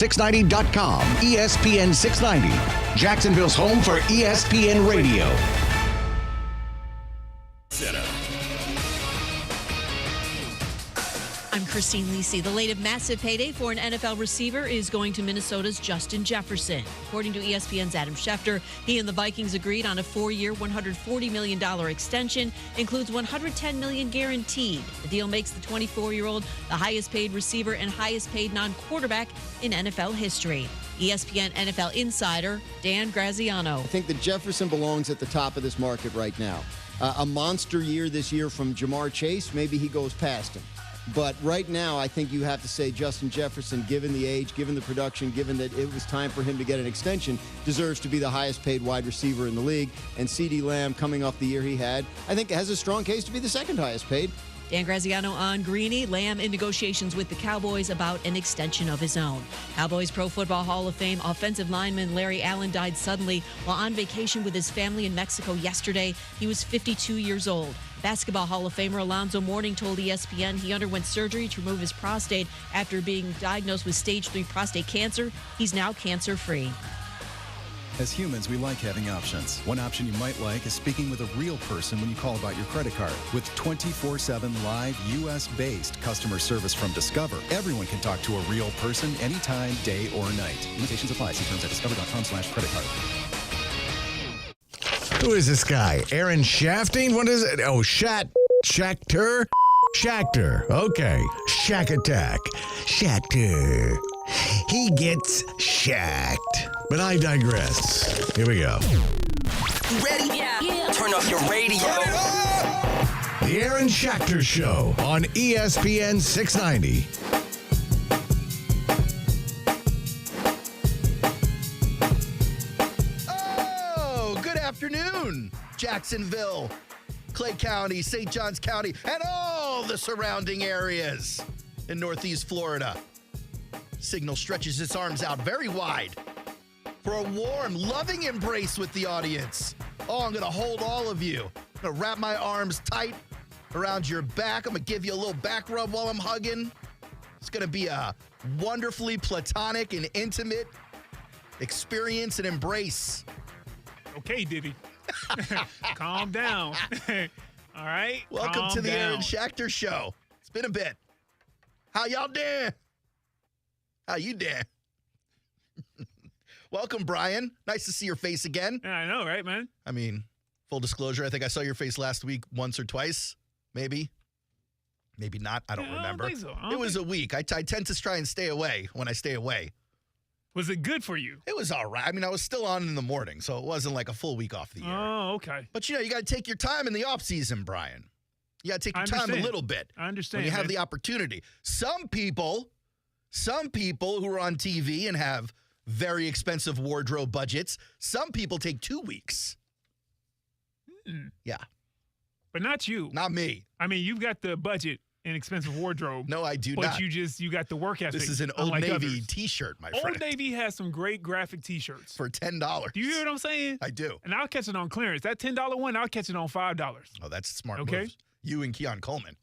690.com, ESPN 690, Jacksonville's home for ESPN Radio. I'm Christine Lisi. The latest massive payday for an NFL receiver is going to Minnesota's Justin Jefferson. According to ESPN's Adam Schefter, he and the Vikings agreed on a 4-year, $140 million extension, includes $110 million guaranteed. The deal makes the 24-year-old the highest paid receiver and highest paid non-quarterback in NFL history. ESPN NFL insider Dan Graziano. I think that Jefferson belongs at the top of this market right now. A monster year this year from Jamar Chase, maybe he goes past him. But right now, I think you have to say Justin Jefferson, given the age, given the production, given that it was time for him to get an extension, deserves to be the highest paid wide receiver in the league. And CeeDee Lamb, coming off the year he had, I think has a strong case to be the second highest paid. Dan Graziano on Greeny. Lamb in negotiations with the Cowboys about an extension of his own. Cowboys Pro Football Hall of Fame offensive lineman Larry Allen died suddenly while on vacation with his family in Mexico yesterday. He was 52 years old. Basketball Hall of Famer Alonzo Mourning told ESPN he underwent surgery to remove his prostate after being diagnosed with stage 3 prostate cancer. He's now cancer-free. As humans, we like having options. One option you might like is speaking with a real person when you call about your credit card. With 24/7 live, U.S.-based customer service from Discover, everyone can talk to a real person anytime, day or night. Limitations apply. See terms at discover.com/credit card. Who is this guy? Aaron Shafting? What is it? Oh, Schachter? Schachter. Okay. Shack Attack. Schachter. He gets shacked. But I digress. Here we go. You ready? Yeah. Turn off your radio. The Aaron Schachter Show on ESPN 690. Good afternoon, Jacksonville, Clay County, St. Johns County, and all the surrounding areas in Northeast Florida. Signal stretches its arms out very wide for a warm, loving embrace with the audience. Oh, I'm going to hold all of you. I'm going to wrap my arms tight around your back. I'm going to give you a little back rub while I'm hugging. It's going to be a wonderfully platonic and intimate experience and embrace. Okay, Diddy. Calm down. All right? Welcome to the Aaron Schachter Show. It's been a bit. How y'all doing? How you doing? Welcome, Brian. Nice to see your face again. Yeah, I know, right, man? I mean, full disclosure, I think I saw your face last week once or twice. Maybe. Maybe not. I don't remember. I don't think so. It was a week. I tend to try and stay away when I stay away. Was it good for you? It was all right. I mean, I was still on in the morning, so it wasn't like a full week off the air. Oh, okay. But, you got to take your time in the off season, Brian. You got to take your time a little bit. I understand. When you have the opportunity. Some people who are on TV and have very expensive wardrobe budgets, some people take 2 weeks. Yeah. But not you. Not me. I mean, you've got the budget and expensive wardrobe. No, I do but not. But you got the work ethic. This is an Old Navy t-shirt, my friend. Old Navy has some great graphic t-shirts. For $10. Do you hear what I'm saying? I do. And I'll catch it on clearance. That $10 one, I'll catch it on $5. Oh, that's a smart okay? move. You and Keon Coleman.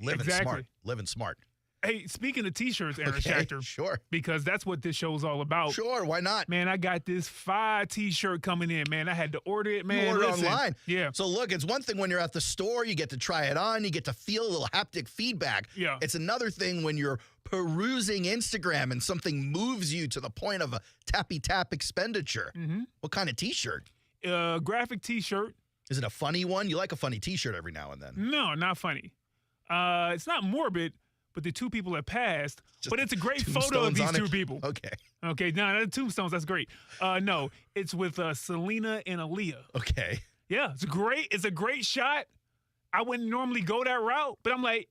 Living smart. Living smart. Hey, speaking of t-shirts, Aaron Schachter. Sure. Because that's what this show's all about. Sure, why not? Man, I got this fire t-shirt coming in, man. I had to order it, man. You order online. Yeah. So look, it's one thing when you're at the store, you get to try it on, you get to feel a little haptic feedback. Yeah. It's another thing when you're perusing Instagram and something moves you to the point of a tappy-tap expenditure. Mm-hmm. What kind of t-shirt? Graphic t-shirt. Is it a funny one? You like a funny t-shirt every now and then. No, not funny. It's not morbid. But the two people have passed. But it's a great photo of these two people. Okay. Okay, no, tombstones, that's great. No, it's with Selena and Aaliyah. Okay. Yeah, it's a great shot. I wouldn't normally go that route, but I'm like,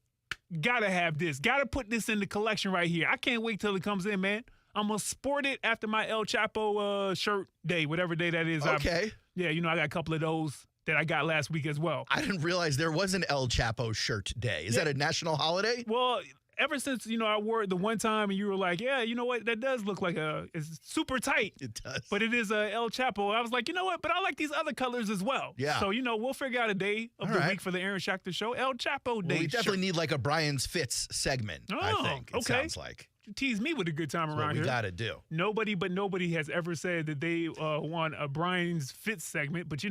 gotta have this. Gotta put this in the collection right here. I can't wait till it comes in, man. I'm going to sport it after my El Chapo shirt day, whatever day that is. Okay. I got a couple of those that I got last week as well. I didn't realize there was an El Chapo shirt day. Is that a national holiday? Well, ever since, I wore it the one time and you were like, yeah, you know what? That does look like it's super tight. It does. But it is a El Chapo. I was like, you know what? But I like these other colors as well. Yeah. So, we'll figure out a day of the week for the Aaron Schachter Show. El Chapo Day. We definitely need like a Brian's Fits segment, I think. It sounds like. tease me with a good time That's around what here. we got to do. Nobody has ever said that they want a Brian's Fitz segment, but I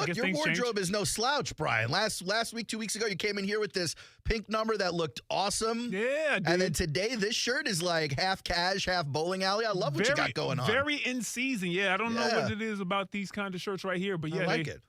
Look, guess your things change. wardrobe is no slouch, Brian. Last week, 2 weeks ago, you came in here with this pink number that looked awesome. Yeah, dude. And then today, this shirt is like half cash, half bowling alley. I love what you got going on. Very in season. Yeah, I don't know what it is about these kind of shirts right here, but yeah, I like it.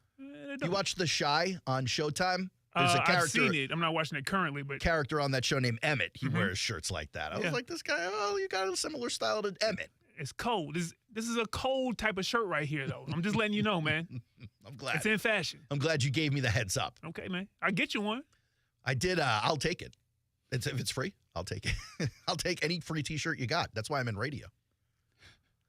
You watch The Shy on Showtime? There's a character. I've seen it. I'm not watching it currently, but character on that show named Emmett. He wears shirts like that. I was like, this guy, you got a similar style to Emmett. it's cold. This is a cold type of shirt right here, though. I'm just letting you know, man. I'm glad. It's in fashion. I'm glad you gave me the heads up. Okay, man. I'll get you one. I did. I'll take it. If it's free, I'll take it. I'll take any free T-shirt you got. That's why I'm in radio.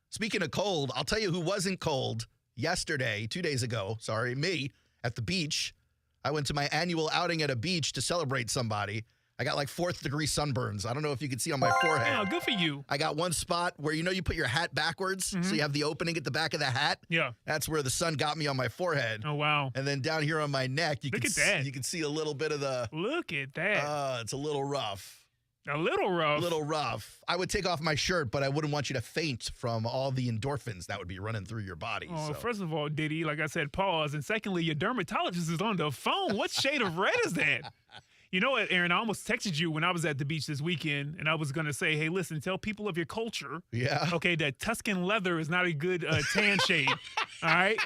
Speaking of cold, I'll tell you who wasn't cold yesterday, 2 days ago. Sorry, me, at the beach. I went to my annual outing at a beach to celebrate somebody. I got like 4th-degree sunburns. I don't know if you can see on my forehead. Yeah, good for you. I got one spot where, you put your hat backwards, so you have the opening at the back of the hat. Yeah. That's where the sun got me on my forehead. Oh, wow. And then down here on my neck, you Look can at that. You can see a little bit of the... Look at that. It's a little rough. A little rough. A little rough. I would take off my shirt, but I wouldn't want you to faint from all the endorphins that would be running through your body. Oh, so. first of all, Diddy, like I said, pause. And secondly, your dermatologist is on the phone. What shade of red is that? You know what, Aaron? I almost texted you when I was at the beach this weekend, and I was going to say, hey, listen, tell people of your culture, okay, that Tuscan leather is not a good tan shade, all right?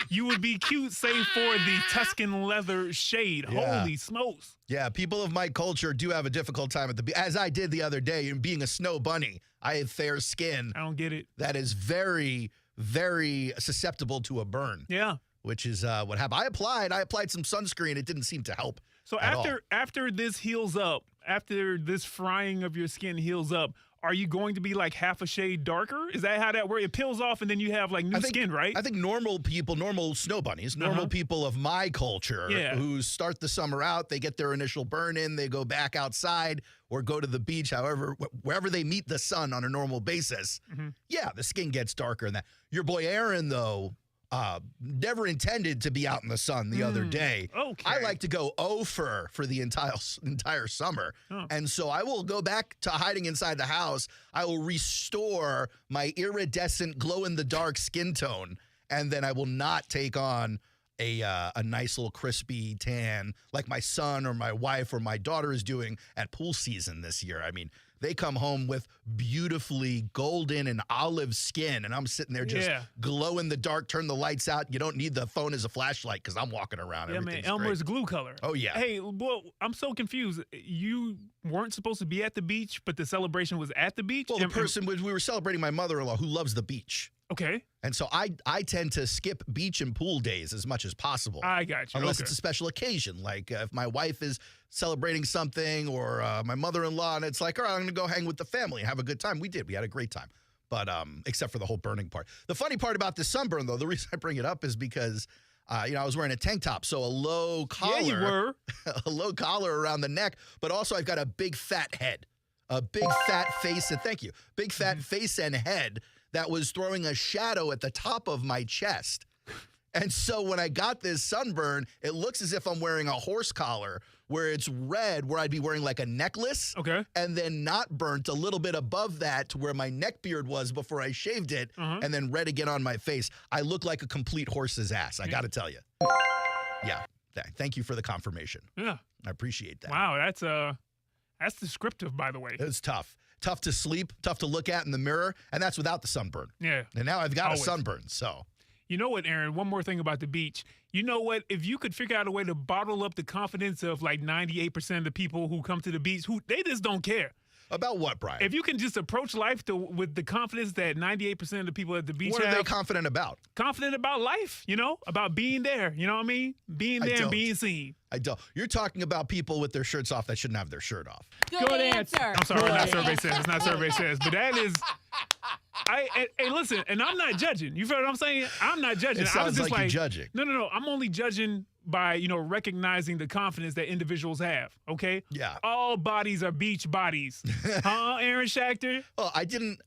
You would be cute, save for the Tuscan leather shade. Yeah. Holy smokes. Yeah, people of my culture do have a difficult time at the beach, as I did the other day. And being a snow bunny, I have fair skin. I don't get it. That is very, very susceptible to a burn. Yeah. Which is what happened. I applied some sunscreen. It didn't seem to help. So after this heals up, after this frying of your skin heals up, are you going to be like half a shade darker? Is that how that works? It peels off and then you have like new skin, right? I think normal people, normal snow bunnies, normal people of my culture who start the summer out, they get their initial burn in, they go back outside or go to the beach, however, wherever they meet the sun on a normal basis. Yeah, the skin gets darker and that. Your boy Aaron, though, never intended to be out in the sun the other day. Okay. I like to go for the entire summer. And so I will go back to hiding inside the house. I will restore my iridescent glow-in-the-dark skin tone, and then I will not take on a nice little crispy tan like my son or my wife or my daughter is doing at pool season this year. I mean, they come home with beautifully golden and olive skin, and I'm sitting there just glow in the dark, turn the lights out. You don't need the phone as a flashlight because I'm walking around. Yeah, man, Elmer's glue color. Oh, yeah. Hey, well, I'm so confused. You weren't supposed to be at the beach, but the celebration was at the beach? Well, we were celebrating my mother-in-law who loves the beach. Okay. And so I tend to skip beach and pool days as much as possible. I got you. Unless it's a special occasion, like if my wife is celebrating something or my mother-in-law, and it's like, all right, I'm going to go hang with the family and have a good time. We did. We had a great time. But except for the whole burning part. The funny part about this sunburn, though, the reason I bring it up is because, I was wearing a tank top, so a low collar. Yeah, you were. A low collar around the neck, but also I've got a big fat head. A big fat face, and thank you. Big fat face and head that was throwing a shadow at the top of my chest. And so when I got this sunburn, it looks as if I'm wearing a horse collar where it's red, where I'd be wearing like a necklace. Okay. And then not burnt a little bit above that to where my neck beard was before I shaved it, and then red again on my face. I look like a complete horse's ass, I got to tell you. Yeah. Thank you for the confirmation. Yeah. I appreciate that. Wow, that's descriptive, by the way. It's tough. Tough to sleep, tough to look at in the mirror, and that's without the sunburn. Yeah. And now I've got a sunburn, so. You know what, Aaron? One more thing about the beach. You know what? If you could figure out a way to bottle up the confidence of like 98% of the people who come to the beach, they just don't care. About what, Brian? If you can just approach life with the confidence that 98% of the people at the beach what are they confident about? Confident about life, about being there. You know what I mean? Being there and being seen. I don't. You're talking about people with their shirts off that shouldn't have their shirt off. Good answer. I'm sorry, not survey says. It's not survey says. But that is... Hey, listen, and I'm not judging. You feel what I'm saying? I'm not judging. It sounds I was just like you're judging. No. I'm only judging by, recognizing the confidence that individuals have, okay? Yeah. All bodies are beach bodies. Huh, Aaron Schachter? Well, I didn't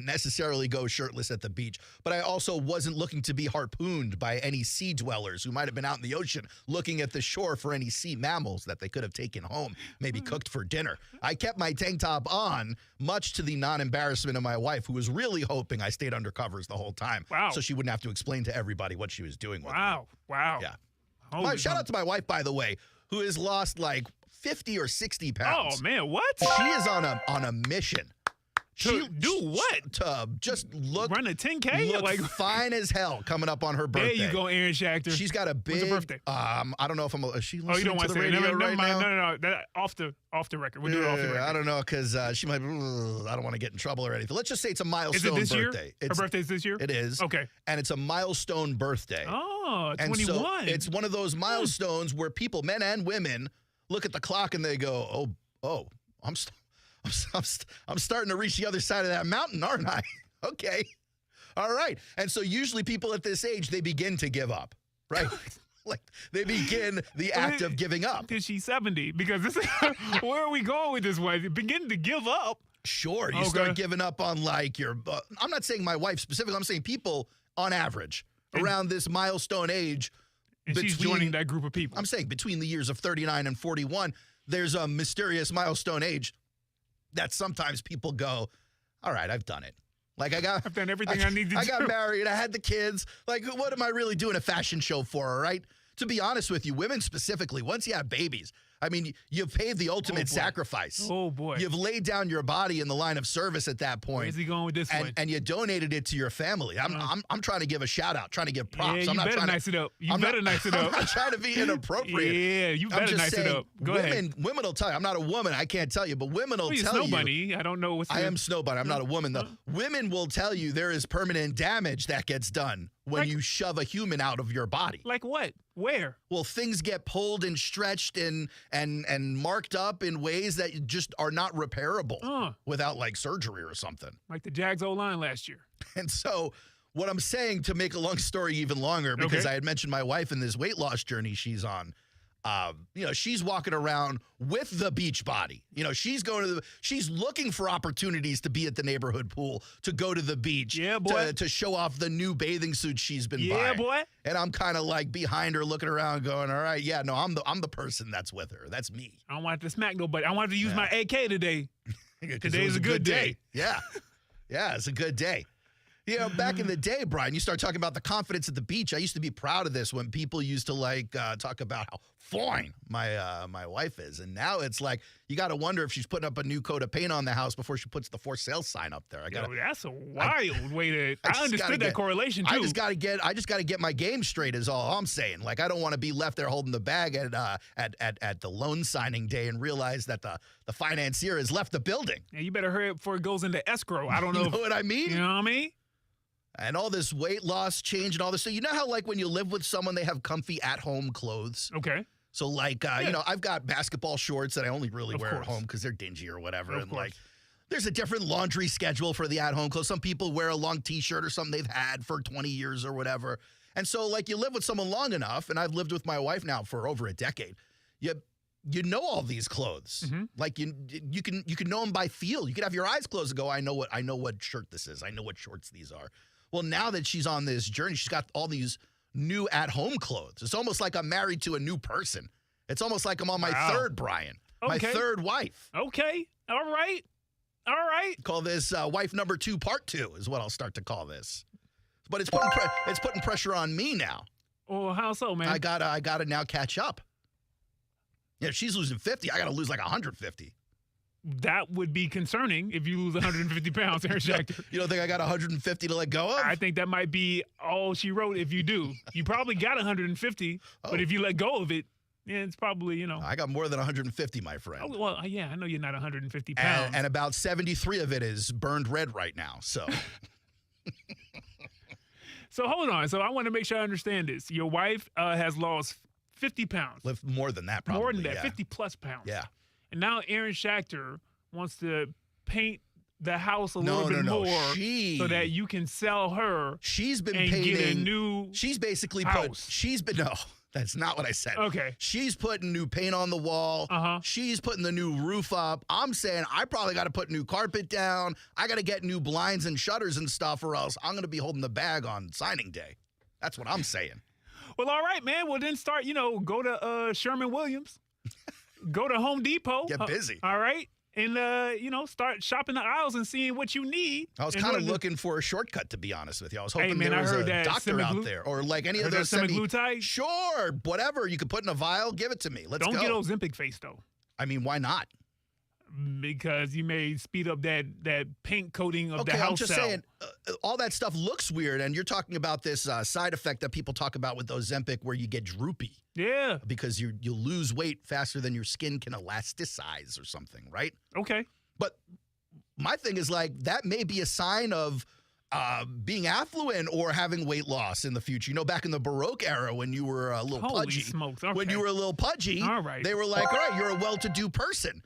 necessarily go shirtless at the beach, but I also wasn't looking to be harpooned by any sea dwellers who might have been out in the ocean looking at the shore for any sea mammals that they could have taken home, maybe cooked for dinner. I kept my tank top on, much to the non-embarrassment of my wife, who was really hoping I stayed under covers the whole time. Wow. So she wouldn't have to explain to everybody what she was doing with me. Wow. Yeah. Shout out Holy to my wife, by the way, who has lost like 50 or 60 pounds. Oh, man, what? She is on a mission. To do what? To just Run a 10K? Look fine as hell coming up on her birthday. There you go, Aaron Schachter. She's got a big. When's her birthday? I don't know if I'm. Is she listening You don't want to to the say it. radio Never right mind. now? No. That off the record. We'll do it off the record. I don't know because she might. I don't want to get in trouble or anything. Let's just say it's a milestone Is it this birthday. year? Her birthday's this year? It is. Okay. And it's a milestone birthday. Oh, and 21. So it's one of those milestones where people, men and women, look at the clock and they go, "Oh, I'm starting to reach the other side of that mountain, aren't I?" Okay. All right. And so usually people at this age, they begin to give up, right? Like they begin the act of giving up. Because she's 70. Because this is, where are we going with this one? Begin to give up. Sure. You start giving up on like your, I'm not saying my wife specifically, I'm saying people on average around this milestone age. And she's joining that group of people. I'm saying between the years of 39 and 41, there's a mysterious milestone age that sometimes people go, all right, I've done it. Like I've done everything I need to do. I got married. I had the kids. Like, what am I really doing a fashion show for? All right. To be honest with you, women specifically, once you have babies, I mean, you've paid the ultimate sacrifice. Oh, boy. You've laid down your body in the line of service at that point. Where's he going with this one? And you donated it to your family. I'm trying to give a shout out, trying to give props. Yeah, I'm not better trying nice to, it up. You better nice it up. I'm not trying to be inappropriate. Yeah, you better nice it up. Go ahead. Women will tell you. I'm not a woman. I can't tell you, but women will tell Snow you. Bunny. I don't know what's. I am Snow Bunny. I'm not a woman though. Women will tell you there is permanent damage that gets done when you shove a human out of your body. Like what? Where? Well, things get pulled and stretched and marked up in ways that just are not repairable without like surgery or something. Like the Jags O-line last year. And so what I'm saying, to make a long story even longer, because I had mentioned my wife in this weight loss journey she's on, she's walking around with the beach body. She's she's looking for opportunities to be at the neighborhood pool, to go to the beach, to show off the new bathing suit she's been buying. Yeah, boy. And I'm kind of like behind her looking around going, all right, yeah, no, I'm the person that's with her. That's me. I don't want to smack nobody. I wanted to use my AK today. Today's a good day. Yeah. Yeah, it's a good day. Back in the day, Brian, you start talking about the confidence at the beach. I used to be proud of this when people used to talk about how fine my wife is. And now it's like, you got to wonder if she's putting up a new coat of paint on the house before she puts the for sale sign up there. That's a wild way to, I understood that correlation too. I just got to get my game straight is all I'm saying. Like, I don't want to be left there holding the bag at the loan signing day and realize that the financier has left the building. Yeah, you better hurry up before it goes into escrow. I don't know. You know what I mean? You know what I mean? And all this weight loss change and all this. So you know how like when you live with someone, they have comfy at-home clothes? Okay. So like, I've got basketball shorts that I only really wear at home because they're dingy or whatever. And like, there's a different laundry schedule for the at-home clothes. Some people wear a long T-shirt or something they've had for 20 years or whatever. And so like you live with someone long enough, and I've lived with my wife now for over a decade. You know all these clothes. Mm-hmm. Like you can know them by feel. You can have your eyes closed and go, I know what shirt this is. I know what shorts these are. Well, now that she's on this journey, she's got all these new at-home clothes. It's almost like I'm married to a new person. It's almost like I'm on my third Brian, my third wife. Okay. All right. Call this wife number 2, part 2 is what I'll start to call this. But it's putting pressure on me now. Oh, how so, man? I gotta now catch up. If she's losing 50, I gotta lose like 150. That would be concerning if you lose 150 pounds, Aaron Schachter. You don't think I got 150 to let go of? I think that might be all she wrote if you do. You probably got 150, but if you let go of it, it's probably, I got more than 150, my friend. Oh, well, yeah, I know you're not 150 pounds. And about 73 of it is burned red right now, so. So hold on. So I want to make sure I understand this. Your wife has lost 50 pounds. More than that, probably. More than that, 50 plus pounds. Yeah. And now Aaron Schachter wants to paint the house a little bit more so that you can sell her. She's been and painting. Get a new she's basically house. That's not what I said. Okay. She's putting new paint on the wall. She's putting the new roof up. I'm saying I probably got to put new carpet down. I got to get new blinds and shutters and stuff, or else I'm going to be holding the bag on signing day. That's what I'm saying. Well, all right, man. Well, then start, go to Sherman-Williams. Go to Home Depot. Get busy. All right. And, start shopping the aisles and seeing what you need. I was kind of looking for a shortcut, to be honest with you. I was hoping man, there was I heard a that doctor out there or like any of those semaglutide. Sure, whatever. You could put in a vial, give it to me. Let's go. Don't get Ozempic face, though. I mean, why not? Because you may speed up that paint coating of the house I'm just cell. saying, all that stuff looks weird, and you're talking about this side effect that people talk about with Ozempic where you get droopy. Yeah. Because you lose weight faster than your skin can elasticize or something, right? Okay. But my thing is like that may be a sign of being affluent or having weight loss in the future. Back in the Baroque era when you were a little Holy pudgy. smokes, okay. When you were a little pudgy, all right. They were like, all right, you're a well-to-do person.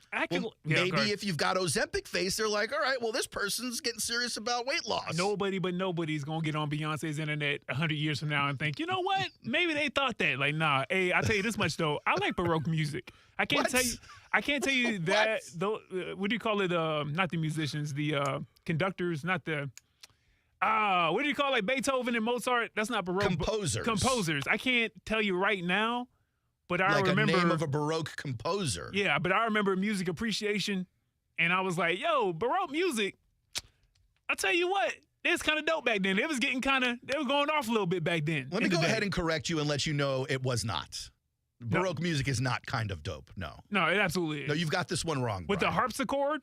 Maybe if you've got Ozempic face, they're like, all right, well, this person's getting serious about weight loss. Nobody's going to get on Beyonce's internet 100 years from now and think, you know what? Maybe they thought that. Like, nah. Hey, I'll tell you this much, though. I like Baroque music. I can't tell you that. What do you call it? Not the musicians, the conductors, not the. What do you call like Beethoven and Mozart? That's not Baroque. Composers. I can't tell you right now, but I remember. Like a name of a Baroque composer. Yeah, but I remember music appreciation, and I was like, yo, Baroque music, I'll tell you what, it was kind of dope back then. They were going off a little bit back then. Let me go ahead and correct you and let you know it was not. Baroque music is not kind of dope, no. No, it absolutely is. No, you've got this one wrong, With Brian. the harpsichord?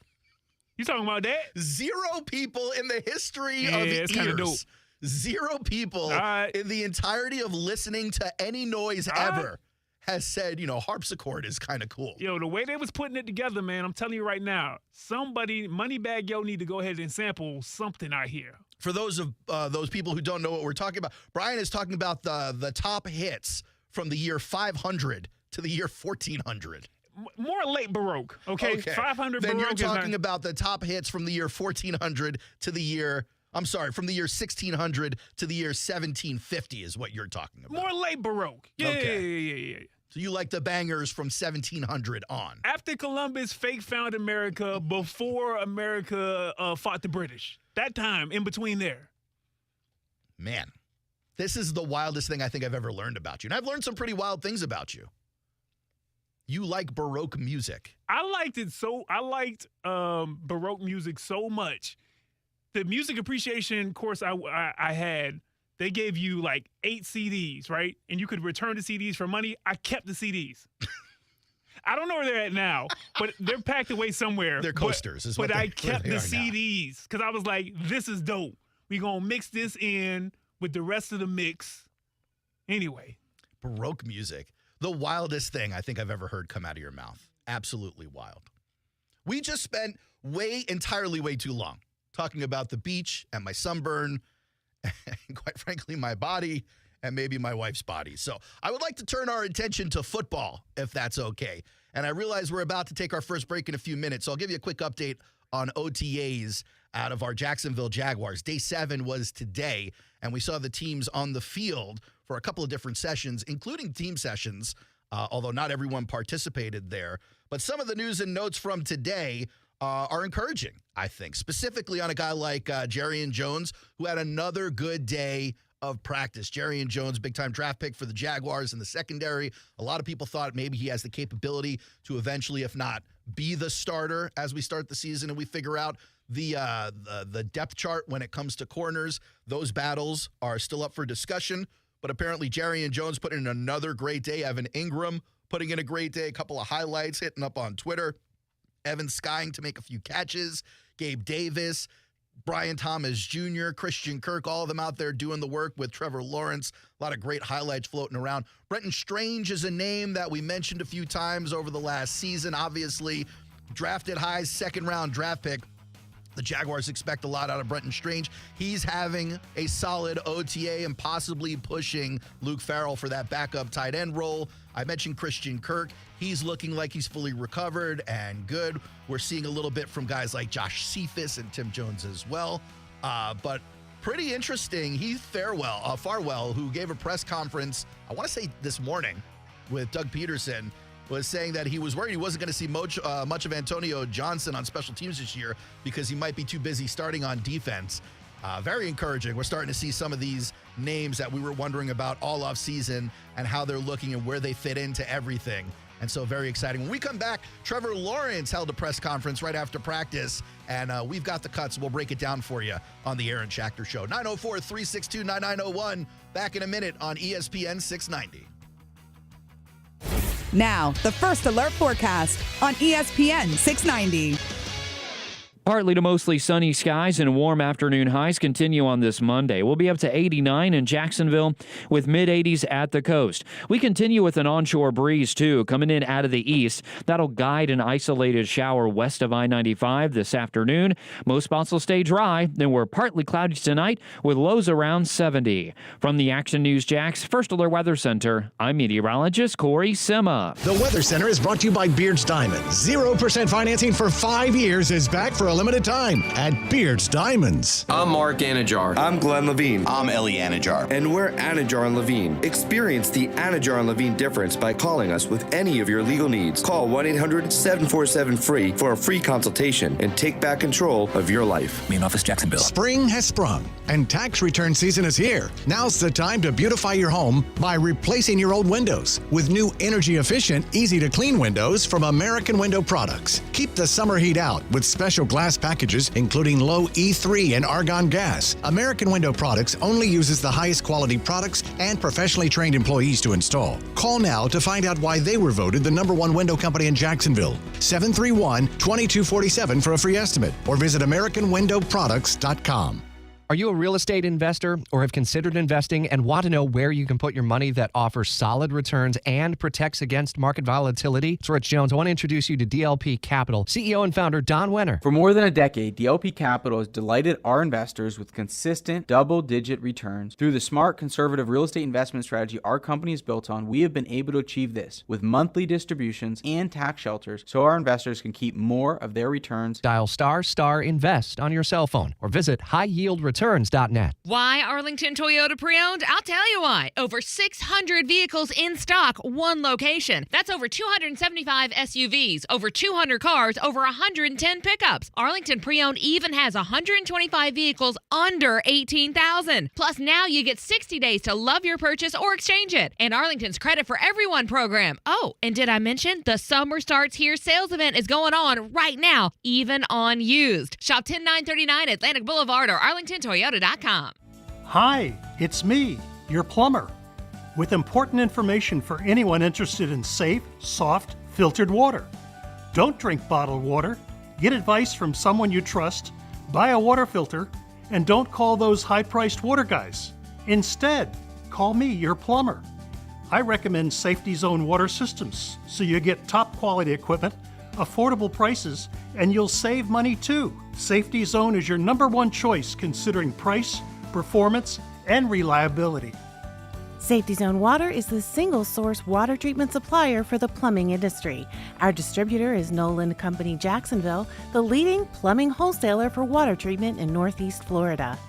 You talking about that? 0 people in the history of it's kind of dope. 0 people in the entirety of listening to any noise ever has said, harpsichord is kind of cool. Yo, the way they was putting it together, man, I'm telling you right now, somebody, Moneybagg Yo, need to go ahead and sample something out here. For those people who don't know what we're talking about, Brian is talking about the top hits from the year 500 to the year 1400. More late Baroque, okay? 500 then Baroque. Then you're talking about the top hits from the year 1400 to the year, from the year 1600 to the year 1750 is what you're talking about. More late Baroque. Yeah. So you like the bangers from 1700 on. After Columbus fake found America, before America fought the British. That time, in between there. Man, this is the wildest thing I think I've ever learned about you. And I've learned some pretty wild things about you. You like Baroque music. I liked Baroque music so much. The music appreciation course I had, they gave you like 8 CDs, right? And you could return the CDs for money. I kept the CDs. I don't know where they're at now, but they're packed away somewhere. They're coasters. But I kept the CDs because I was like, this is dope. We're going to mix this in with the rest of the mix. Anyway. Baroque music. The wildest thing I think I've ever heard come out of your mouth. Absolutely wild. We just spent entirely way too long talking about the beach and my sunburn and quite frankly, my body and maybe my wife's body. So I would like to turn our attention to football, if that's okay. And I realize we're about to take our first break in a few minutes. So I'll give you a quick update on OTAs out of our Jacksonville Jaguars. Day 7 was today, and we saw the teams on the field for a couple of different sessions, including team sessions, although not everyone participated there. But some of the news and notes from today are encouraging, I think, specifically on a guy like Jarrian Jones, who had another good day of practice. Jarrian Jones, big-time draft pick for the Jaguars in the secondary. A lot of people thought maybe he has the capability to eventually, if not be the starter as we start the season and we figure out the depth chart when it comes to corners. Those battles are still up for discussion. But apparently Jarrian Jones put in another great day. Evan Ingram putting in a great day. A couple of highlights hitting up on Twitter. Evan Skying to make a few catches. Gabe Davis, Brian Thomas Jr., Christian Kirk, all of them out there doing the work with Trevor Lawrence. A lot of great highlights floating around. Brenton Strange is a name that we mentioned a few times over the last season. Obviously, drafted high, second-round draft pick. The Jaguars expect a lot out of Brenton Strange. He's having a solid OTA and possibly pushing Luke Farrell for that backup tight end role. I mentioned Christian Kirk. He's looking like he's fully recovered and good. We're seeing a little bit from guys like Josh Cephas and Tim Jones as well. But pretty interesting. Heath Farwell, who gave a press conference, I want to say this morning, with Doug Peterson, was saying that he was worried he wasn't going to see much of Antonio Johnson on special teams this year because he might be too busy starting on defense. Very encouraging. We're starting to see some of these names that we were wondering about all off season and how they're looking and where they fit into everything. And so very exciting. When we come back, Trevor Lawrence held a press conference right after practice, and we've got the cuts. We'll break it down for you on the Aaron Schachter Show. 904-362-9901. Back in a minute on ESPN 690. Now, the First Alert forecast on ESPN 690. Partly to mostly sunny skies and warm afternoon highs continue on this Monday. We'll be up to 89 in Jacksonville with mid-80s at the coast. We continue with an onshore breeze, too, coming in out of the east. That'll guide an isolated shower west of I-95 this afternoon. Most spots will stay dry. Then we're partly cloudy tonight with lows around 70. From the Action News Jax First Alert Weather Center, I'm meteorologist Corey Sima. The Weather Center is brought to you by Beards Diamonds. 0% financing for 5 years is back for a limited time at Beards Diamonds. I'm Mark Anajar. I'm Glenn Levine. I'm Ellie Anajar. And we're Anajar and Levine. Experience the Anajar and Levine difference by calling us with any of your legal needs. Call 1-800-747-FREE for a free consultation and take back control of your life. Main office, Jacksonville. Spring has sprung and tax return season is here. Now's the time to beautify your home by replacing your old windows with new energy efficient, easy to clean windows from American Window Products. Keep the summer heat out with special glass packages including low E3 and argon gas. American Window Products only uses the highest quality products and professionally trained employees to install. Call now to find out why they were voted the #1 window company in Jacksonville. 731-2247 for a free estimate or visit AmericanWindowProducts.com. Are you a real estate investor or have considered investing and want to know where you can put your money that offers solid returns and protects against market volatility? It's Rich Jones. I want to introduce you to DLP Capital. CEO and founder Don Wenner. For more than a decade, DLP Capital has delighted our investors with consistent double-digit returns. Through the smart, conservative real estate investment strategy our company is built on, we have been able to achieve this with monthly distributions and tax shelters so our investors can keep more of their returns. Dial *invest on your cell phone or visit highyieldreturns.net. Why Arlington Toyota Pre-Owned? I'll tell you why. Over 600 vehicles in stock, one location. That's over 275 SUVs, over 200 cars, over 110 pickups. Arlington Pre-Owned even has 125 vehicles under $18,000. Plus, now you get 60 days to love your purchase or exchange it. And Arlington's Credit for Everyone program. Oh, and did I mention the Summer Starts Here sales event is going on right now, even on used. Shop 10939 Atlantic Boulevard or ArlingtonToyota.com. Hi, it's me, your plumber, with important information for anyone interested in safe, soft, filtered water. Don't drink bottled water. Get advice from someone you trust, buy a water filter, and don't call those high-priced water guys. Instead, call me, your plumber. I recommend Safety Zone water systems, so you get top-quality equipment, affordable prices, and you'll save money too. Safety Zone is your #1 choice considering price, performance, and reliability. Safety Zone Water is the single-source water treatment supplier for the plumbing industry. Our distributor is Nolan Company Jacksonville, the leading plumbing wholesaler for water treatment in Northeast Florida.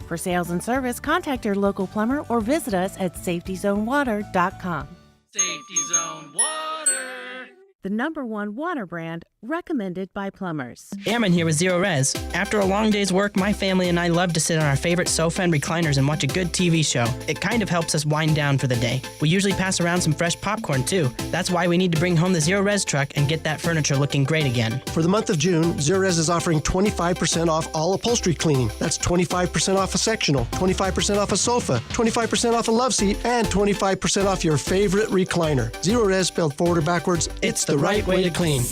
For sales and service, contact your local plumber or visit us at safetyzonewater.com. Safety Zone Water. The #1 water brand recommended by plumbers. Ammon here with Zero Res. After a long day's work, my family and I love to sit on our favorite sofa and recliners and watch a good TV show. It kind of helps us wind down for the day. We usually pass around some fresh popcorn too. That's why we need to bring home the Zero Res truck and get that furniture looking great again. For the month of June, Zero Res is offering 25% off all upholstery cleaning. That's 25% off a sectional, 25% off a sofa, 25% off a love seat, and 25% off your favorite recliner. Zero Res spelled forward or backwards, it's the right way to clean.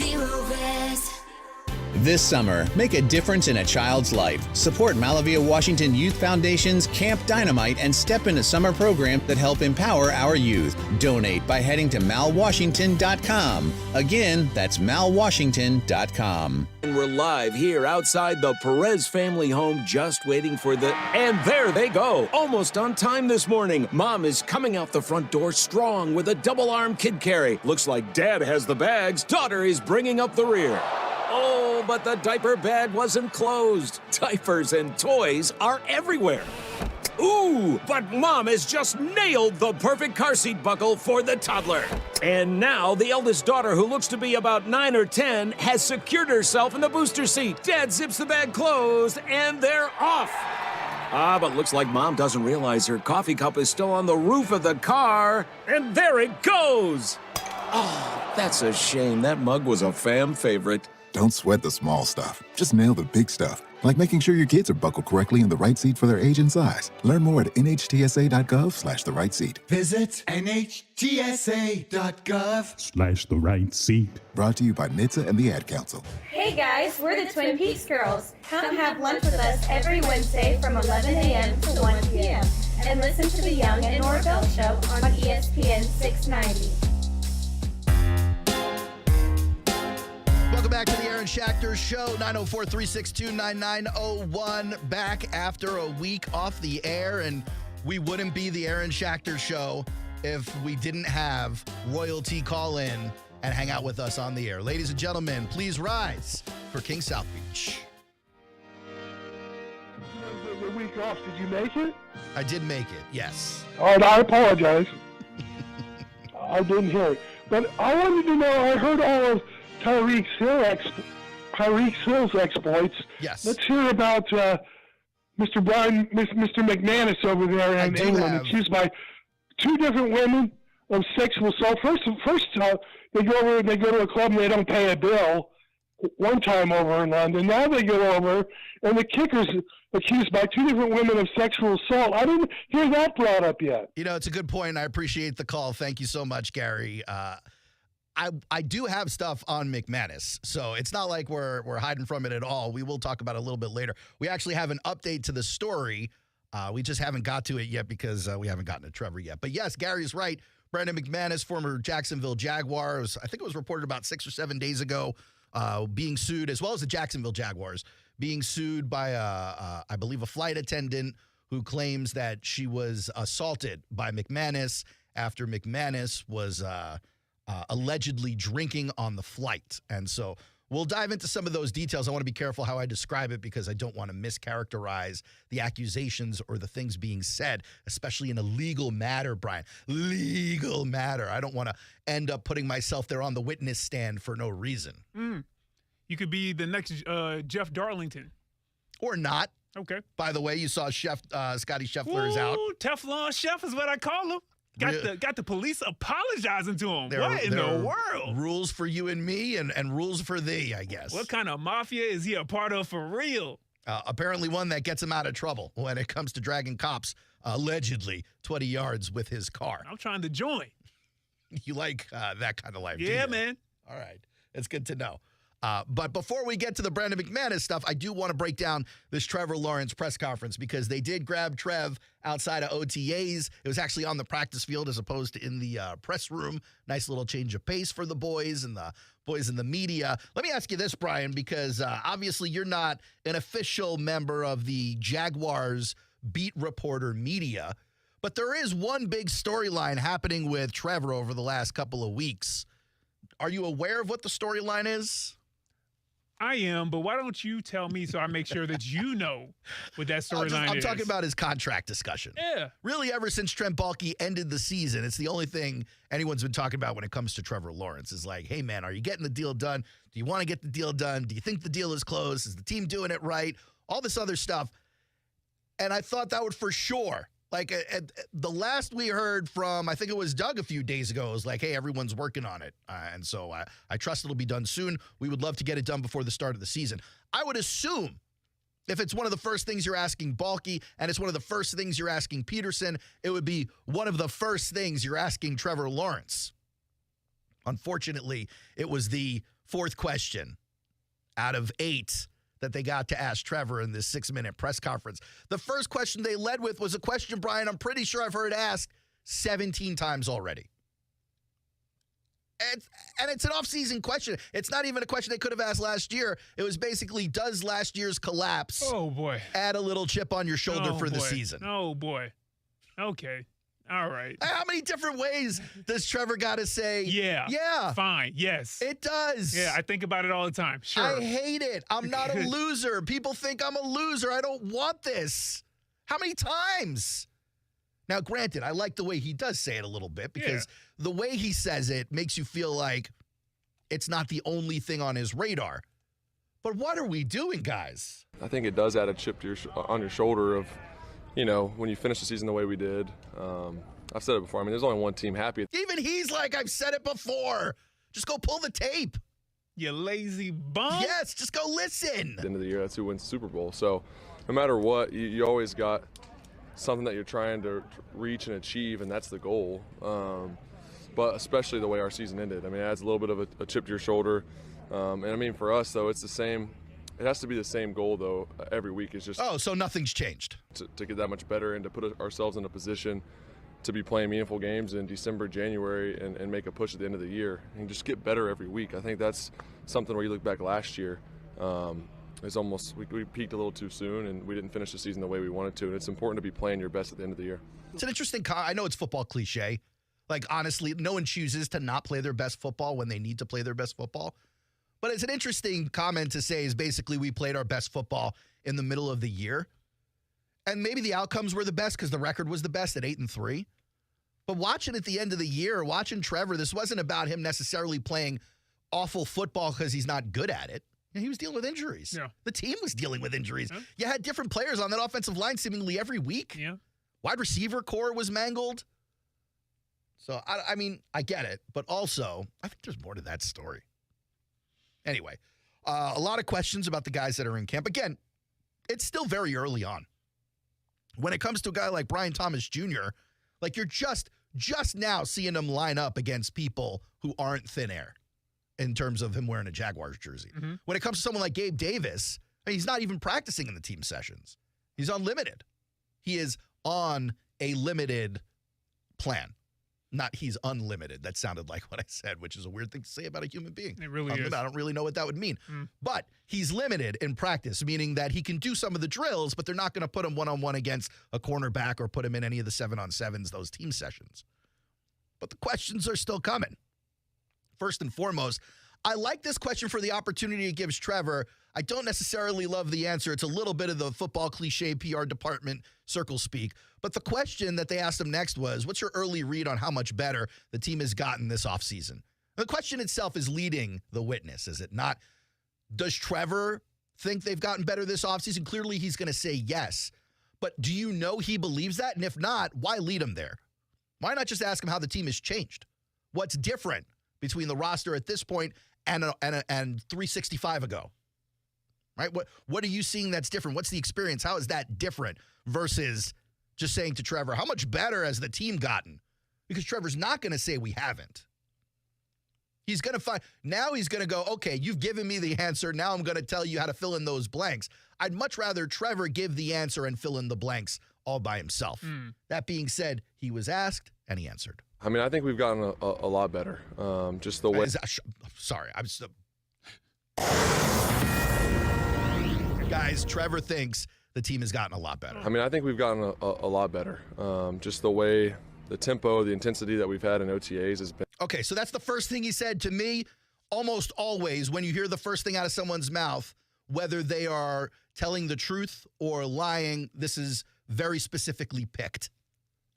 This summer, make a difference in a child's life. Support Malavia Washington Youth Foundation's Camp Dynamite and step into summer programs that help empower our youth. Donate by heading to malwashington.com. Again, that's malwashington.com. And we're live here outside the Perez family home, just waiting for the... And there they go! Almost on time this morning. Mom is coming out the front door strong with a double-arm kid carry. Looks like Dad has the bags. Daughter is bringing up the rear. Oh! Oh, but the diaper bag wasn't closed. Diapers and toys are everywhere. Ooh, but Mom has just nailed the perfect car seat buckle for the toddler. And now the eldest daughter, who looks to be about 9 or 10, has secured herself in the booster seat. Dad zips the bag closed, and they're off. But looks like Mom doesn't realize her coffee cup is still on the roof of the car. And there it goes. Oh, that's a shame. That mug was a fam favorite. Don't sweat the small stuff. Just nail the big stuff, like making sure your kids are buckled correctly in the right seat for their age and size. Learn more at nhtsa.gov/the right seat. Visit nhtsa.gov/the right seat. Brought to you by NHTSA and the Ad Council. Hey guys, we're the Twin Peaks Girls. Come have lunch with us every Wednesday from 11 a.m. to 1 p.m. and listen to the Young and Norvell Show on ESPN 690. Welcome back to the Aaron Schachter Show, 904-362-9901. Back after a week off the air, and we wouldn't be the Aaron Schachter Show if we didn't have royalty call in and hang out with us on the air. Ladies and gentlemen, please rise for King South Beach. The week off, did you make it? I did make it, yes. All right, I apologize. I didn't hear it. But I wanted to know, I heard all of Tyreek Hill's exploits. Yes. Let's hear about Mr. McManus over there in England, accused by two different women of sexual assault. First, they go over and they go to a club and they don't pay a bill. One time over in London. Now they go over and the kicker's accused by two different women of sexual assault. I didn't hear that brought up yet. You know, it's a good point. I appreciate the call. Thank you so much, Gary. I do have stuff on McManus, so it's not like we're hiding from it at all. We will talk about it a little bit later. We actually have an update to the story. We just haven't got to it yet because we haven't gotten to Trevor yet. But yes, Gary's right. Brandon McManus, former Jacksonville Jaguars, I think it was reported about 6 or 7 days ago, being sued, as well as the Jacksonville Jaguars, being sued by, I believe, a flight attendant who claims that she was assaulted by McManus after McManus was allegedly drinking on the flight. And so we'll dive into some of those details. I want to be careful how I describe it because I don't want to mischaracterize the accusations or the things being said, especially in a legal matter, Brian. Legal matter. I don't want to end up putting myself there on the witness stand for no reason. You could be the next Jeff Darlington. Or not. Okay. By the way, you saw Scotty Scheffler is out. Teflon Chef is what I call him. Got the police apologizing to him. What in the world? Rules for you and me and rules for thee, I guess. What kind of mafia is he a part of for real? Apparently one that gets him out of trouble when it comes to dragging cops, allegedly, 20 yards with his car. I'm trying to join. You like that kind of life, yeah, do you? Man. All right. It's good to know. But before we get to the Brandon McManus stuff, I do want to break down this Trevor Lawrence press conference because they did grab Trev outside of OTAs. It was actually on the practice field as opposed to in the press room. Nice little change of pace for the boys and the boys in the media. Let me ask you this, Brian, because obviously you're not an official member of the Jaguars beat reporter media, but there is one big storyline happening with Trevor over the last couple of weeks. Are you aware of what the storyline is? I am, but why don't you tell me so I make sure that you know what that storyline is? I'm talking about his contract discussion. Yeah. Really, ever since Trent Baalke ended the season, it's the only thing anyone's been talking about when it comes to Trevor Lawrence is like, hey, man, are you getting the deal done? Do you want to get the deal done? Do you think the deal is close? Is the team doing it right? All this other stuff. And I thought that would for sure. Like the last we heard from, I think it was Doug a few days ago, was like, hey, everyone's working on it. And so I trust it'll be done soon. We would love to get it done before the start of the season. I would assume if it's one of the first things you're asking Baalke and it's one of the first things you're asking Peterson, it would be one of the first things you're asking Trevor Lawrence. Unfortunately, it was the fourth question out of 8 that they got to ask Trevor in this 6-minute press conference. The first question they led with was a question, Brian, I'm pretty sure I've heard asked 17 times already. And it's an off-season question. It's not even a question they could have asked last year. It was basically, does last year's collapse add a little chip on your shoulder for the season? Oh, boy. Okay. All right. How many different ways does Trevor got to say, yeah, fine, yes. It does. Yeah, I think about it all the time. Sure. I hate it. I'm not a loser. People think I'm a loser. I don't want this. How many times? Now, granted, I like the way he does say it a little bit because the way he says it makes you feel like it's not the only thing on his radar. But what are we doing, guys? I think it does add a chip to on your shoulder of, when you finish the season the way we did. I've said it before. I mean, there's only one team happy. Even he's like, I've said it before. Just go pull the tape. You lazy bum. Yes, just go listen. At the end of the year, that's who wins the Super Bowl. So no matter what, you always got something that you're trying to reach and achieve, and that's the goal. But especially the way our season ended. I mean, it adds a little bit of a chip to your shoulder. And I mean, for us, though, it's the same. It has to be the same goal, though, every week. It's just so nothing's changed. To get that much better and to put ourselves in a position to be playing meaningful games in December, January, and make a push at the end of the year and just get better every week. I think that's something where you look back last year. It's almost we peaked a little too soon and we didn't finish the season the way we wanted to. And it's important to be playing your best at the end of the year. It's an interesting. I know it's football cliche. Like, honestly, no one chooses to not play their best football when they need to play their best football. But it's an interesting comment to say is basically we played our best football in the middle of the year. And maybe the outcomes were the best because the record was the best at 8-3. But watching at the end of the year, watching Trevor, this wasn't about him necessarily playing awful football because he's not good at it. He was dealing with injuries. Yeah. The team was dealing with injuries. Yeah. You had different players on that offensive line seemingly every week. Yeah. Wide receiver core was mangled. So, I mean, I get it. But also, I think there's more to that story. Anyway, a lot of questions about the guys that are in camp. Again, it's still very early on. When it comes to a guy like Brian Thomas Jr., like you're just now seeing him line up against people who aren't thin air in terms of him wearing a Jaguars jersey. Mm-hmm. When it comes to someone like Gabe Davis, I mean, he's not even practicing in the team sessions. He's unlimited. He is on a limited plan. Not he's unlimited. That sounded like what I said, which is a weird thing to say about a human being. It really is. I don't really know what that would mean. But he's limited in practice, meaning that he can do some of the drills, but they're not going to put him one-on-one against a cornerback or put him in any of the 7-on-7s, those team sessions. But the questions are still coming. First and foremost, I like this question for the opportunity it gives Trevor. I don't necessarily love the answer. It's a little bit of the football cliche PR department circle speak. But the question that they asked him next was, what's your early read on how much better the team has gotten this offseason? The question itself is leading the witness, is it not? Does Trevor think they've gotten better this offseason? Clearly, he's going to say yes. But do you know he believes that? And if not, why lead him there? Why not just ask him how the team has changed? What's different between the roster at this point and 365 ago? Right? What are you seeing that's different? What's the experience? How is that different versus just saying to Trevor, how much better has the team gotten? Because Trevor's not going to say we haven't. He's going to go, okay, you've given me the answer. Now I'm going to tell you how to fill in those blanks. I'd much rather Trevor give the answer and fill in the blanks all by himself. That being said, he was asked and he answered. I mean, I think we've gotten a lot better. Just the way. Sorry, I'm so. Guys, Trevor thinks the team has gotten a lot better. I mean, I think we've gotten a lot better. Just the way, the tempo, the intensity that we've had in OTAs has been. Okay, so that's the first thing he said to me. Almost always, when you hear the first thing out of someone's mouth, whether they are telling the truth or lying, this is very specifically picked.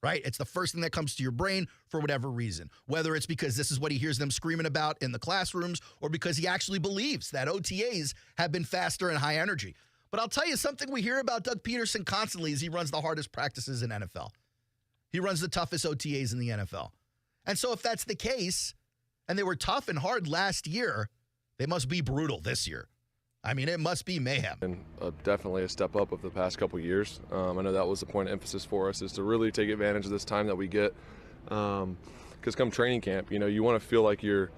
Right? It's the first thing that comes to your brain for whatever reason, whether it's because this is what he hears them screaming about in the classrooms or because he actually believes that OTAs have been faster and high energy. But I'll tell you something we hear about Doug Peterson constantly is he runs the hardest practices in NFL. He runs the toughest OTAs in the NFL. And so if that's the case, and they were tough and hard last year, they must be brutal this year. I mean, it must be mayhem. And definitely a step up of the past couple of years. I know that was the point of emphasis for us, is to really take advantage of this time that we get. Because come training camp, you want to feel like you're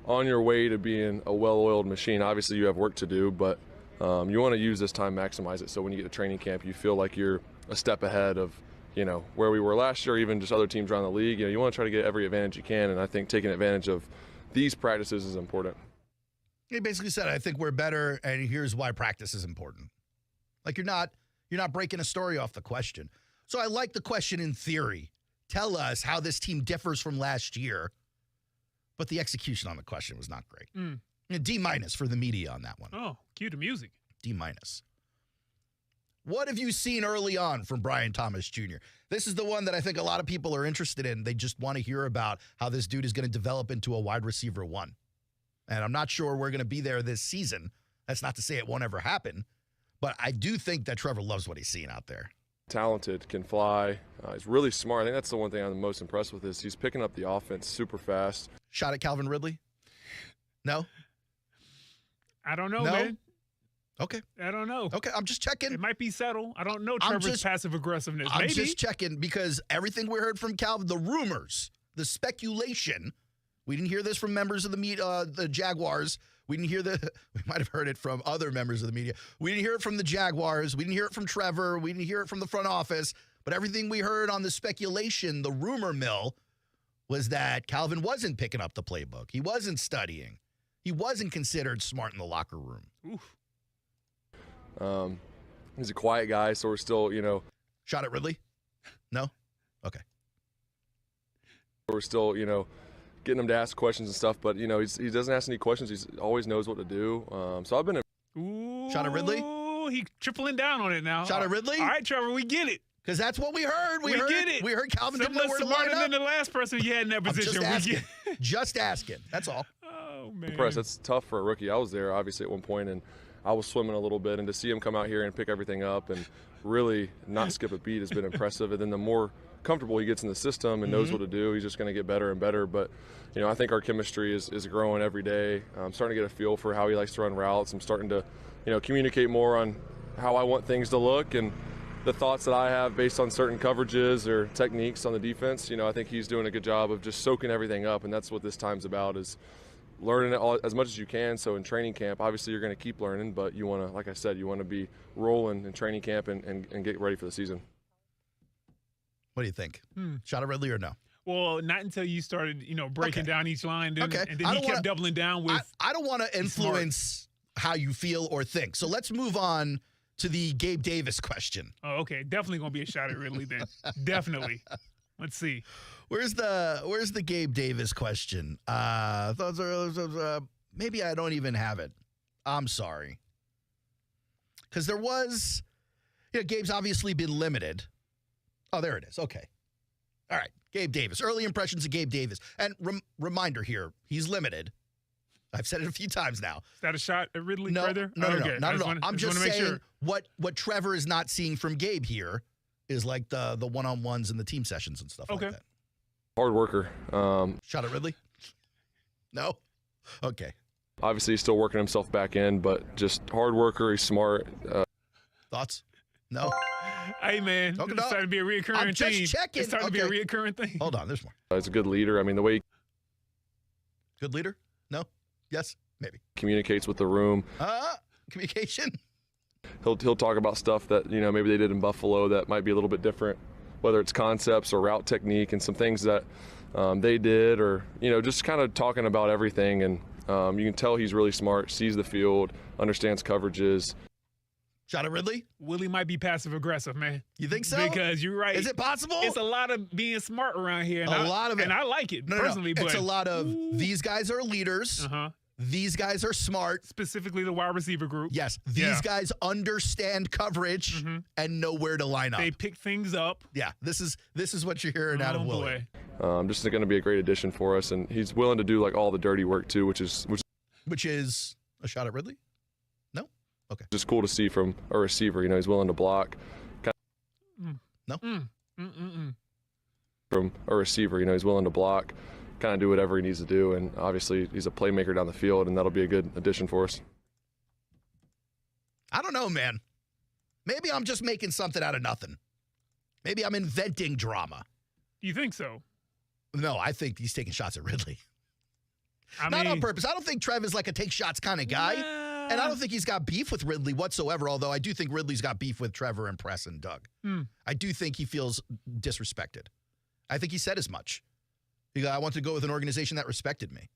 on your way to being a well-oiled machine. Obviously, you have work to do, but you want to use this time, maximize it. So when you get to training camp, you feel like you're a step ahead of, where we were last year, even just other teams around the league. You want to try to get every advantage you can, and I think taking advantage of these practices is important. He basically said, I think we're better, and here's why practice is important. Like you're not breaking a story off the question. So I like the question in theory tell us how this team differs from last year. But the execution on the question was not great. D- for the media on that one. Oh, cue the music. D-. What have you seen early on from Brian Thomas Jr.? This is the one that I think a lot of people are interested in. They just want to hear about how this dude is going to develop into a wide receiver one. And I'm not sure we're going to be there this season. That's not to say it won't ever happen. But I do think that Trevor loves what he's seeing out there. Talented, can fly. He's really smart. I think that's the one thing I'm most impressed with is he's picking up the offense super fast. Shot at Calvin Ridley? No? I don't know, No? man. Okay. I don't know. Okay, I'm just checking. It might be settled. I don't know Trevor's passive aggressiveness. I'm Maybe. just checking because everything we heard from Calvin, the rumors, the speculation, we didn't hear this from members of the Jaguars. We didn't hear we might have heard it from other members of the media. We didn't hear it from the Jaguars. We didn't hear it from Trevor. We didn't hear it from the front office. But everything we heard on the speculation, the rumor mill, was that Calvin wasn't picking up the playbook. He wasn't studying. He wasn't considered smart in the locker room. Oof. He's a quiet guy, so we're still, Shot at Ridley? No? Okay. We're still, getting him to ask questions and stuff, but, he doesn't ask any questions. He always knows what to do. So I've been Shot at Ridley? Ooh, he tripling down on it now. Shot at Ridley? All right, Trevor, we get it. Because that's what we heard. We get it. We heard Calvin didn't know Someone where to smarter line up. than the last person you had in that I'm position. just asking. Just asking. That's all. Oh, man. impressed. That's tough for a rookie. I was there, obviously, at one point, and I was swimming a little bit, and to see him come out here and pick everything up and really not skip a beat has been impressive. And then the more comfortable he gets in the system and knows what to do, he's just going to get better and better. But, I think our chemistry is growing every day. I'm starting to get a feel for how he likes to run routes. I'm starting to, communicate more on how I want things to look and the thoughts that I have based on certain coverages or techniques on the defense. I think he's doing a good job of just soaking everything up, and that's what this time's about, is learning it all, as much as you can. So in training camp, obviously you're going to keep learning, but you want to, like I said, you want to be rolling in training camp and get ready for the season. What do you think? Shot at Ridley or no? Well, not until you started, breaking down each line. And then he kept wanna, doubling down with. I don't want to influence how you feel or think. So let's move on to the Gabe Davis question. Oh, okay. Definitely going to be a shot at Ridley then. Definitely. Let's see. Where's the Gabe Davis question? Maybe I don't even have it. I'm sorry. Because there was, Gabe's obviously been limited. Oh, there it is. Okay. All right. Gabe Davis. Early impressions of Gabe Davis. And reminder here, he's limited. I've said it a few times now. Is that a shot at Ridley further? No, okay. not at all. I'm just saying sure. what Trevor is not seeing from Gabe here is like the one-on-ones and the team sessions and stuff like that. Hard worker. Shot at Ridley? No? Okay. Obviously, he's still working himself back in, but just hard worker. He's smart. Thoughts? No? Hey, man. Okay, It's starting to be a reoccurring I'm just thing. checking. It's starting to be a reoccurring thing. Hold on. There's more. He's a good leader. I mean, the way he Good leader? No? Yes? Maybe. communicates with the room. Communication? He'll talk about stuff that, maybe they did in Buffalo that might be a little bit different, whether it's concepts or route technique and some things that they did, or, just kind of talking about everything. And you can tell he's really smart, sees the field, understands coverages. Shot at Ridley? Willie might be passive aggressive, man. You think so? Because you're right. Is it possible? It's a lot of being smart around here. And A lot of it. And I like it, No, personally. It's but a lot of these guys are leaders. These guys are smart. Specifically the wide receiver group. Yes. These guys understand coverage and know where to line up. They pick things up. Yeah. This is what you're hearing out of Willie. Just going to be a great addition for us, and he's willing to do like all the dirty work too, which is a shot at Ridley? No? Okay. Just cool to see from a receiver. He's willing to block. No? From a receiver, he's willing to block, kind of do whatever he needs to do, and obviously he's a playmaker down the field, and that'll be a good addition for us. I don't know, man. Maybe I'm just making something out of nothing. Maybe I'm inventing drama. You think so? No, I think he's taking shots at Ridley. Not on mean- purpose. I don't think Trev is like a take shots kind of guy. And I don't think he's got beef with Ridley whatsoever, although I do think Ridley's got beef with Trevor and Press and Doug. I do think he feels disrespected. I think he said as much. He goes, I want to go with an organization that respected me.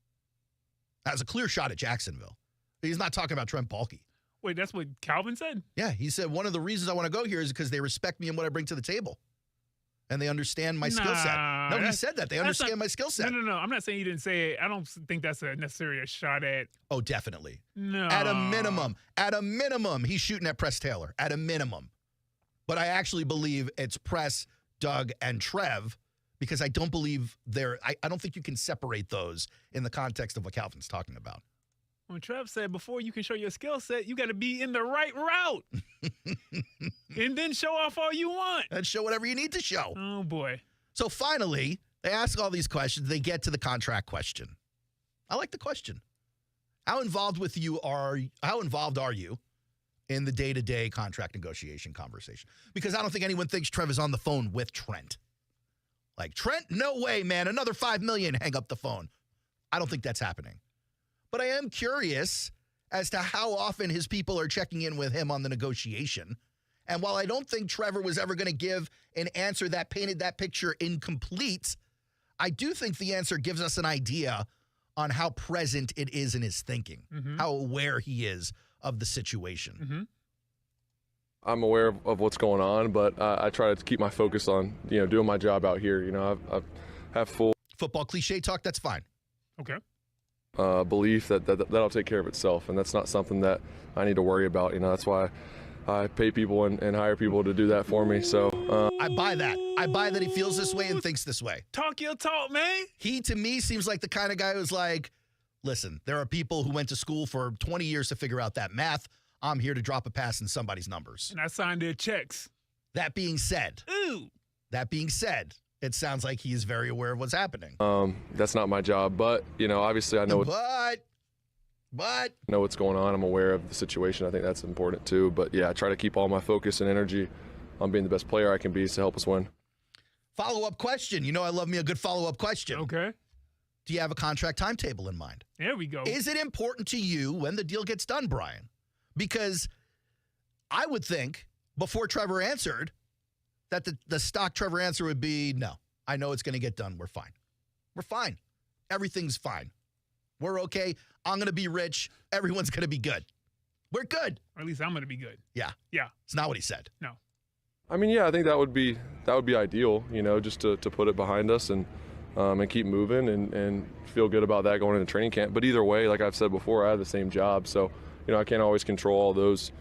That was a clear shot at Jacksonville. He's not talking about Trent Baalke. Wait, that's what Calvin said? Yeah, he said one of the reasons I want to go here is because they respect me and what I bring to the table. and they understand my skill set. No, he said that. They understand my skill set. No. I'm not saying you didn't say it. I don't think that's necessarily a shot at. Oh, definitely. No. At a minimum, he's shooting at Press Taylor. At a minimum. But I actually believe it's Press, Doug, and Trev, because I don't believe I don't think you can separate those in the context of what Calvin's talking about. When Trev said before you can show your skill set, you got to be in the right route. And then show off all you want. And show whatever you need to show. Oh, boy. So finally, they ask all these questions. They get to the contract question. I like the question. How involved are you in the day-to-day contract negotiation conversation? Because I don't think anyone thinks Trev is on the phone with Trent. Like, Trent, no way, man. Another $5 million, hang up the phone. I don't think that's happening. But I am curious as to how often his people are checking in with him on the negotiation. And while I don't think Trevor was ever going to give an answer that painted that picture incomplete, I do think the answer gives us an idea on how present it is in his thinking, how aware he is of the situation. I'm aware of what's going on, but I try to keep my focus on, doing my job out here. I have full football cliche talk. That's fine. Okay. Belief that'll take care of itself, and that's not something that I need to worry about. That's why I pay people and hire people to do that for me. So I buy that. I buy that he feels this way and thinks this way. Talk your talk, man. He, to me, seems like the kind of guy who's like, listen, there are people who went to school for 20 years to figure out that math. I'm here to drop a pass in somebody's numbers. And I signed their checks. That being said, it sounds like he is very aware of what's happening. That's not my job, but obviously I know. But know what's going on. I'm aware of the situation. I think that's important too. But yeah, I try to keep all my focus and energy on being the best player I can be to help us win. Follow-up question. I love me a good follow-up question. Okay. Do you have a contract timetable in mind? There we go. Is it important to you when the deal gets done, Brian? Because I would think before Trevor answered that the stock Trevor answer would be, no, I know it's going to get done. We're fine. We're fine. Everything's fine. We're okay. I'm going to be rich. Everyone's going to be good. We're good. Or at least I'm going to be good. Yeah. Yeah. It's not what he said. No. I mean, yeah, I think that would be ideal, just to put it behind us and keep moving and feel good about that going into training camp. But either way, like I've said before, I have the same job. So, I can't always control all those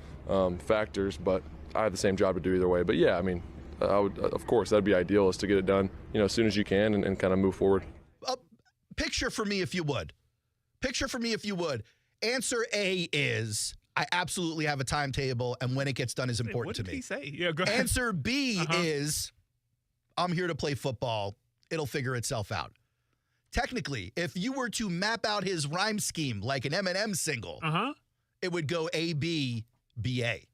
factors, but I have the same job to do either way. But yeah, I mean, I would, of course, that'd be ideal is to get it done, as soon as you can and kind of move forward. Picture for me if you would. Answer A is, I absolutely have a timetable, and when it gets done is important to me. What did he say? Yeah, go ahead. Answer B is, I'm here to play football. It'll figure itself out. Technically, if you were to map out his rhyme scheme like an Eminem single, it would go A, B, B, A.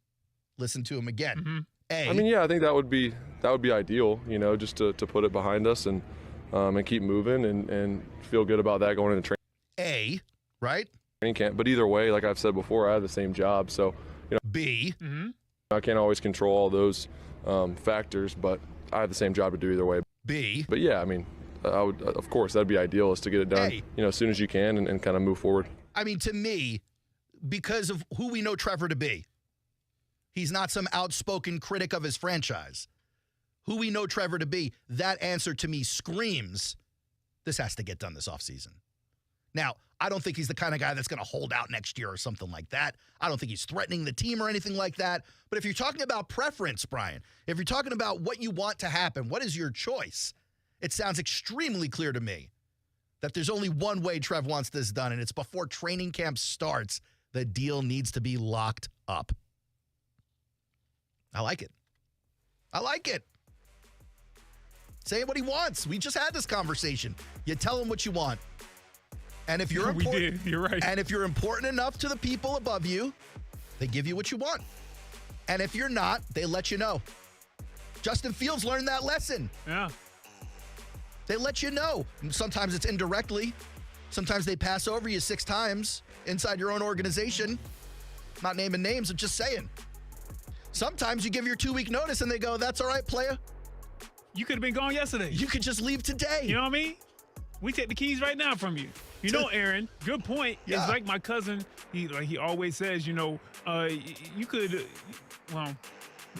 Listen to him again. A. I mean, yeah, I think that would be ideal, just to put it behind us and keep moving and feel good about that going into training. A, right? Training camp. But either way, like I've said before, I have the same job. So, B. I can't always control all those factors, but I have the same job to do either way. B. But yeah, I mean, I would, of course, that'd be ideal is to get it done, as soon as you can and kind of move forward. I mean, to me, because of who we know Trevor to be, he's not some outspoken critic of his franchise. Who we know Trevor to be, that answer to me screams, this has to get done this offseason. Now, I don't think he's the kind of guy that's going to hold out next year or something like that. I don't think he's threatening the team or anything like that. But if you're talking about preference, Brian, if you're talking about what you want to happen, what is your choice? It sounds extremely clear to me that there's only one way Trev wants this done, and it's before training camp starts, the deal needs to be locked up. I like it. Say what he wants. We just had this conversation. You tell him what you want. And if you're important, we did. You're right. And if you're important enough to the people above you, they give you what you want. And if you're not, they let you know. Justin Fields learned that lesson. Yeah. They let you know. Sometimes it's indirectly. Sometimes they pass over you 6 times inside your own organization. Not naming names, I'm just saying. Sometimes you give your 2-week notice and they go, that's all right, player. You could have been gone yesterday. You could just leave today. You know what I mean? We take the keys right now from you. You know, Aaron, good point. Yeah. It's like my cousin, he always says, you could,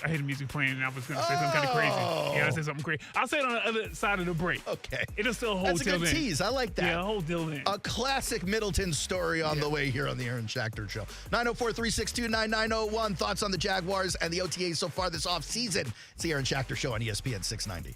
I hear the music playing, and I was going to say something kind of crazy. Yeah, I said something crazy. I'll say it on the other side of the break. Okay. It'll still hold That's a till good then. tease. I like that. Yeah, hold till then. A classic Middleton story on the way here on the Aaron Schachter Show. 904-362-9901. Thoughts on the Jaguars and the OTAs so far this offseason. It's the Aaron Schachter Show on ESPN 690.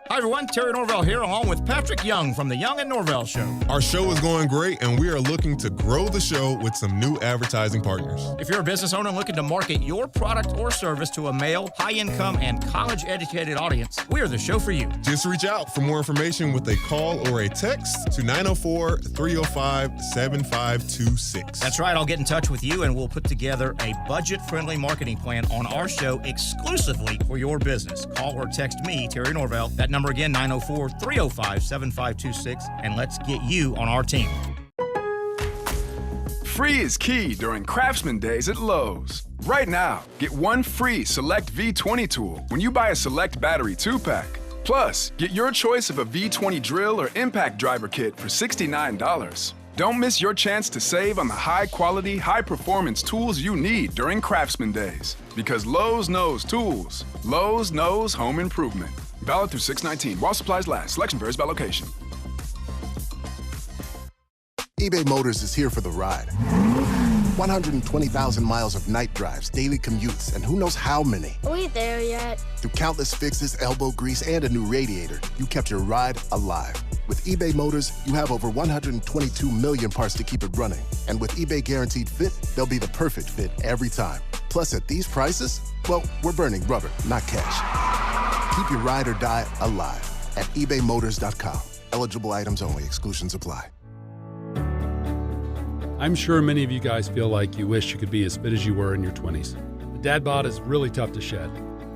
Hi, everyone. Terry Norvell here, along with Patrick Young from the Young and Norvell Show. Our show is going great, and we are looking to grow the show with some new advertising partners. If you're a business owner looking to market your product or service to a male, high-income, and college-educated audience, we are the show for you. Just reach out for more information with a call or a text to 904-305-7526. That's right. I'll get in touch with you, and we'll put together a budget-friendly marketing plan on our show exclusively for your business. Call or text me, Terry Norvell. That number again, 904-305-7526, and let's get you on our team. Free is key during Craftsman Days at Lowe's. Right now, get one free Select V20 tool when you buy a Select Battery 2-pack. Plus, get your choice of a V20 drill or impact driver kit for $69. Don't miss your chance to save on the high-quality, high-performance tools you need during Craftsman Days. Because Lowe's knows tools. Lowe's knows home improvement. Valid through 6/19. While supplies last. Selection varies by location. eBay Motors is here for the ride. 120,000 miles of night drives, daily commutes, and who knows how many. Are we there yet? Through countless fixes, elbow grease, and a new radiator, you kept your ride alive. With eBay Motors, you have over 122 million parts to keep it running. And with eBay Guaranteed Fit, they'll be the perfect fit every time. Plus, at these prices, well, we're burning rubber, not cash. Keep your ride or die alive at ebaymotors.com. Eligible items only. Exclusions apply. I'm sure many of you guys feel like you wish you could be as fit as you were in your 20s. The dad bod is really tough to shed.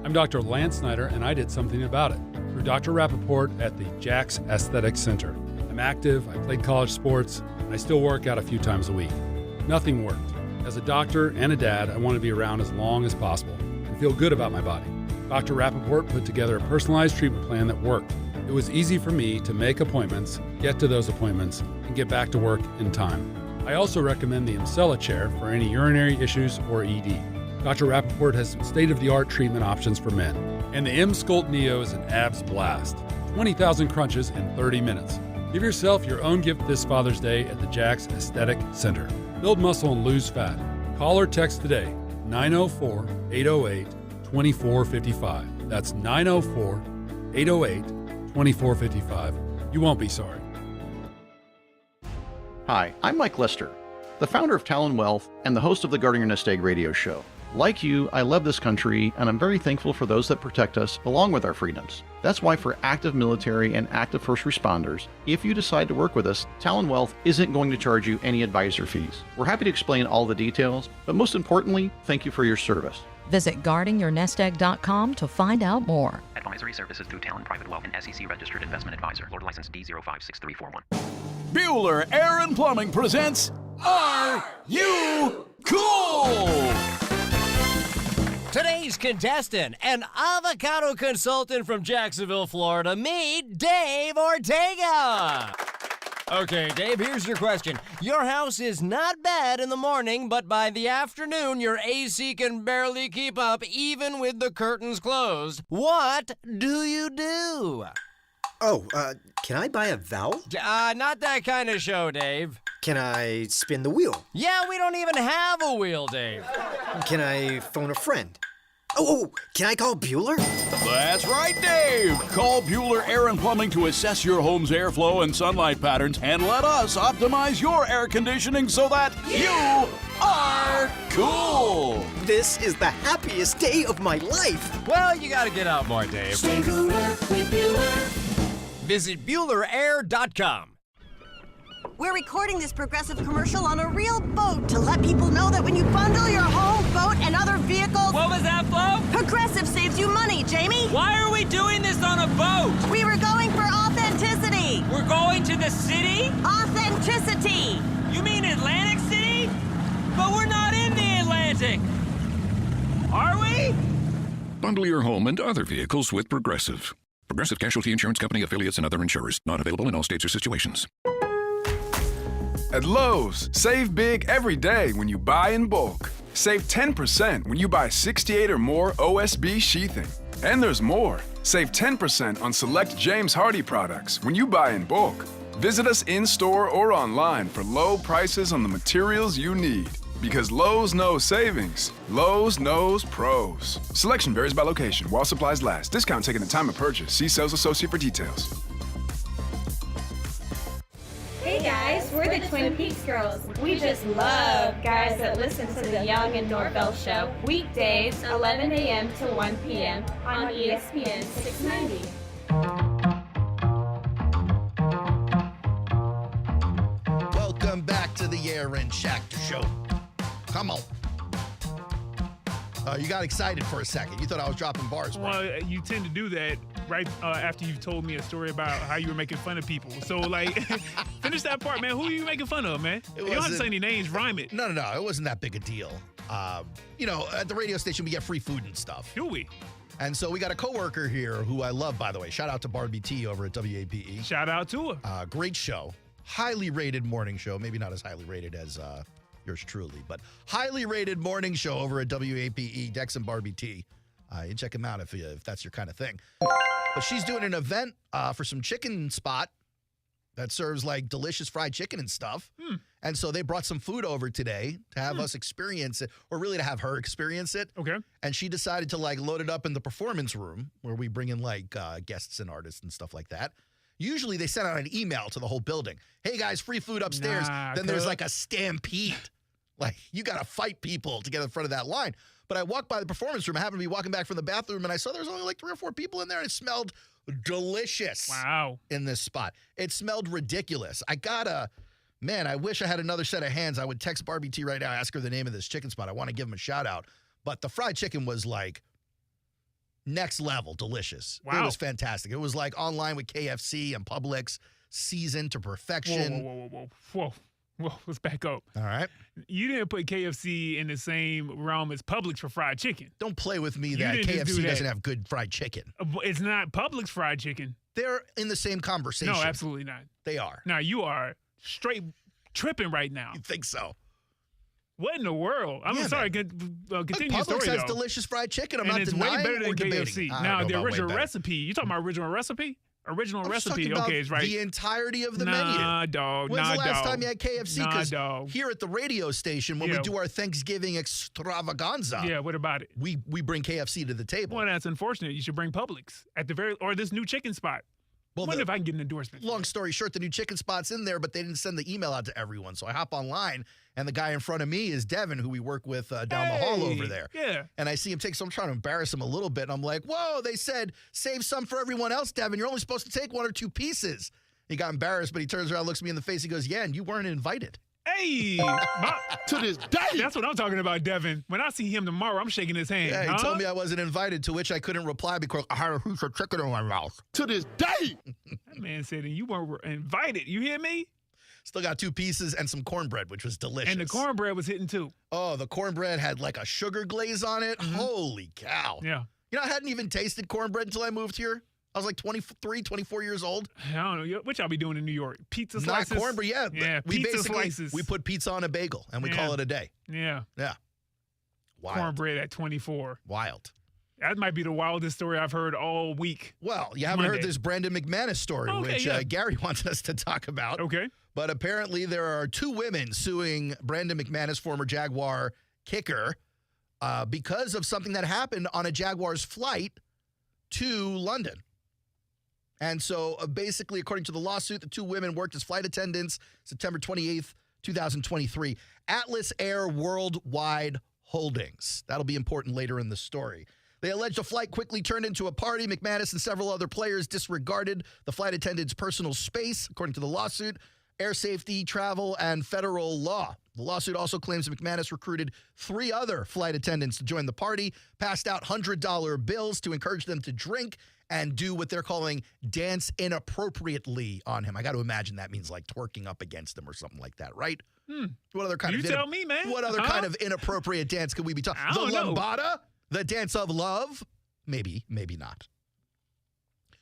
I'm Dr. Lance Snyder, and I did something about it through Dr. Rappaport at the Jax Aesthetic Center. I'm active, I played college sports, and I still work out a few times a week. Nothing worked. As a doctor and a dad, I want to be around as long as possible and feel good about my body. Dr. Rappaport put together a personalized treatment plan that worked. It was easy for me to make appointments, get to those appointments, and get back to work in time. I also recommend the Emsella chair for any urinary issues or ED. Dr. Rappaport has some state-of-the-art treatment options for men. And the M-Sculpt Neo is an abs blast. 20,000 crunches in 30 minutes. Give yourself your own gift this Father's Day at the Jax Aesthetic Center. Build muscle and lose fat. Call or text today, 904-808-2455. That's 904-808-2455. You won't be sorry. Hi, I'm Mike Lester, the founder of Talon Wealth and the host of the Guarding Your Nest Egg radio show. Like you, I love this country, and I'm very thankful for those that protect us along with our freedoms. That's why for active military and active first responders, if you decide to work with us, Talon Wealth isn't going to charge you any advisor fees. We're happy to explain all the details, but most importantly, thank you for your service. Visit guardingyournestegg.com to find out more. Advisory services through Talon Private Wealth and SEC Registered Investment Advisor. Florida License D056341. Bueller Air and Plumbing presents Are You Cool? Today's contestant, an avocado consultant from Jacksonville, Florida, meet Dave Ortega. Okay, Dave, here's your question. Your house is not bad in the morning, but by the afternoon, your AC can barely keep up, even with the curtains closed. What do you do? Can I buy a vowel? Not that kind of show, Dave. Can I spin the wheel? Yeah, we don't even have a wheel, Dave. Can I phone a friend? Can I call Bueller? That's right, Dave. Call Bueller Air and Plumbing to assess your home's airflow and sunlight patterns and let us optimize your air conditioning so that you are cool. This is the happiest day of my life. Well, you gotta get out more, Dave. Stay cooler with Bueller. Visit BuellerAir.com. We're recording this Progressive commercial on a real boat to let people know that when you bundle your home, boat, and other vehicles... What was that, Flo? Progressive saves you money, Jamie. Why are we doing this on a boat? We were going for authenticity. We're going to the city? Authenticity. You mean Atlantic City? But we're not in the Atlantic. Are we? Bundle your home and other vehicles with Progressive. Progressive Casualty Insurance Company, affiliates, and other insurers. Not available in all states or situations. At Lowe's, save big every day when you buy in bulk. Save 10% when you buy 68 or more OSB sheathing. And there's more. Save 10% on select James Hardie products when you buy in bulk. Visit us in-store or online for low prices on the materials you need. Because Lowe's knows savings. Lowe's knows pros. Selection varies by location while supplies last. Discount taken at time of purchase. See sales associate for details. Hey guys, we're the Twin Peaks Girls. We just love guys that listen to the Young and Norvell Show. Weekdays, 11 a.m. to 1 p.m. on ESPN 690. Welcome back to the Aaron Schachter Show. Come on. You got excited for a second. You thought I was dropping bars. Well, you tend to do that right after you've told me a story about how you were making fun of people. So, like, finish that part, man. Who are you making fun of, man? You don't have to say any names. Rhyme it. No. It wasn't that big a deal. At the radio station, we get free food and stuff. Do we? And so we got a coworker here who I love, by the way. Shout out to Barbie T over at WAPE. Shout out to her. Great show. Highly rated morning show. Maybe not as highly rated as yours truly, but highly rated morning show over at WAPE, Dex and Barbie T. You check them out if that's your kind of thing. But she's doing an event for some chicken spot that serves like delicious fried chicken and stuff. And so they brought some food over today to have us experience it, or really to have her experience it. Okay. And she decided to like load it up in the performance room where we bring in like guests and artists and stuff like that. Usually they send out an email to the whole building. Hey guys, free food upstairs. Then there's like a stampede. Like, you got to fight people to get in front of that line. But I walked by the performance room. I happened to be walking back from the bathroom, and I saw there was only like 3 or 4 people in there, and it smelled delicious. Wow. In this spot. It smelled ridiculous. I wish I had another set of hands. I would text Barbie T right now, ask her the name of this chicken spot. I want to give them a shout out. But the fried chicken was like next level delicious. Wow. It was fantastic. It was like online with KFC and Publix, seasoned to perfection. Whoa. Let's back up. All right. You didn't put KFC in the same realm as Publix for fried chicken. Don't play with me that KFC doesn't have good fried chicken. It's not Publix fried chicken. They're in the same conversation. No, absolutely not. They are. Now, you are straight tripping right now. You think so? What in the world? I'm sorry. Continue your story, Publix has delicious fried chicken. I'm not it's denying way better than or debating. KFC. Now, the original recipe. You talking about original recipe? Original recipe, okay, is right. The entirety of the menu. Dog. When's the last time you had KFC? Because here at the radio station, when we do our Thanksgiving extravaganza, what about it? We bring KFC to the table. Well, that's unfortunate. You should bring Publix at the or this new chicken spot. Well, I wonder if I can get an endorsement. Long story short, the new chicken spot's in there, but they didn't send the email out to everyone. So I hop online, and the guy in front of me is Devin, who we work with down the hall over there. Yeah. And I see him I'm trying to embarrass him a little bit. And I'm like, whoa, they said save some for everyone else, Devin. You're only supposed to take 1 or 2 pieces. He got embarrassed, but he turns around, looks me in the face. He goes, yeah, and you weren't invited. Hey, to this day. That's what I'm talking about, Devin. When I see him tomorrow, I'm shaking his hand. Yeah, he told me I wasn't invited, to which I couldn't reply because I had a piece of chicken in my mouth. To this day. That man said, and you weren't invited. You hear me? Still got 2 pieces and some cornbread, which was delicious. And the cornbread was hitting too. Oh, the cornbread had like a sugar glaze on it. Mm-hmm. Holy cow. Yeah. You know, I hadn't even tasted cornbread until I moved here. I was like 23, 24 years old. I don't know. What y'all be doing in New York? Pizza slices? Not cornbread, yeah. Pizza slices. We put pizza on a bagel, and we call it a day. Yeah. Yeah. Wild. Cornbread at 24. Wild. That might be the wildest story I've heard all week. Well, you haven't heard this Brandon McManus story, which Gary wanted us to talk about. Okay. But apparently there are 2 women suing Brandon McManus, former Jaguar kicker, because of something that happened on a Jaguars flight to London. And so basically, according to the lawsuit, the 2 women worked as flight attendants September 28th, 2023. Atlas Air Worldwide Holdings. That'll be important later in the story. They alleged a flight quickly turned into a party. McManus and several other players disregarded the flight attendant's personal space, according to the lawsuit, air safety, travel, and federal law. The lawsuit also claims McManus recruited 3 other flight attendants to join the party, passed out $100 bills to encourage them to drink, and do what they're calling dance inappropriately on him. I got to imagine that means like twerking up against him or something like that, right? What other kind tell me, man. What other kind of inappropriate dance could we be talking? The lambada? The dance of love? Maybe not.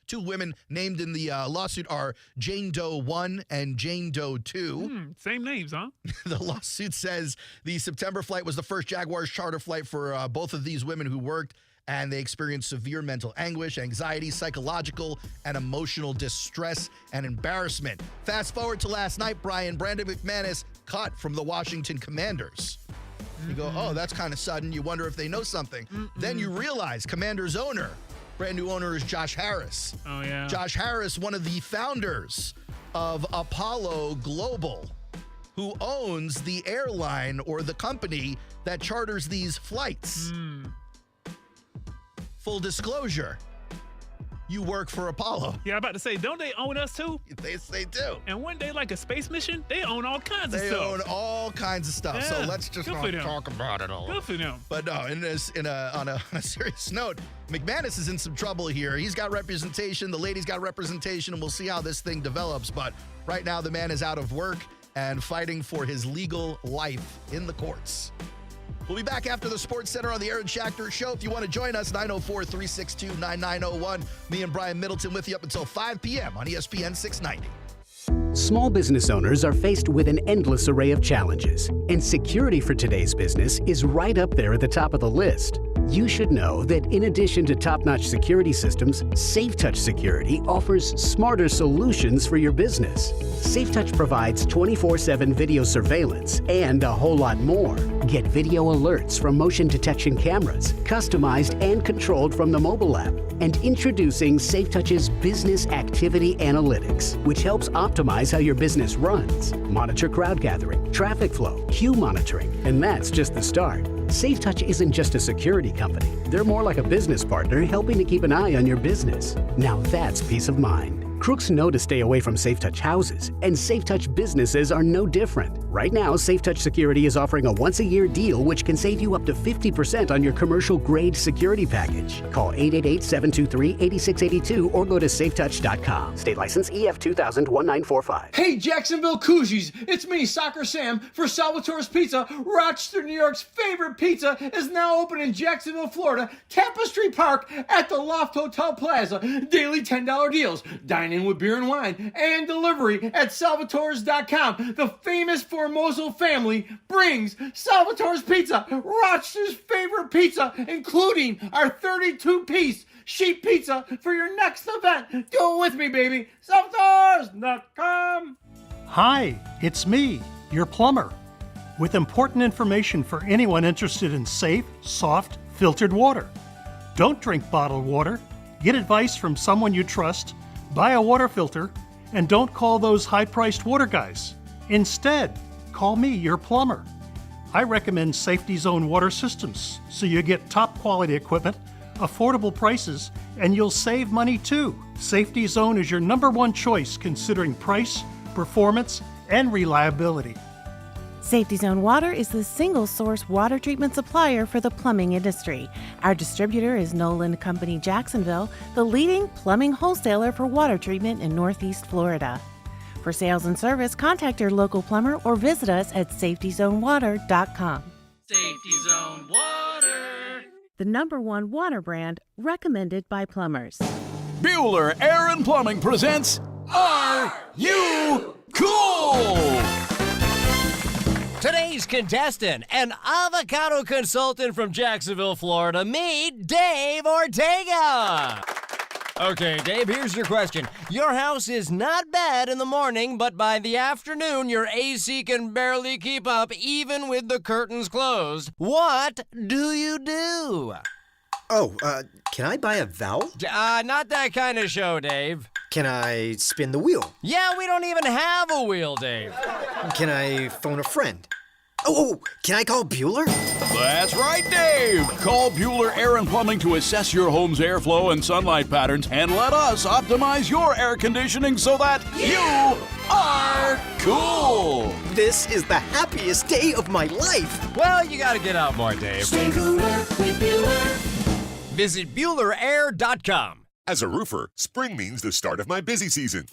Two women named in the lawsuit are Jane Doe 1 and Jane Doe 2. Same names, huh? The lawsuit says the September flight was the first Jaguars charter flight for both of these women who worked, and they experienced severe mental anguish, anxiety, psychological and emotional distress and embarrassment. Fast forward to last night, Brandon McManus cut from the Washington Commanders. You go, oh, that's kind of sudden. You wonder if they know something. Then you realize Commanders owner, brand new owner, is Josh Harris. Oh, yeah. Josh Harris, one of the founders of Apollo Global, who owns the airline or the company that charters these flights. Full disclosure, you work for Apollo. Yeah, I'm about to say, don't they own us too? They do. And one day, like a space mission, they own all kinds of They stuff. own all kinds of stuff. So Yeah, let's just good not for them. talk about it all. Good for them. But no, on a serious note, McManus is in some trouble here. He's got representation. The lady's got representation, and we'll see how this thing develops. But right now, the man is out of work and fighting for his legal life in the courts. We'll be back after the Sports Center on the Aaron Schachter Show. If you want to join us, 904-362-9901. Me and Brian Middleton with you up until 5 p.m. on ESPN 690. Small business owners are faced with an endless array of challenges, and security for today's business is right up there at the top of the list. You should know that in addition to top-notch security systems, SafeTouch Security offers smarter solutions for your business. SafeTouch provides 24/7 video surveillance and a whole lot more. Get video alerts from motion detection cameras, customized and controlled from the mobile app. And introducing SafeTouch's Business Activity Analytics, which helps optimize how your business runs, monitor crowd gathering, traffic flow, queue monitoring, and that's just the start. SafeTouch isn't just a security company. They're more like a business partner helping to keep an eye on your business. Now that's peace of mind. Crooks know to stay away from SafeTouch houses, and SafeTouch businesses are no different. Right now, SafeTouch Security is offering a once-a-year deal which can save you up to 50% on your commercial-grade security package. Call 888-723-8682 or go to safetouch.com. State license EF 2000-1945. Hey, Jacksonville Koozies, it's me, Soccer Sam, for Salvatore's Pizza. Rochester, New York's favorite pizza is now open in Jacksonville, Florida, Tapestry Park at the Loft Hotel Plaza. Daily $10 deals. Dine in with beer and wine, and delivery at salvatores.com. The famous Formoso family brings Salvatore's Pizza, Rochester's favorite pizza, including our 32-piece sheet pizza for your next event. Do it with me, baby. Salvatores.com. Hi, it's me, your plumber, with important information for anyone interested in safe, soft, filtered water. Don't drink bottled water. Get advice from someone you trust. Buy a water filter, and don't call those high-priced water guys. Instead, call me, your plumber. I recommend Safety Zone water systems, so you get top-quality equipment, affordable prices, and you'll save money too. Safety Zone is your #1 choice considering price, performance, and reliability. Safety Zone Water is the single-source water treatment supplier for the plumbing industry. Our distributor is Nolan Company Jacksonville, the leading plumbing wholesaler for water treatment in Northeast Florida. For sales and service, contact your local plumber or visit us at safetyzonewater.com. Safety Zone Water. The #1 water brand recommended by plumbers. Bueller Air and Plumbing presents Are You Cool? Today's contestant, an avocado consultant from Jacksonville, Florida, meet Dave Ortega. Okay, Dave, here's your question. Your house is not bad in the morning, but by the afternoon, your AC can barely keep up, even with the curtains closed. What do you do? Oh, can I buy a vowel? Not that kind of show, Dave. Can I spin the wheel? Yeah, we don't even have a wheel, Dave. Can I phone a friend? Oh, can I call Bueller? That's right, Dave. Call Bueller Air and Plumbing to assess your home's airflow and sunlight patterns, and let us optimize your air conditioning so that you are cool. This is the happiest day of my life. Well, you gotta get out more, Dave. Stay cooler with Bueller. Visit BuellerAir.com. As a roofer, spring means the start of my busy season,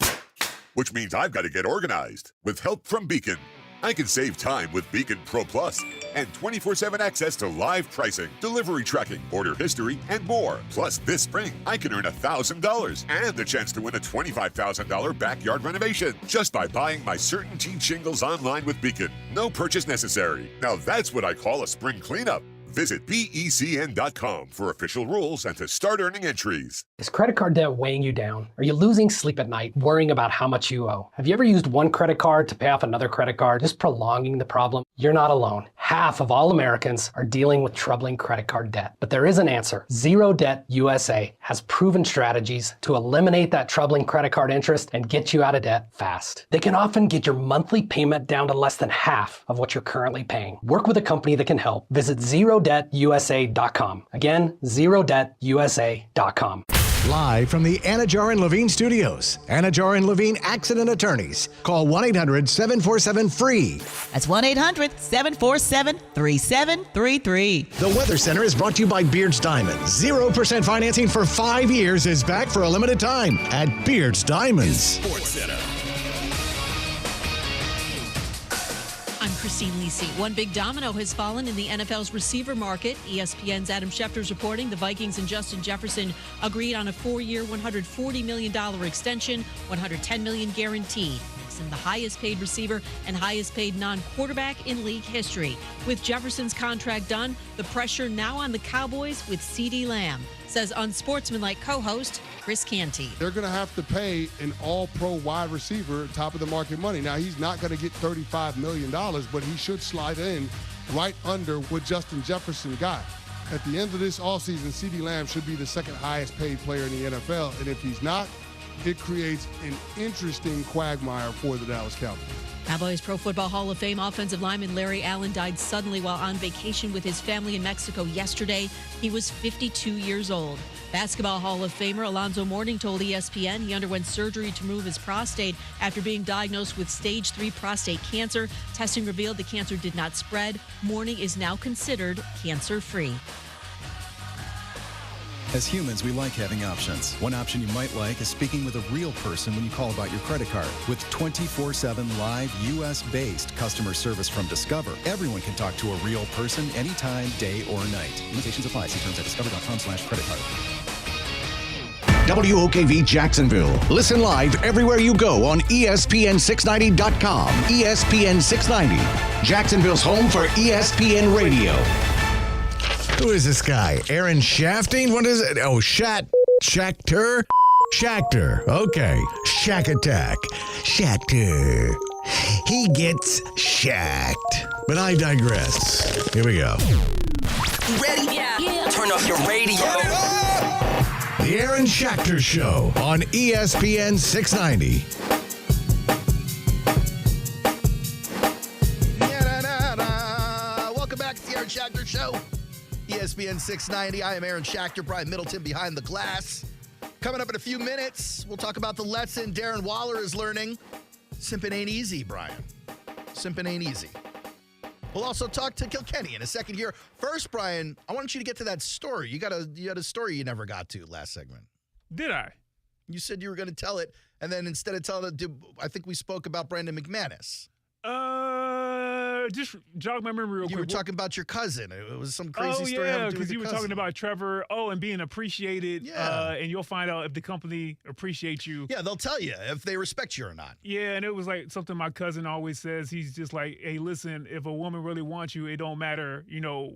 which means I've got to get organized with help from Beacon. I can save time with Beacon Pro Plus and 24/7 access to live pricing, delivery tracking, order history, and more. Plus, this spring, I can earn $1,000 and the chance to win a $25,000 backyard renovation just by buying my CertainTeed shingles online with Beacon. No purchase necessary. Now that's what I call a spring cleanup. Visit BECN.com for official rules and to start earning entries. Is credit card debt weighing you down? Are you losing sleep at night, worrying about how much you owe? Have you ever used one credit card to pay off another credit card, just prolonging the problem? You're not alone. Half of all Americans are dealing with troubling credit card debt. But there is an answer. Zero Debt USA has proven strategies to eliminate that troubling credit card interest and get you out of debt fast. They can often get your monthly payment down to less than half of what you're currently paying. Work with a company that can help. Visit ZeroDebtUSA.com. Again, ZeroDebtUSA.com. Live from the Anajar and Levine Studios, Anajar and Levine Accident Attorneys. Call 1-800-747-FREE. That's 1-800-747-3733. The Weather Center is brought to you by Beard's Diamonds. 0% financing for 5 years is back for a limited time at Beard's Diamonds. Sports Center. I'm Christine Lisi. One big domino has fallen in the NFL's receiver market. ESPN's Adam Schefter's reporting the Vikings and Justin Jefferson agreed on a 4-year, $140 million extension, $110 million guaranteed. Makes him the highest paid receiver and highest paid non-quarterback in league history. With Jefferson's contract done, the pressure now on the Cowboys with CeeDee Lamb, says unsportsmanlike co-host Chris Canty. They're going to have to pay an all-pro wide receiver top of the market money. Now, he's not going to get $35 million, but he should slide in right under what Justin Jefferson got. At the end of this offseason, CeeDee Lamb should be the second highest paid player in the NFL, and if he's not, it creates an interesting quagmire for the Dallas Cowboys. Cowboys Pro Football Hall of Fame offensive lineman Larry Allen died suddenly while on vacation with his family in Mexico yesterday. He was 52 years old. Basketball Hall of Famer Alonzo Mourning told ESPN he underwent surgery to remove his prostate after being diagnosed with stage 3 prostate cancer. Testing revealed the cancer did not spread. Mourning is now considered cancer-free. As humans, we like having options. One option you might like is speaking with a real person when you call about your credit card. With 24/7 live, U.S.-based customer service from Discover, everyone can talk to a real person anytime, day or night. Limitations apply. See terms at discover.com/credit card. WOKV Jacksonville. Listen live everywhere you go on ESPN690.com. ESPN 690, Jacksonville's home for ESPN Radio. Who is this guy? Aaron Shafting? What is it? Oh, Schachter? Schachter. Okay. Shack Attack. Schachter. He gets shacked. But I digress. Here we go. You ready? Yeah. Turn up your radio. The Aaron Schachter Show on ESPN 690. Welcome back to the Aaron Schachter Show. ESPN 690. I am Aaron Schachter, Brian Middleton behind the glass. Coming up in a few minutes, we'll talk about the lesson Darren Waller is learning. Simpin ain't easy, Brian. Simpin ain't easy. We'll also talk to Kilkenny in a second here. First, Brian, I want you to get to that story. You had a story you never got to last segment. Did I? You said you were going to tell it, and then instead of telling it, I think we spoke about Brandon McManus. Just jog my memory real quick. You were talking about your cousin. It was some crazy story. Oh, yeah, because you were talking about Trevor, and being appreciated. Yeah. And you'll find out if the company appreciates you. Yeah, they'll tell you if they respect you or not. Yeah, and it was like something my cousin always says. He's just like, hey, listen, if a woman really wants you, it don't matter,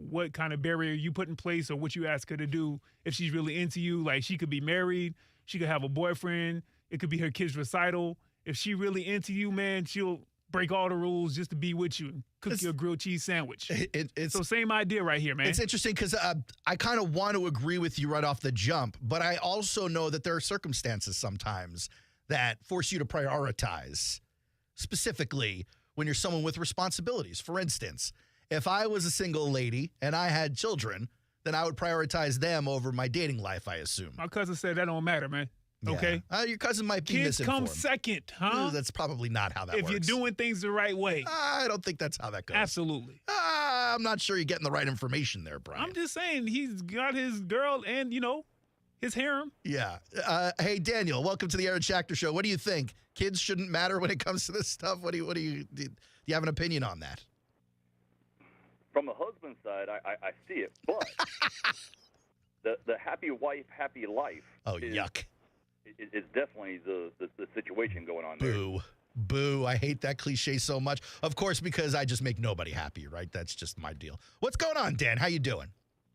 what kind of barrier you put in place or what you ask her to do. If she's really into you, like she could be married, she could have a boyfriend, it could be her kid's recital. If she really into you, man, she'll break all the rules just to be with you and cook you a grilled cheese sandwich. So same idea right here, man. It's interesting because I kind of want to agree with you right off the jump, but I also know that there are circumstances sometimes that force you to prioritize, specifically when you're someone with responsibilities. For instance, if I was a single lady and I had children, then I would prioritize them over my dating life, I assume. My cousin said that don't matter, man. Yeah. Okay. Your cousin might be Kids misinformed. come second, huh? That's probably not how that works. If you're doing things the right way. I don't think that's how that goes. Absolutely. I'm not sure you're getting the right information there, Brian. I'm just saying he's got his girl and, his harem. Yeah. Hey, Daniel, welcome to the Aaron Schachter Show. What do you think? Kids shouldn't matter when it comes to this stuff? Do you have an opinion on that? From the husband's side, I see it, but the happy wife, happy life. Oh, yuck! Is definitely the situation going on there. Boo! I hate that cliche so much. Of course, because I just make nobody happy, right? That's just my deal. What's going on, Dan? How you doing?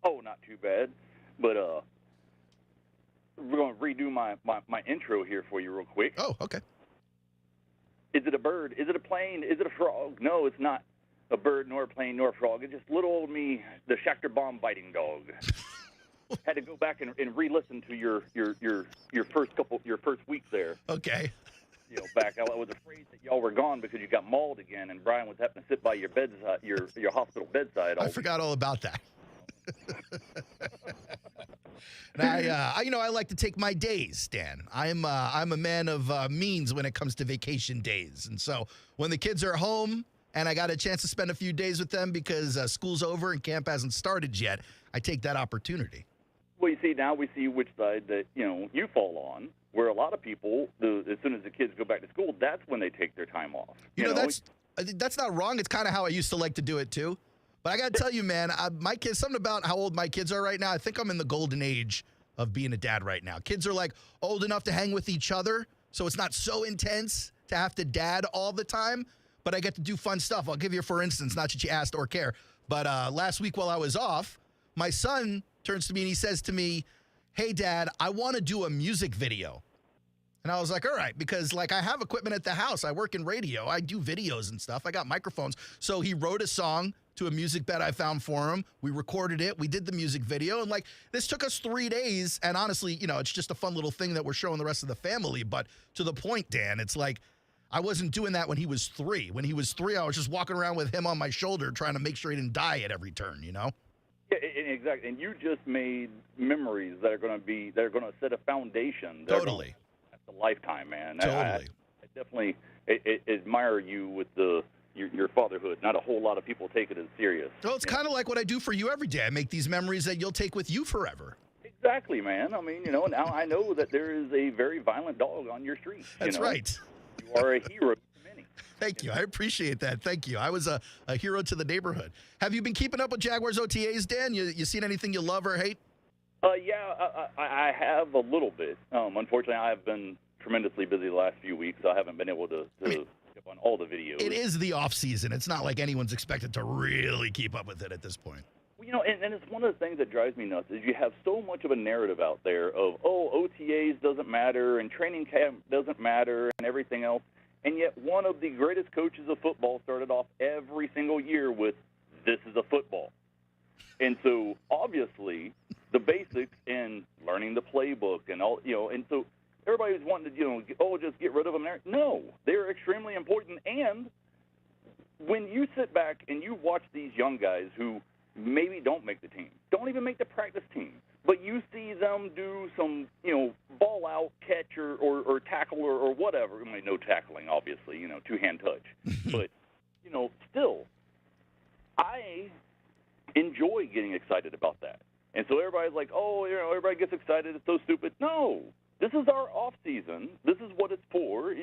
Oh, not too bad, but we're going to redo my intro here for you real quick. Oh, okay. Is it a bird? Is it a plane? Is it a frog? No, it's not a bird, nor a plane, nor a frog. It's just little old me, the Schachter bomb biting dog. Had to go back and re-listen to your first week there. Okay. Back I was afraid that y'all were gone because you got mauled again, and Brian was having to sit by your bedside, your hospital bedside. I forgot all about that. And I like to take my days, Dan. I'm a man of means when it comes to vacation days, and so when the kids are home and I got a chance to spend a few days with them because school's over and camp hasn't started yet, I take that opportunity. Well, you see, now we see which side that you fall on. Where a lot of people, as soon as the kids go back to school, that's when they take their time off. That's not wrong. It's kind of how I used to like to do it too. But I got to tell you, man, my kids, something about how old my kids are right now. I think I'm in the golden age of being a dad right now. Kids are like old enough to hang with each other, so it's not so intense to have to dad all the time. But I get to do fun stuff. I'll give you, for instance, not that you asked or care, but last week while I was off, my son turns to me and he says to me, "Hey, Dad, I want to do a music video." And I was like, all right, because I have equipment at the house. I work in radio. I do videos and stuff. I got microphones. So he wrote a song to a music bed I found for him. We recorded it. We did the music video. And this took us 3 days. And honestly, it's just a fun little thing that we're showing the rest of the family. But to the point, Dan, it's I wasn't doing that when he was 3. When he was 3, I was just walking around with him on my shoulder trying to make sure he didn't die at every turn, Yeah, exactly. And you just made memories that are going to set a foundation. Totally. A lifetime, man. Totally. I definitely admire you with your fatherhood. Not a whole lot of people take it as serious. Well, it's kind of like what I do for you every day. I make these memories that you'll take with you forever. Exactly, man. I mean, now I know that there is a very violent dog on your street. That's right. You are a hero to many. Thank you. I appreciate that. Thank you. I was a hero to the neighborhood. Have you been keeping up with Jaguars OTAs, Dan? You seen anything you love or hate? Yeah, I have a little bit. Unfortunately, I have been tremendously busy the last few weeks. So I haven't been able to get on all the videos. It is the off season. It's not like anyone's expected to really keep up with it at this point. Well, and it's one of the things that drives me nuts is you have so much of a narrative out there of, OTAs doesn't matter and training camp doesn't matter and everything else. And yet one of the greatest coaches of football started off every single year with, "This is a football." And so obviously the basics and learning the playbook and all, and so everybody's wanting to, just get rid of them. No, they're extremely important. And when you sit back and you watch these young guys who maybe don't make the team, don't even make the practice team, but you see them do some, ball out catch or tackle or whatever. I mean, no tackling, obviously, two-hand touch. But, still, I enjoy getting excited about that. And so everybody's like, everybody gets excited. It's so stupid. No, this is our off season. This is what it's for.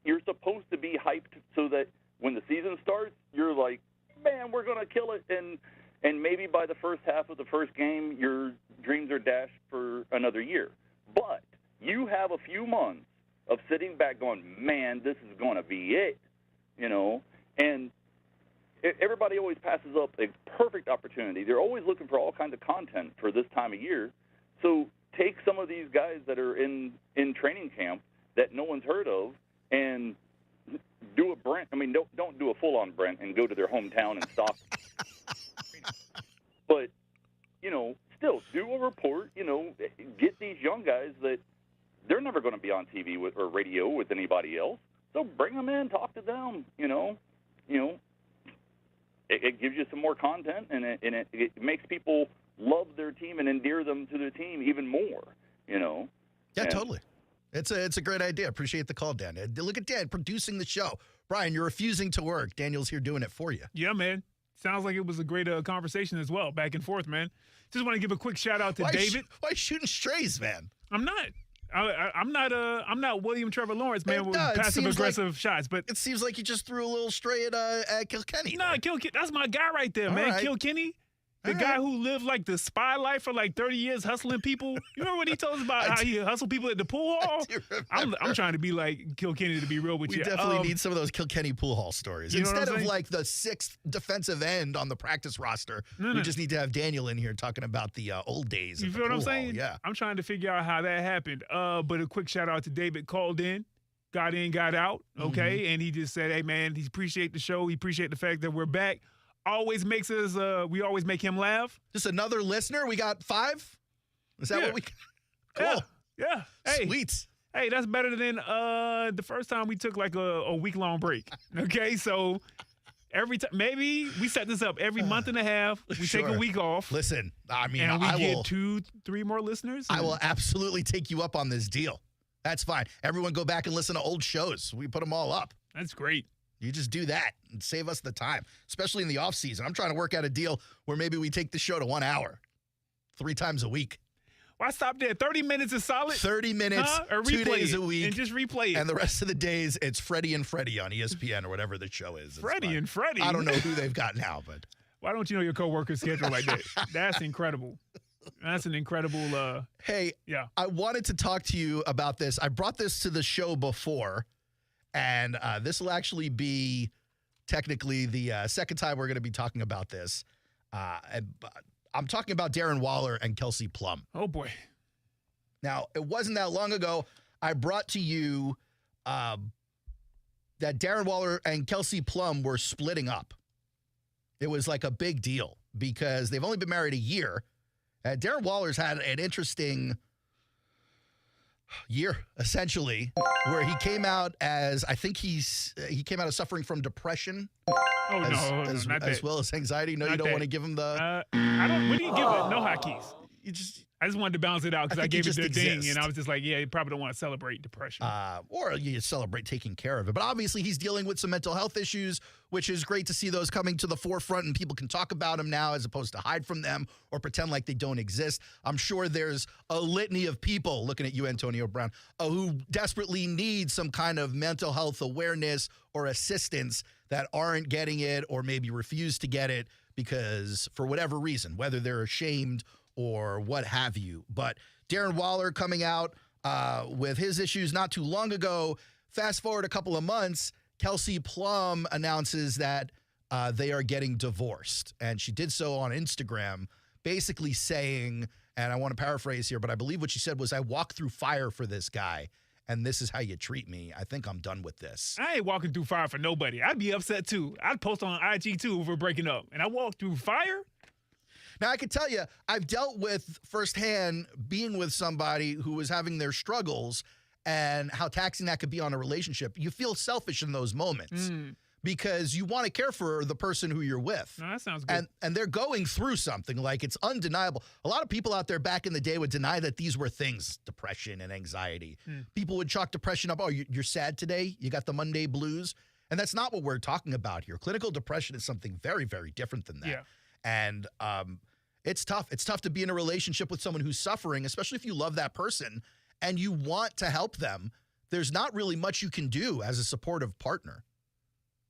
You're supposed to be hyped so that when the season starts, you're like, man, we're going to kill it. And maybe by the first half of the first game, your dreams are dashed for another year. But you have a few months of sitting back going, man, this is going to be it, and everybody always passes up a perfect opportunity. They're always looking for all kinds of content for this time of year. So take some of these guys that are in training camp that no one's heard of and do a Brent. I mean, don't do a full-on Brent and go to their hometown and stop. But, still do a report, get these young guys that they're never going to be on TV or radio with anybody else. So bring them in, talk to them, It gives you some more content, and it makes people love their team and endear them to their team even more, Yeah, totally. It's a great idea. Appreciate the call, Dan. Look at Dan producing the show. Brian, you're refusing to work. Daniel's here doing it for you. Yeah, man. Sounds like it was a great conversation as well, back and forth, man. Just want to give a quick shout-out to David. Why shooting strays, man? I'm not. I'm not William Trevor Lawrence, man, with passive aggressive shots, but it seems like you just threw a little stray at Kilkenny. No, Kilkenny, that's my guy right there, man. Right. Kilkenny. The guy who lived like the spy life for like 30 years hustling people. You remember when he told us about how he hustled people at the pool hall? I'm trying to be like Kilkenny, to be real with you. We definitely need some of those Kilkenny pool hall stories. Instead of like the 6th defensive end on the practice roster, we just need to have Daniel in here talking about the old days. You feel what I'm saying? Yeah. I'm trying to figure out how that happened. But a quick shout out to David, called in, got out, okay? And he just said, hey, man, he appreciate the show. He appreciate the fact that we're back. Always makes us, we always make him laugh. Just another listener? We got 5? Is that what we Cool. Yeah. Hey. Sweet. Hey, that's better than the first time we took like a week-long break. Okay, so every time, maybe we set this up every month and a half. We take a week off. Listen, I mean, and we get 2-3 more listeners. I will absolutely take you up on this deal. That's fine. Everyone go back and listen to old shows. We put them all up. That's great. You just do that and save us the time, especially in the off season. I'm trying to work out a deal where maybe we take the show to 1 hour, 3 times a week. Why stop there? 30 minutes is solid? 30 minutes, or 2 days a week. And just replay it. And the rest of the days, it's Freddie and Freddie on ESPN or whatever the show is. Freddie and Freddie? I don't know who they've got now, but. Why don't you know your coworker's schedule like that? That's incredible. That's an incredible. Hey, yeah. I wanted to talk to you about this. I brought this to the show before. And this will actually be technically the second time we're going to be talking about this. I'm talking about Darren Waller and Kelsey Plum. Oh, boy. Now, it wasn't that long ago I brought to you that Darren Waller and Kelsey Plum were splitting up. It was like a big deal because they've only been married a year. Darren Waller's had an interesting year, essentially, where he came out as, I think he came out as suffering from depression. As well as anxiety. No, you don't want to give him the. I don't. What do you give it? No hotkeys. I just wanted to bounce it out because I gave it the ding, and I was just like, yeah, you probably don't want to celebrate depression. Or you celebrate taking care of it. But obviously, he's dealing with some mental health issues, which is great to see those coming to the forefront, and people can talk about them now as opposed to hide from them or pretend like they don't exist. I'm sure there's a litany of people, looking at you, Antonio Brown, who desperately need some kind of mental health awareness or assistance that aren't getting it or maybe refuse to get it because for whatever reason, whether they're ashamed or what have you. But Darren Waller coming out with his issues not too long ago. Fast forward a couple of months, Kelsey Plum announces that they are getting divorced. And she did so on Instagram, basically saying, and I want to paraphrase here, but I believe what she said was, I walked through fire for this guy, and this is how you treat me. I think I'm done with this. I ain't walking through fire for nobody. I'd be upset, too. I'd post on IG, too, if we're breaking up. And I walked through fire? Now, I can tell you, I've dealt with firsthand being with somebody who was having their struggles and how taxing that could be on a relationship. You feel selfish in those moments because you want to care for the person who you're with. No, that sounds good. And they're going through something. Like, it's undeniable. A lot of people out there back in the day would deny that these were things, depression and anxiety. People would chalk depression up, oh, you're sad today? You got the Monday blues? And that's not what we're talking about here. Clinical depression is something very, very different than that. Yeah. And it's tough. It's tough to be in a relationship with someone who's suffering, especially if you love that person and you want to help them. There's not really much you can do as a supportive partner.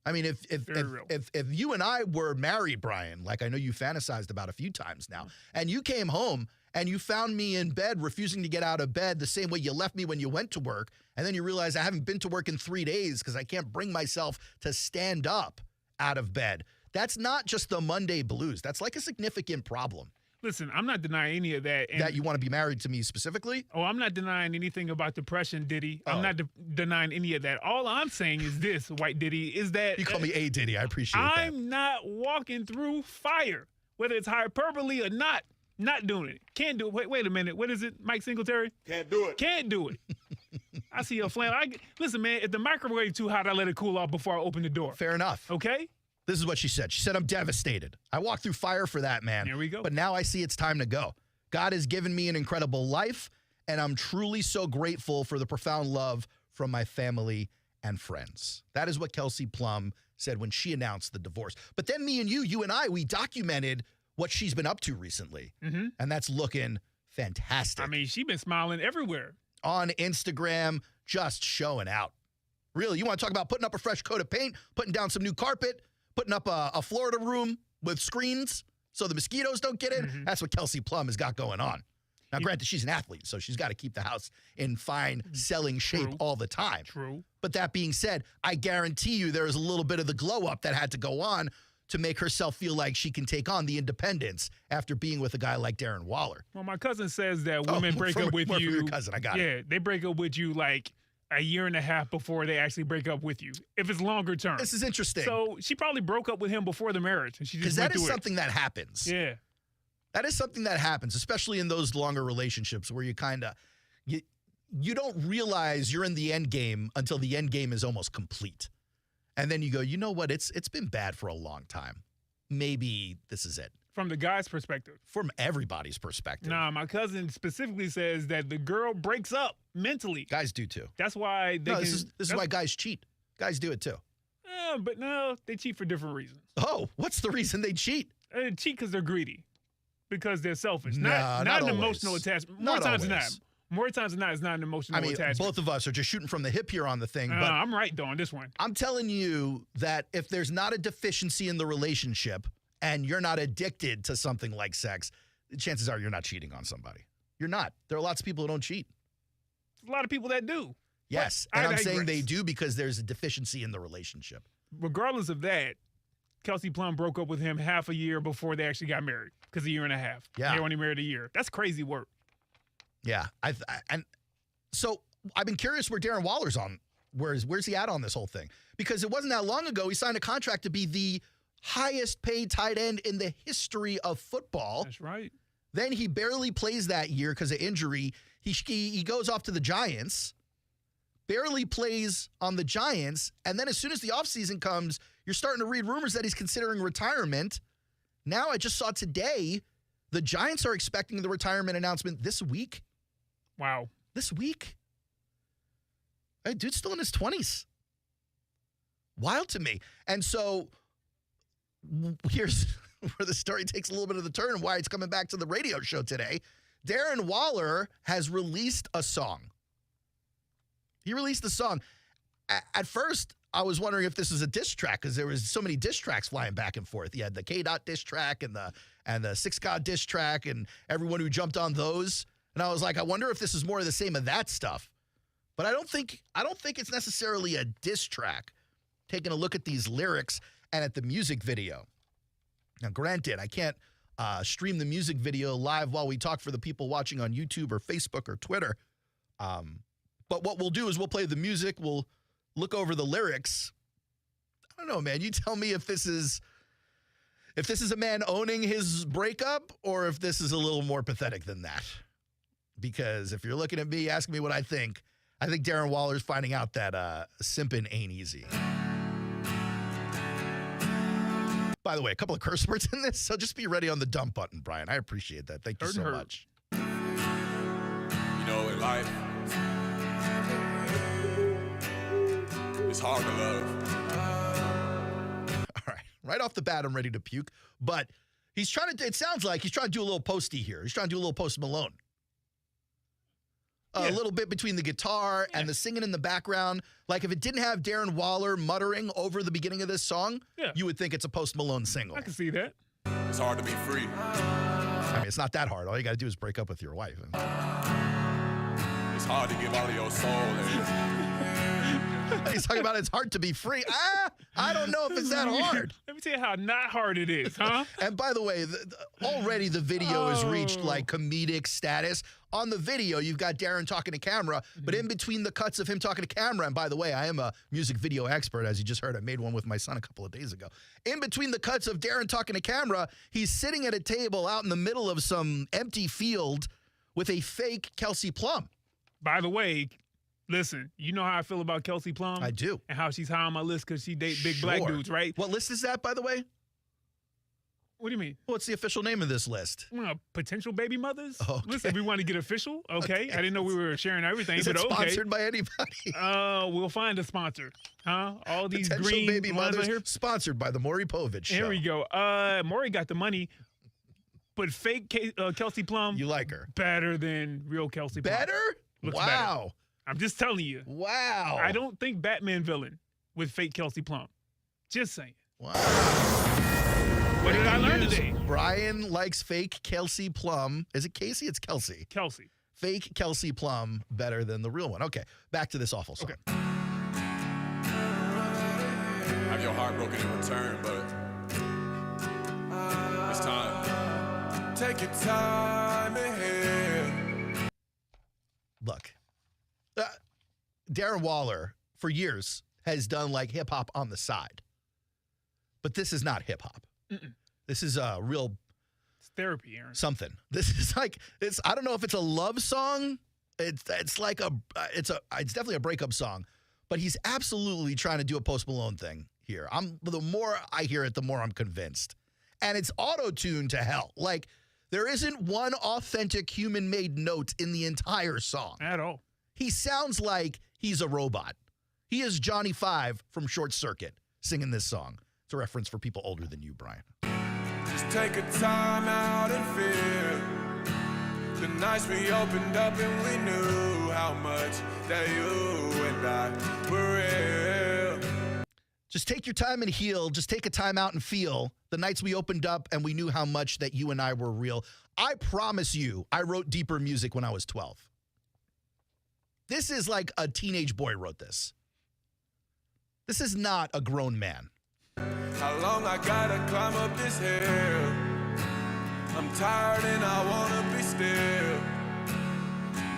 I mean, if you and I were married, Brian, like I know you fantasized about a few times now, and you came home and you found me in bed refusing to get out of bed the same way you left me when you went to work, and then you realize I haven't been to work in 3 days because I can't bring myself to stand up out of bed. That's not just the Monday blues. That's like a significant problem. Listen, I'm not denying any of that. That you want to be married to me specifically? Oh, I'm not denying anything about depression, Diddy. I'm not denying any of that. All I'm saying is this, White Diddy, is that... You call me A Diddy. I appreciate that. I'm not walking through fire, whether it's hyperbole or not doing it. Can't do it. Wait a minute. What is it, Mike Singletary? Can't do it. Can't do it. I see a flannel. Listen, man, if the microwave too hot, I let it cool off before I open the door. Fair enough. Okay? This is what she said. She said, I'm devastated. I walked through fire for that, man. There we go. But now I see it's time to go. God has given me an incredible life, and I'm truly so grateful for the profound love from my family and friends. That is what Kelsey Plum said when she announced the divorce. But then me and you and I, we documented what she's been up to recently, and that's looking fantastic. I mean, she's been smiling everywhere. on Instagram, just showing out. Really, you want to talk about putting up a fresh coat of paint, putting down some new carpet, putting up a Florida room with screens so the mosquitoes don't get in? Mm-hmm. That's what Kelsey Plum has got going on. Now, granted, she's an athlete, so she's got to keep the house in fine selling shape all the time. True. But that being said, I guarantee you there is a little bit of the glow up that had to go on to make herself feel like she can take on the independence after being with a guy like Darren Waller. Well, my cousin says that women break up with you. From your cousin, I got it. Yeah, they break up with you like a year and a half before they actually break up with you, if it's longer term. This is interesting. So she probably broke up with him before the marriage. Because that is something that happens. Yeah. That is something that happens, especially in those longer relationships where you kind of you don't realize you're in the end game until the end game is almost complete. And then you go, you know what? It's been bad for a long time. Maybe this is it. From the guy's perspective. From everybody's perspective. Nah, my cousin specifically says that the girl breaks up mentally. Guys do too. That's why they this is why guys cheat. Guys do it too. But no, they cheat for different reasons. Oh, what's the reason they cheat? They cheat because they're greedy. Because they're selfish. Not an emotional attachment. More times than not. More times than not, it's not an emotional attachment. Both of us are just shooting from the hip here on the thing. But I'm right, though, on this one. I'm telling you that if there's not a deficiency in the relationship and you're not addicted to something like sex, chances are you're not cheating on somebody. You're not. There are lots of people who don't cheat. There's a lot of people that do. Yes, and I'm saying they do because there's a deficiency in the relationship. Regardless of that, Kelsey Plum broke up with him half a year before they actually got married, because a year and a half. Yeah. They only married a year. That's crazy work. Yeah. And so I've been curious where Darren Waller's on. Where's he at on this whole thing? Because it wasn't that long ago he signed a contract to be the highest paid tight end in the history of football. That's right. Then he barely plays that year because of injury. He goes off to the Giants, barely plays on the Giants, and then as soon as the offseason comes, you're starting to read rumors that he's considering retirement. Now I just saw today the Giants are expecting the retirement announcement this week. Wow. This week? Hey, dude's still in his 20s. Wild to me. And so here's where the story takes a little bit of the turn and why it's coming back to the radio show today. Darren Waller has released a song. He released the song. At first, I was wondering if this was a diss track because there was so many diss tracks flying back and forth. You had the K-Dot diss track and the Six God diss track and everyone who jumped on those. And I was like, I wonder if this is more of the same of that stuff. But I don't think it's necessarily a diss track. Taking a look at these lyrics and at the music video. Now, granted, I can't stream the music video live while we talk for the people watching on YouTube or Facebook or Twitter. But what we'll do is we'll play the music. We'll look over the lyrics. I don't know, man. You tell me if this is a man owning his breakup or if this is a little more pathetic than that. Because if you're looking at me, asking me what I think Darren Waller's finding out that Simpin ain't easy. By the way, a couple of curse words in this, so just be ready on the dump button, Brian. I appreciate that. Thank you so much. You know, in life, it's hard to love. All right off the bat, I'm ready to puke. But it sounds like he's trying to do a little Posty here. He's trying to do a little Post Malone. A little bit between the guitar and the singing in the background. Like if it didn't have Darren Waller muttering over the beginning of this song, you would think it's a Post Malone single. I can see that. It's hard to be free. I mean, it's not that hard. All you got to do is break up with your wife. It's hard to give all of your soul. He's talking about it's hard to be free. I don't know if it's that hard. Let me tell you how not hard it is, huh? And by the way, already the video has reached like comedic status. On the video, you've got Darren talking to camera, but in between the cuts of him talking to camera, and by the way, I am a music video expert, as you just heard. I made one with my son a couple of days ago. In between the cuts of Darren talking to camera, he's sitting at a table out in the middle of some empty field with a fake Kelsey Plum. By the way, listen, you know how I feel about Kelsey Plum? I do. And how she's high on my list because she dates big black dudes, right? What list is that, by the way? What do you mean? What's the official name of this list? Potential baby mothers? Okay. Listen, we want to get official, okay? I didn't know we were sharing everything, is but it okay. Sponsored by anybody? We'll find a sponsor, huh? All these Potential green baby ones mothers here. Sponsored by the Maury Povich Show. Here we go. Maury got the money, but fake Kelsey Plum. You like her? Better than real Kelsey Plum. Better? Looks wow. better. I'm just telling you. Wow. I don't think Batman villain with fake Kelsey Plum. Just saying. Wow. What did I learn today? Brian likes fake Kelsey Plum. Is it Casey? It's Kelsey. Kelsey. Fake Kelsey Plum better than the real one. Okay, back to this awful song. Okay. Have your heart broken in return, but it's time. Take your time ahead. Look, Darren Waller, for years, has done like hip-hop on the side. But this is not hip-hop. This is a real... It's therapy, Aaron. Something. This is like, I don't know if it's a love song. It's like it's definitely a breakup song. But he's absolutely trying to do a Post Malone thing here. The more I hear it, the more I'm convinced. And it's auto-tuned to hell. Like, there isn't one authentic human-made note in the entire song. At all. He sounds like he's a robot. He is Johnny Five from Short Circuit singing this song. It's a reference for people older than you, Brian. Just take a time out and feel the nights we opened up and we knew how much that you and I were real. Just take your time and heal. Just take a time out and feel the nights we opened up and we knew how much that you and I were real. I promise you, I wrote deeper music when I was 12. This is like a teenage boy wrote this. This is not a grown man. How long I gotta climb up this hill? I'm tired and I wanna be still.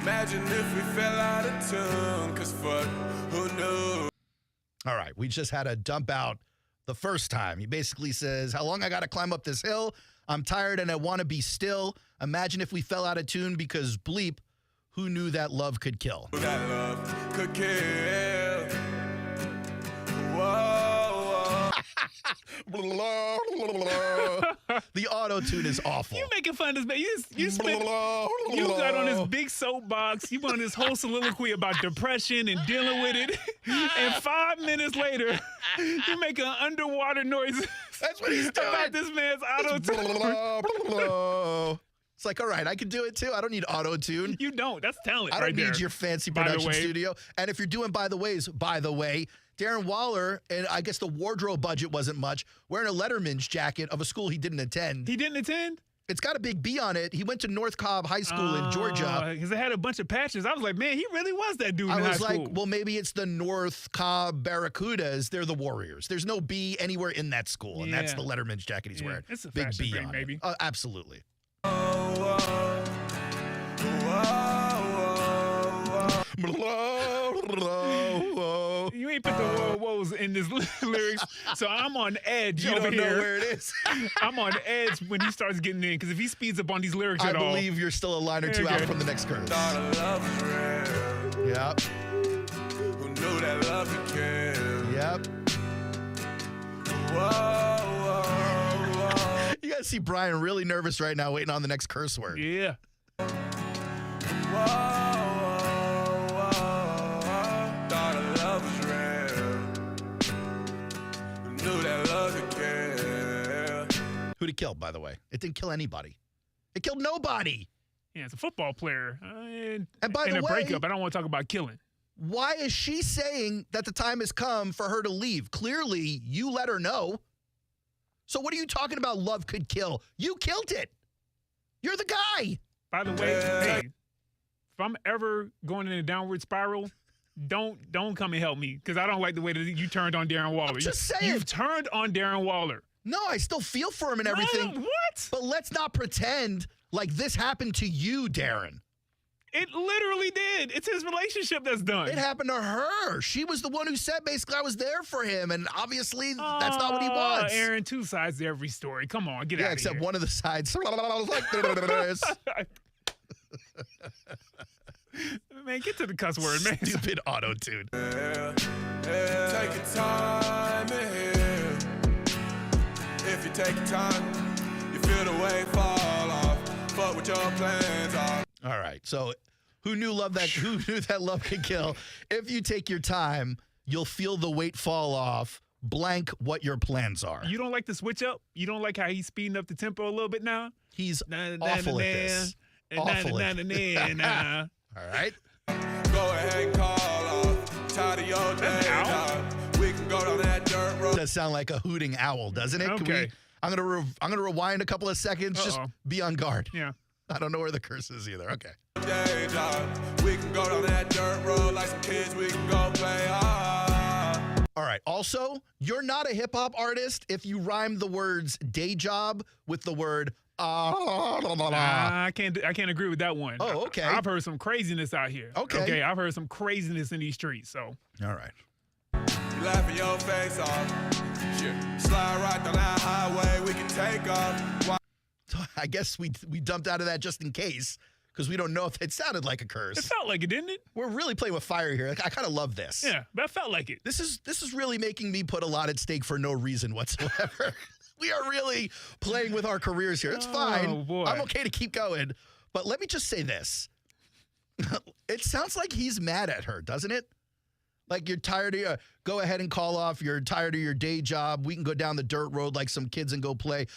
Imagine if we fell out of tune, cause fuck, who knew? All right, we just had to dump out the first time. He basically says, how long I gotta climb up this hill? I'm tired and I wanna be still. Imagine if we fell out of tune because bleep, who knew that love could kill? That love could kill. Whoa. The auto-tune is awful. You making fun of this man. You got on this big soapbox. You went on this whole soliloquy about depression and dealing with it. And 5 minutes later, you make an underwater noise. That's what he's doing. About this man's auto-tune. It's like, all right, I can do it too. I don't need auto-tune. You don't. That's talent. I don't need your fancy production studio. And if you're doing by the way, Darren Waller, and I guess the wardrobe budget wasn't much, wearing a Letterman's jacket of a school he didn't attend. He didn't attend? It's got a big B on it. He went to North Cobb High School in Georgia. Because it had a bunch of patches. I was like, man, he really was that dude in high school. I was like, well, maybe it's the North Cobb Barracudas. They're the Warriors. There's no B anywhere in that school, and that's the Letterman's jacket he's wearing. It's a big fashion B thing, on maybe. it. Absolutely. You ain't put the whoa-whoas in this lyrics, so I'm on edge you over don't here. know where it is. I'm on edge when he starts getting in, because if he speeds up on these lyrics at all. I believe you're still a line or two out from the next curse. Yep. Who knew that love could kill? Yep. You guys see Brian really nervous right now, waiting on the next curse word. Yeah. Who'd it kill, by the way? It didn't kill anybody. It killed nobody. Yeah, it's a football player. And by in the a way, breakup, I don't want to talk about killing. Why is she saying that the time has come for her to leave? Clearly, you let her know. So what are you talking about love could kill? You killed it. You're the guy. By the way, hey, if I'm ever going in a downward spiral, don't come and help me, because I don't like the way that you turned on Darren Waller. I'm just saying. You've turned on Darren Waller. No, I still feel for him and everything. What? But let's not pretend like this happened to you, Darren. It literally did. It's his relationship that's done. It happened to her. She was the one who said, basically, I was there for him, and obviously that's not what he wants. Aaron, two sides to every story. Come on, get out of here. Yeah, except one of the sides like this. Man, get to the cuss word, man. Stupid auto-tune. Take your time ahead. If you take your time, you feel the weight fall off. Fuck what your plans are. All right, so who knew that love could kill? If you take your time, you'll feel the weight fall off. Blank what your plans are. You don't like the switch up? You don't like how he's speeding up the tempo a little bit now? He's awful at this. Awful at this. All right. Go ahead and call off. Tired of your day job. We can go down that dirt road. Does sound like a hooting owl, doesn't it? Okay. I'm gonna rewind a couple of seconds. Just be on guard. Yeah. I don't know where the curse is either. Okay. Day job. We can go down that dirt road like some kids. We can go play hard. All right. Also, you're not a hip hop artist if you rhyme the words day job with the word I can't agree with that one. Oh, okay. I've heard some craziness out here. Okay. I've heard some craziness in these streets. So. All right. You laughing your face off. Shit. Slide right down that highway. We can take off. So I guess we dumped out of that just in case because we don't know if it sounded like a curse. It felt like it, didn't it? We're really playing with fire here. I kind of love this. Yeah, that felt like it. This is really making me put a lot at stake for no reason whatsoever. We are really playing with our careers here. It's fine. Oh, boy. I'm okay to keep going. But let me just say this. It sounds like he's mad at her, doesn't it? Like you're tired of your, go ahead and call off. You're tired of your day job. We can go down the dirt road like some kids and go play.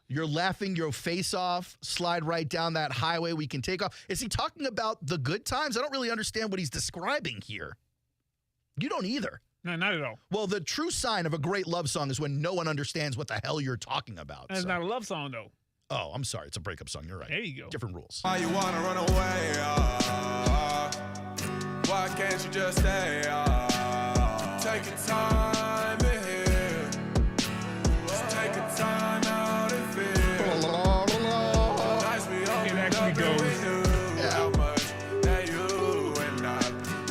You're laughing your face off. Slide right down that highway. We can take off. Is he talking about the good times? I don't really understand what he's describing here. You don't either. No, not at all. Well, the true sign of a great love song is when no one understands what the hell you're talking about. That's not a love song, though. Oh, I'm sorry. It's a breakup song. You're right. There you go. Different rules. Why you wanna run away? Why can't you just stay? Take your time in here. Just take your time out and feel. Nice we open up and we knew how much that you and I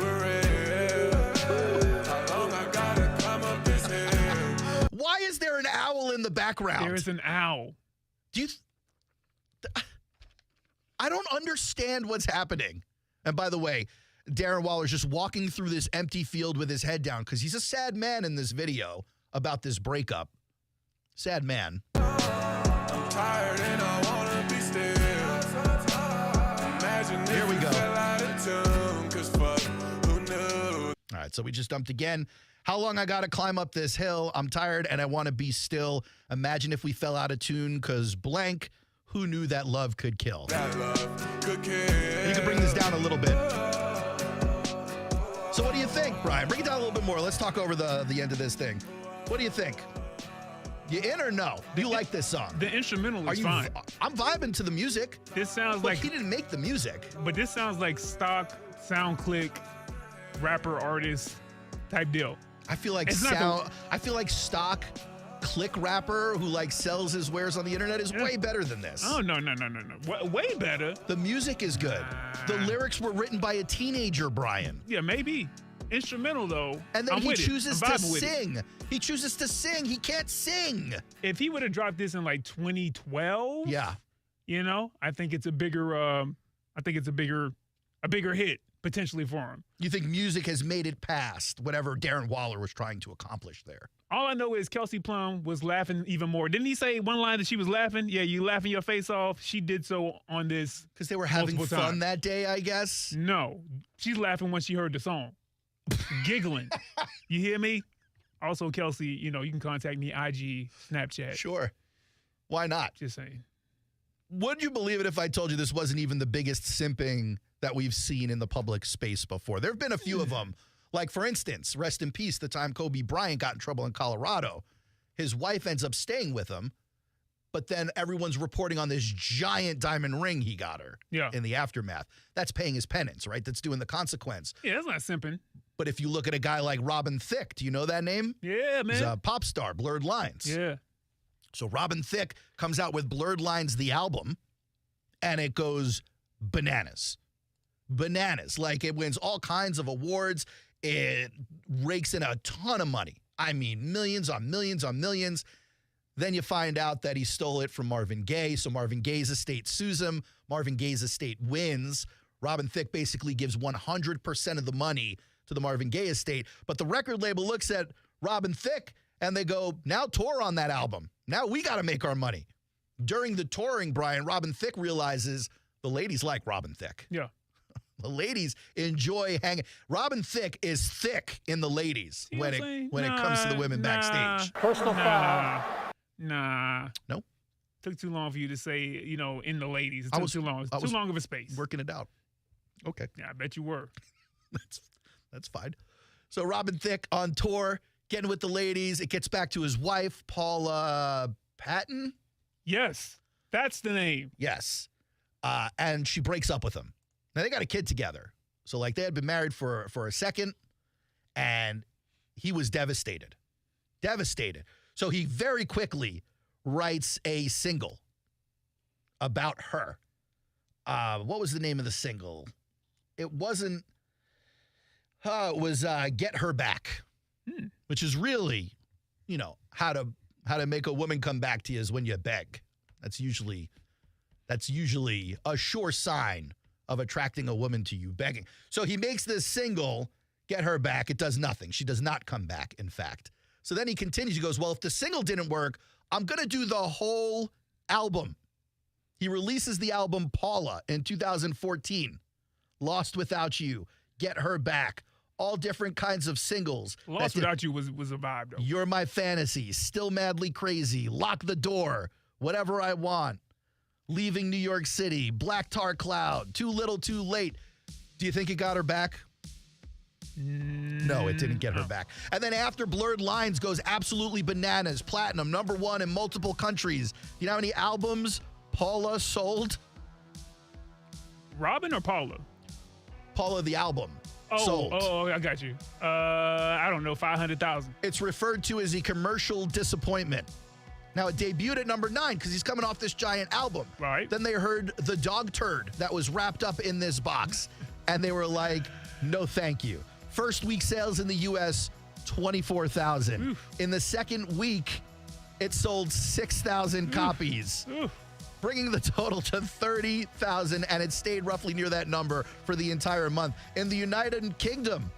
were real. How long I gotta climb up this hill? Why is there an owl in the background? There is an owl. Do you? I don't understand what's happening. And by the way, Darren Waller's just walking through this empty field with his head down because he's a sad man in this video about this breakup. Sad man. I'm tired and I wanna be still. Imagine Here we go. fell out of tune, 'cause fuck, who knew? All right, so we just dumped again. How long I gotta climb up this hill? I'm tired and I want to be still. Imagine if we fell out of tune, cause blank. Who knew that love could kill? That love could kill. You can bring this down a little bit. So what do you think, Brian? Bring it down a little bit more. Let's talk over the end of this thing. What do you think? You in or no? Do you like this song? The instrumental is fine. I'm vibing to the music. This sounds but like he didn't make the music. But this sounds like stock SoundClick rapper artist type deal. I feel like stock click rapper who like sells his wares on the internet is way better than this. Oh no. Way better. The music is good. The lyrics were written by a teenager, Brian. Yeah, maybe. Instrumental though. And then he chooses to sing. sing. He chooses to sing. He can't sing. If he would have dropped this in like 2012, yeah, you know, I think it's a bigger hit potentially for him. You think music has made it past whatever Darren Waller was trying to accomplish there? All I know is Kelsey Plum was laughing even more. Didn't he say one line that she was laughing? Yeah, you laughing your face off. She did so on this because they were having fun that day, I guess. No, she's laughing when she heard the song, giggling. You hear me? Also, Kelsey, you know, you can contact me, IG, Snapchat. Sure. Why not? Just saying. Would you believe it if I told you this wasn't even the biggest simping that we've seen in the public space before? There have been a few of them. Like, for instance, rest in peace, the time Kobe Bryant got in trouble in Colorado. His wife ends up staying with him, but then everyone's reporting on this giant diamond ring he got her in the aftermath. That's paying his penance, right? That's doing the consequence. Yeah, that's not simping. But if you look at a guy like Robin Thicke, do you know that name? Yeah, man. He's a pop star, Blurred Lines. Yeah. So Robin Thicke comes out with Blurred Lines, the album, and it goes bananas. Bananas. Like, it wins all kinds of awards. It rakes in a ton of money. I mean, millions on millions on millions. Then you find out that he stole it from Marvin Gaye. So Marvin Gaye's estate sues him. Marvin Gaye's estate wins. Robin Thicke basically gives 100% of the money to the Marvin Gaye estate. But the record label looks at Robin Thicke and they go, now tour on that album. Now we got to make our money. During the touring, Brian, Robin Thicke realizes the ladies like Robin Thicke. Yeah. The ladies enjoy hanging. Robin Thicke is thick in the ladies when it comes to the women backstage. Personal foul. Nah. Nope. Took too long for you to say, you know, in the ladies. It took too long. It's too long of a space. Working it out. Okay. Yeah, I bet you were. That's fine. So Robin Thicke on tour, getting with the ladies. It gets back to his wife, Paula Patton. Yes, that's the name. Yes. And she breaks up with him. Now, they got a kid together. So, like, they had been married for a second, and he was devastated. Devastated. So he very quickly writes a single about her. What was the name of the single? It wasn't... it was Get Her Back, which is really, how to make a woman come back to you is when you beg. That's usually a sure sign of attracting a woman to you, begging. So he makes this single, Get Her Back. It does nothing. She does not come back, in fact. So then he continues. He goes, well, if the single didn't work, I'm going to do the whole album. He releases the album Paula in 2014. Lost Without You, Get Her Back, all different kinds of singles. Lost Without You was a vibe, though. You're My Fantasy, Still Madly Crazy, Lock the Door, Whatever I Want, Leaving New York City, Black Tar Cloud, Too Little Too Late. Do you think it got her back? No, it didn't get her back. And then after Blurred Lines goes absolutely bananas, platinum, #1 in multiple countries. Do you know how many albums Paula sold? Robin or Paula? Paula, the album. Sold. Oh, I got you. I don't know, 500,000. It's referred to as a commercial disappointment. Now, it debuted at #9 because he's coming off this giant album. Right. Then they heard the dog turd that was wrapped up in this box, and they were like, no, thank you. First week sales in the U.S., 24,000. In the second week, it sold 6,000 copies. Bringing the total to 30,000, and it stayed roughly near that number for the entire month. In the United Kingdom,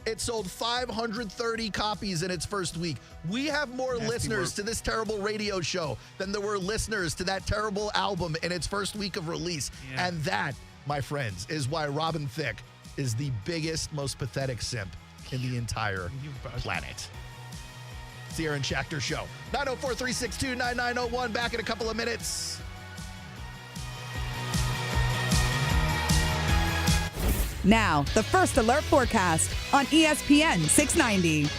it sold 530 copies in its first week. We have more listeners to this terrible radio show than there were listeners to that terrible album in its first week of release. Yeah. And that, my friends, is why Robin Thicke is the biggest, most pathetic simp in the entire planet. It's the Aaron Schachter Show. 904-362-9901. Back in a couple of minutes. Now, the First Alert forecast on ESPN 690.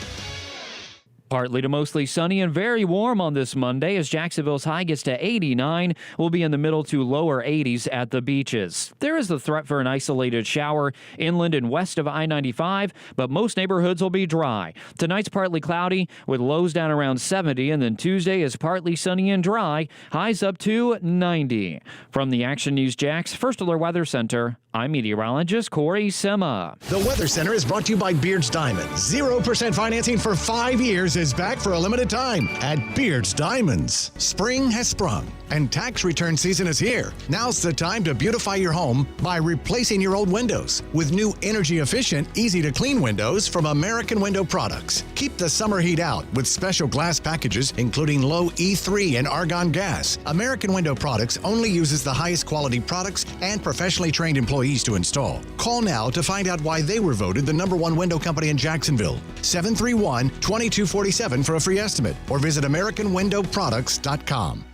Partly to mostly sunny and very warm on this Monday as Jacksonville's high gets to 89. We'll be in the middle to lower 80s at the beaches. There is the threat for an isolated shower inland and west of I-95, but most neighborhoods will be dry. Tonight's partly cloudy with lows down around 70, and then Tuesday is partly sunny and dry, highs up to 90. From the Action News Jax First Alert Weather Center, I'm meteorologist Corey Sema. The Weather Center is brought to you by Beards Diamonds. 0% financing for 5 years is back for a limited time at Beards Diamonds. Spring has sprung and tax return season is here. Now's the time to beautify your home by replacing your old windows with new energy-efficient, easy-to-clean windows from American Window Products. Keep the summer heat out with special glass packages including low E3 and argon gas. American Window Products only uses the highest quality products and professionally trained employees to install. Call now to find out why they were voted the #1 window company in Jacksonville. 731-2247 for a free estimate or visit AmericanWindowProducts.com.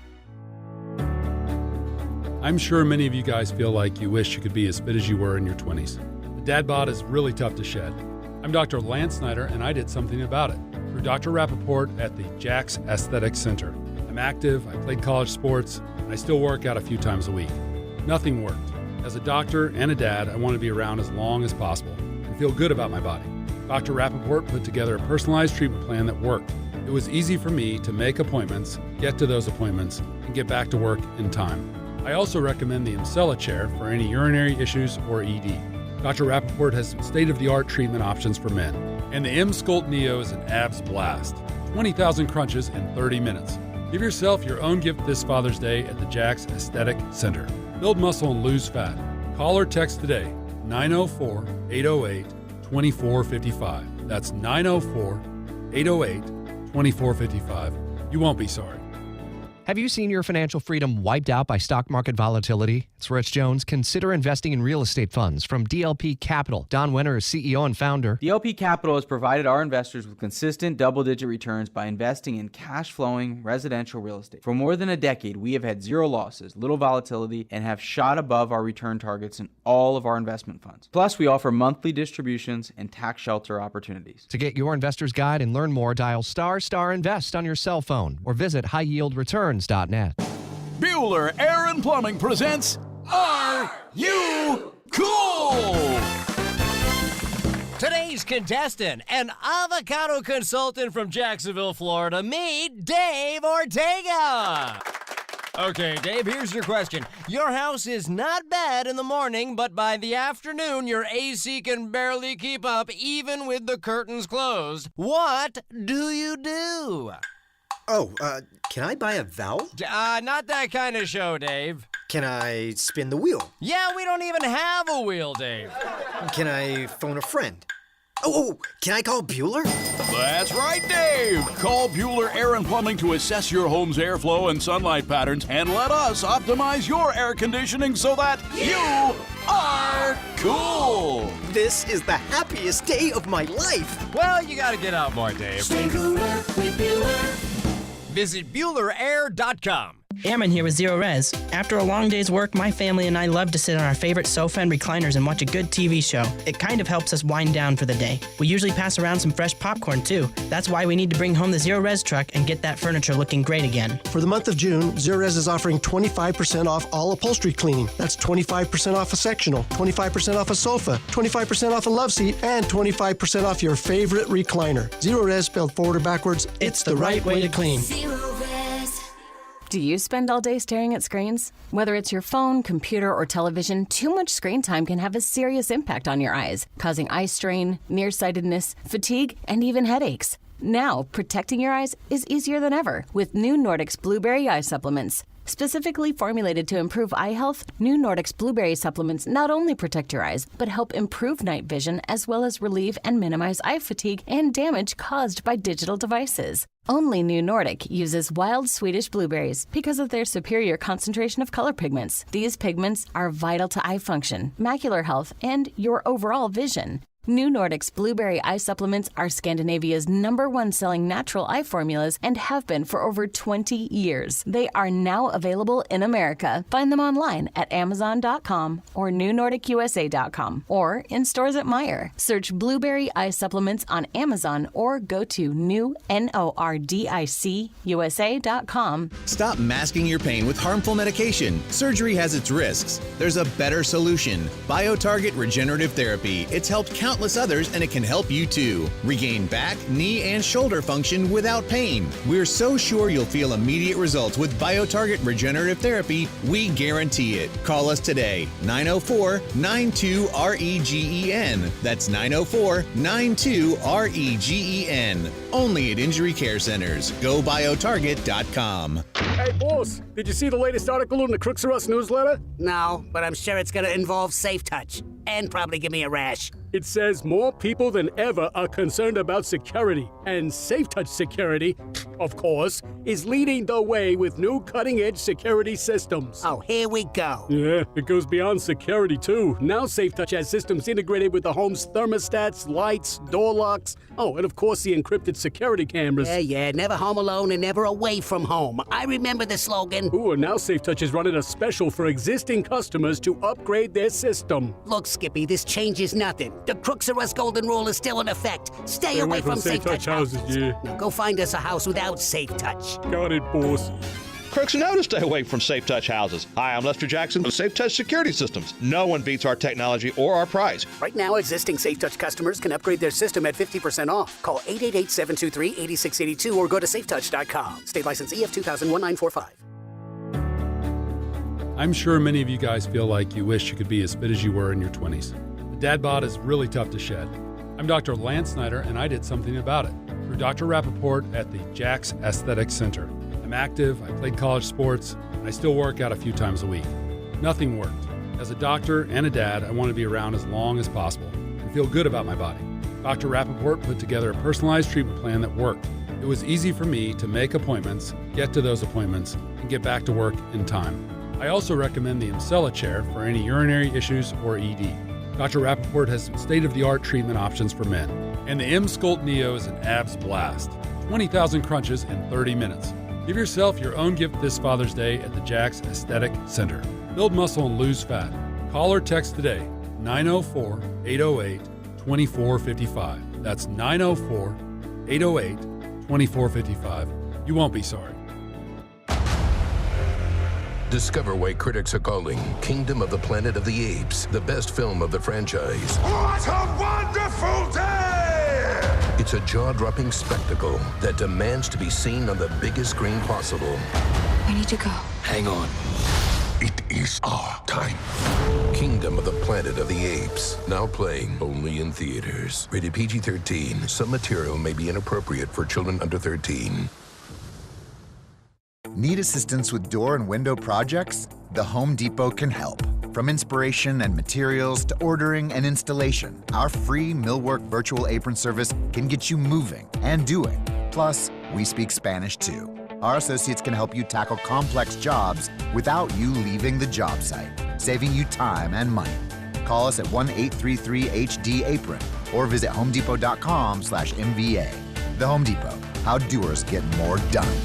I'm sure many of you guys feel like you wish you could be as fit as you were in your 20s. The dad bod is really tough to shed. I'm Dr. Lance Snyder, and I did something about it through Dr. Rappaport at the Jax Aesthetic Center. I'm active, I played college sports, and I still work out a few times a week. Nothing worked. As a doctor and a dad, I want to be around as long as possible and feel good about my body. Dr. Rappaport put together a personalized treatment plan that worked. It was easy for me to make appointments, get to those appointments, and get back to work in time. I also recommend the Emsella chair for any urinary issues or ED. Dr. Rappaport has state-of-the-art treatment options for men. And the M-Sculpt Neo is an abs blast. 20,000 crunches in 30 minutes. Give yourself your own gift this Father's Day at the Jax Aesthetic Center. Build muscle and lose fat. Call or text today, 904-808-2455. That's 904-808-2455. You won't be sorry. Have you seen your financial freedom wiped out by stock market volatility? It's Rich Jones. Consider investing in real estate funds from DLP Capital. Don Winter is CEO and founder. DLP Capital has provided our investors with consistent double-digit returns by investing in cash-flowing residential real estate. For more than a decade, we have had zero losses, little volatility, and have shot above our return targets in all of our investment funds. Plus, we offer monthly distributions and tax shelter opportunities. To get your investor's guide and learn more, dial **invest on your cell phone or visit highyieldreturns.net. Bueller Air and Plumbing presents Are You Cool? Today's contestant, an avocado consultant from Jacksonville, Florida, meet Dave Ortega. Okay, Dave, here's your question. Your house is not bad in the morning, but by the afternoon, your AC can barely keep up, even with the curtains closed. What do you do? Oh, can I buy a vowel? Not that kind of show, Dave. Can I spin the wheel? Yeah, we don't even have a wheel, Dave. Can I phone a friend? Oh, can I call Bueller? That's right, Dave. Call Bueller Air and Plumbing to assess your home's airflow and sunlight patterns and let us optimize your air conditioning so that you are cool. This is the happiest day of my life. Well, you gotta get out more, Dave. Stay cooler with Bueller. Visit BuellerAir.com. Ammon here with Zero Res. After a long day's work, my family and I love to sit on our favorite sofa and recliners and watch a good TV show. It kind of helps us wind down for the day. We usually pass around some fresh popcorn too. That's why we need to bring home the Zero Res truck and get that furniture looking great again. For the month of June, Zero Res is offering 25% off all upholstery cleaning. That's 25% off a sectional, 25% off a sofa, 25% off a love seat, and 25% off your favorite recliner. Zero Res spelled forward or backwards, it's the right way to clean. Do you spend all day staring at screens? Whether it's your phone, computer, or television, too much screen time can have a serious impact on your eyes, causing eye strain, nearsightedness, fatigue, and even headaches. Now, protecting your eyes is easier than ever with new Nordics Blueberry Eye Supplements. Specifically formulated to improve eye health, new Nordics Blueberry Supplements not only protect your eyes, but help improve night vision as well as relieve and minimize eye fatigue and damage caused by digital devices. Only New Nordic uses wild Swedish blueberries because of their superior concentration of color pigments. These pigments are vital to eye function, macular health, and your overall vision. New Nordic's Blueberry Eye Supplements are Scandinavia's #1 selling natural eye formulas and have been for over 20 years. They are now available in America. Find them online at Amazon.com or NewNordicUSA.com or in stores at Meijer. Search Blueberry Eye Supplements on Amazon or go to NewNordicUSA.com. Stop masking your pain with harmful medication. Surgery has its risks. There's a better solution. BioTarget Regenerative Therapy. It's helped countless others, and it can help you too. Regain back, knee, and shoulder function without pain. We're so sure you'll feel immediate results with BioTarget Regenerative Therapy, we guarantee it. Call us today, 904-92-REGEN. That's 904-92-REGEN. Only at Injury Care Centers. GoBioTarget.com. Hey, boss, did you see the latest article in the Crooks R Us newsletter? No, but I'm sure it's going to involve Safe Touch and probably give me a rash. It says more people than ever are concerned about security, and Safe Touch Security, of course, is leading the way with new cutting-edge security systems. Oh, here we go. Yeah, it goes beyond security, too. Now Safe Touch has systems integrated with the home's thermostats, lights, door locks, oh, and of course the encrypted security cameras. Yeah, never home alone and never away from home. I remember the slogan. Ooh, and now Safe Touch is running a special for existing customers to upgrade their system. Look, Skippy, this changes nothing. The Crooks R Us golden rule is still in effect. Stay away from Safe Touch houses. Yeah. Now go find us a house without Safe Touch. Got it, boss. Crooks know to stay away from Safe Touch houses. Hi, I'm Lester Jackson of Safe Touch Security Systems. No one beats our technology or our price. Right now, existing Safe Touch customers can upgrade their system at 50% off. Call 888-723-8682 or go to safetouch.com. State license EF 2000-1945. I'm sure many of you guys feel like you wish you could be as fit as you were in your 20s. The dad bod is really tough to shed. I'm Dr. Lance Snyder, and I did something about it through Dr. Rappaport at the Jax Aesthetic Center. I'm active, I played college sports, and I still work out a few times a week. Nothing worked. As a doctor and a dad, I want to be around as long as possible and feel good about my body. Dr. Rappaport put together a personalized treatment plan that worked. It was easy for me to make appointments, get to those appointments, and get back to work in time. I also recommend the Emsella chair for any urinary issues or ED. Dr. Rappaport has some state-of-the-art treatment options for men. And the M-Sculpt Neo is an abs blast. 20,000 crunches in 30 minutes. Give yourself your own gift this Father's Day at the Jax Aesthetic Center. Build muscle and lose fat. Call or text today, 904-808-2455. That's 904-808-2455. You won't be sorry. Discover why critics are calling Kingdom of the Planet of the Apes the best film of the franchise. What a wonderful day! It's a jaw-dropping spectacle that demands to be seen on the biggest screen possible. We need to go. Hang on. It is our time. Kingdom of the Planet of the Apes. Now playing only in theaters. Rated PG-13. Some material may be inappropriate for children under 13. Need assistance with door and window projects? The Home Depot can help. From inspiration and materials to ordering and installation, our free Millwork virtual apron service can get you moving and doing. Plus, we speak Spanish too. Our associates can help you tackle complex jobs without you leaving the job site, saving you time and money. Call us at 1-833-HD-APRON or visit homedepot.com/MVA. The Home Depot, how doers get more done.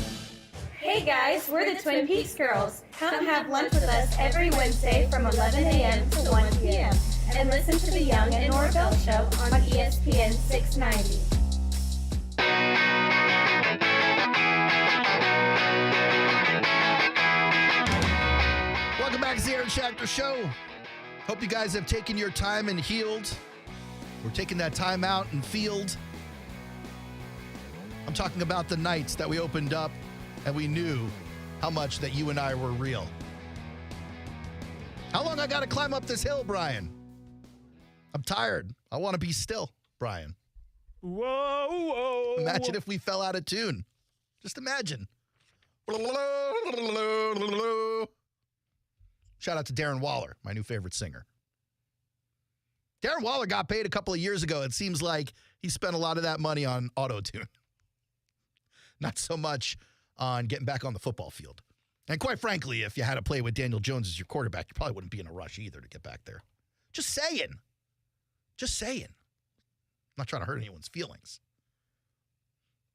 Hey guys, we're the Twin Peaks Girls. Come have lunch with us every Wednesday from 11 a.m. to 1 p.m. and listen to the Young and Norvell Show on ESPN 690. Welcome back to the Aaron Schachter Show. Hope you guys have taken your time and healed. We're taking that time out and field. I'm talking about the nights that we opened up and we knew how much that you and I were real. How long I got to climb up this hill, Brian? I'm tired. I want to be still, Brian. Whoa, whoa. Imagine if we fell out of tune. Just imagine. Shout out to Darren Waller, my new favorite singer. Darren Waller got paid a couple of years ago. It seems like he spent a lot of that money on auto-tune. Not so much on getting back on the football field. And quite frankly, if you had to play with Daniel Jones as your quarterback, you probably wouldn't be in a rush either to get back there. Just saying. Just saying. I'm not trying to hurt anyone's feelings.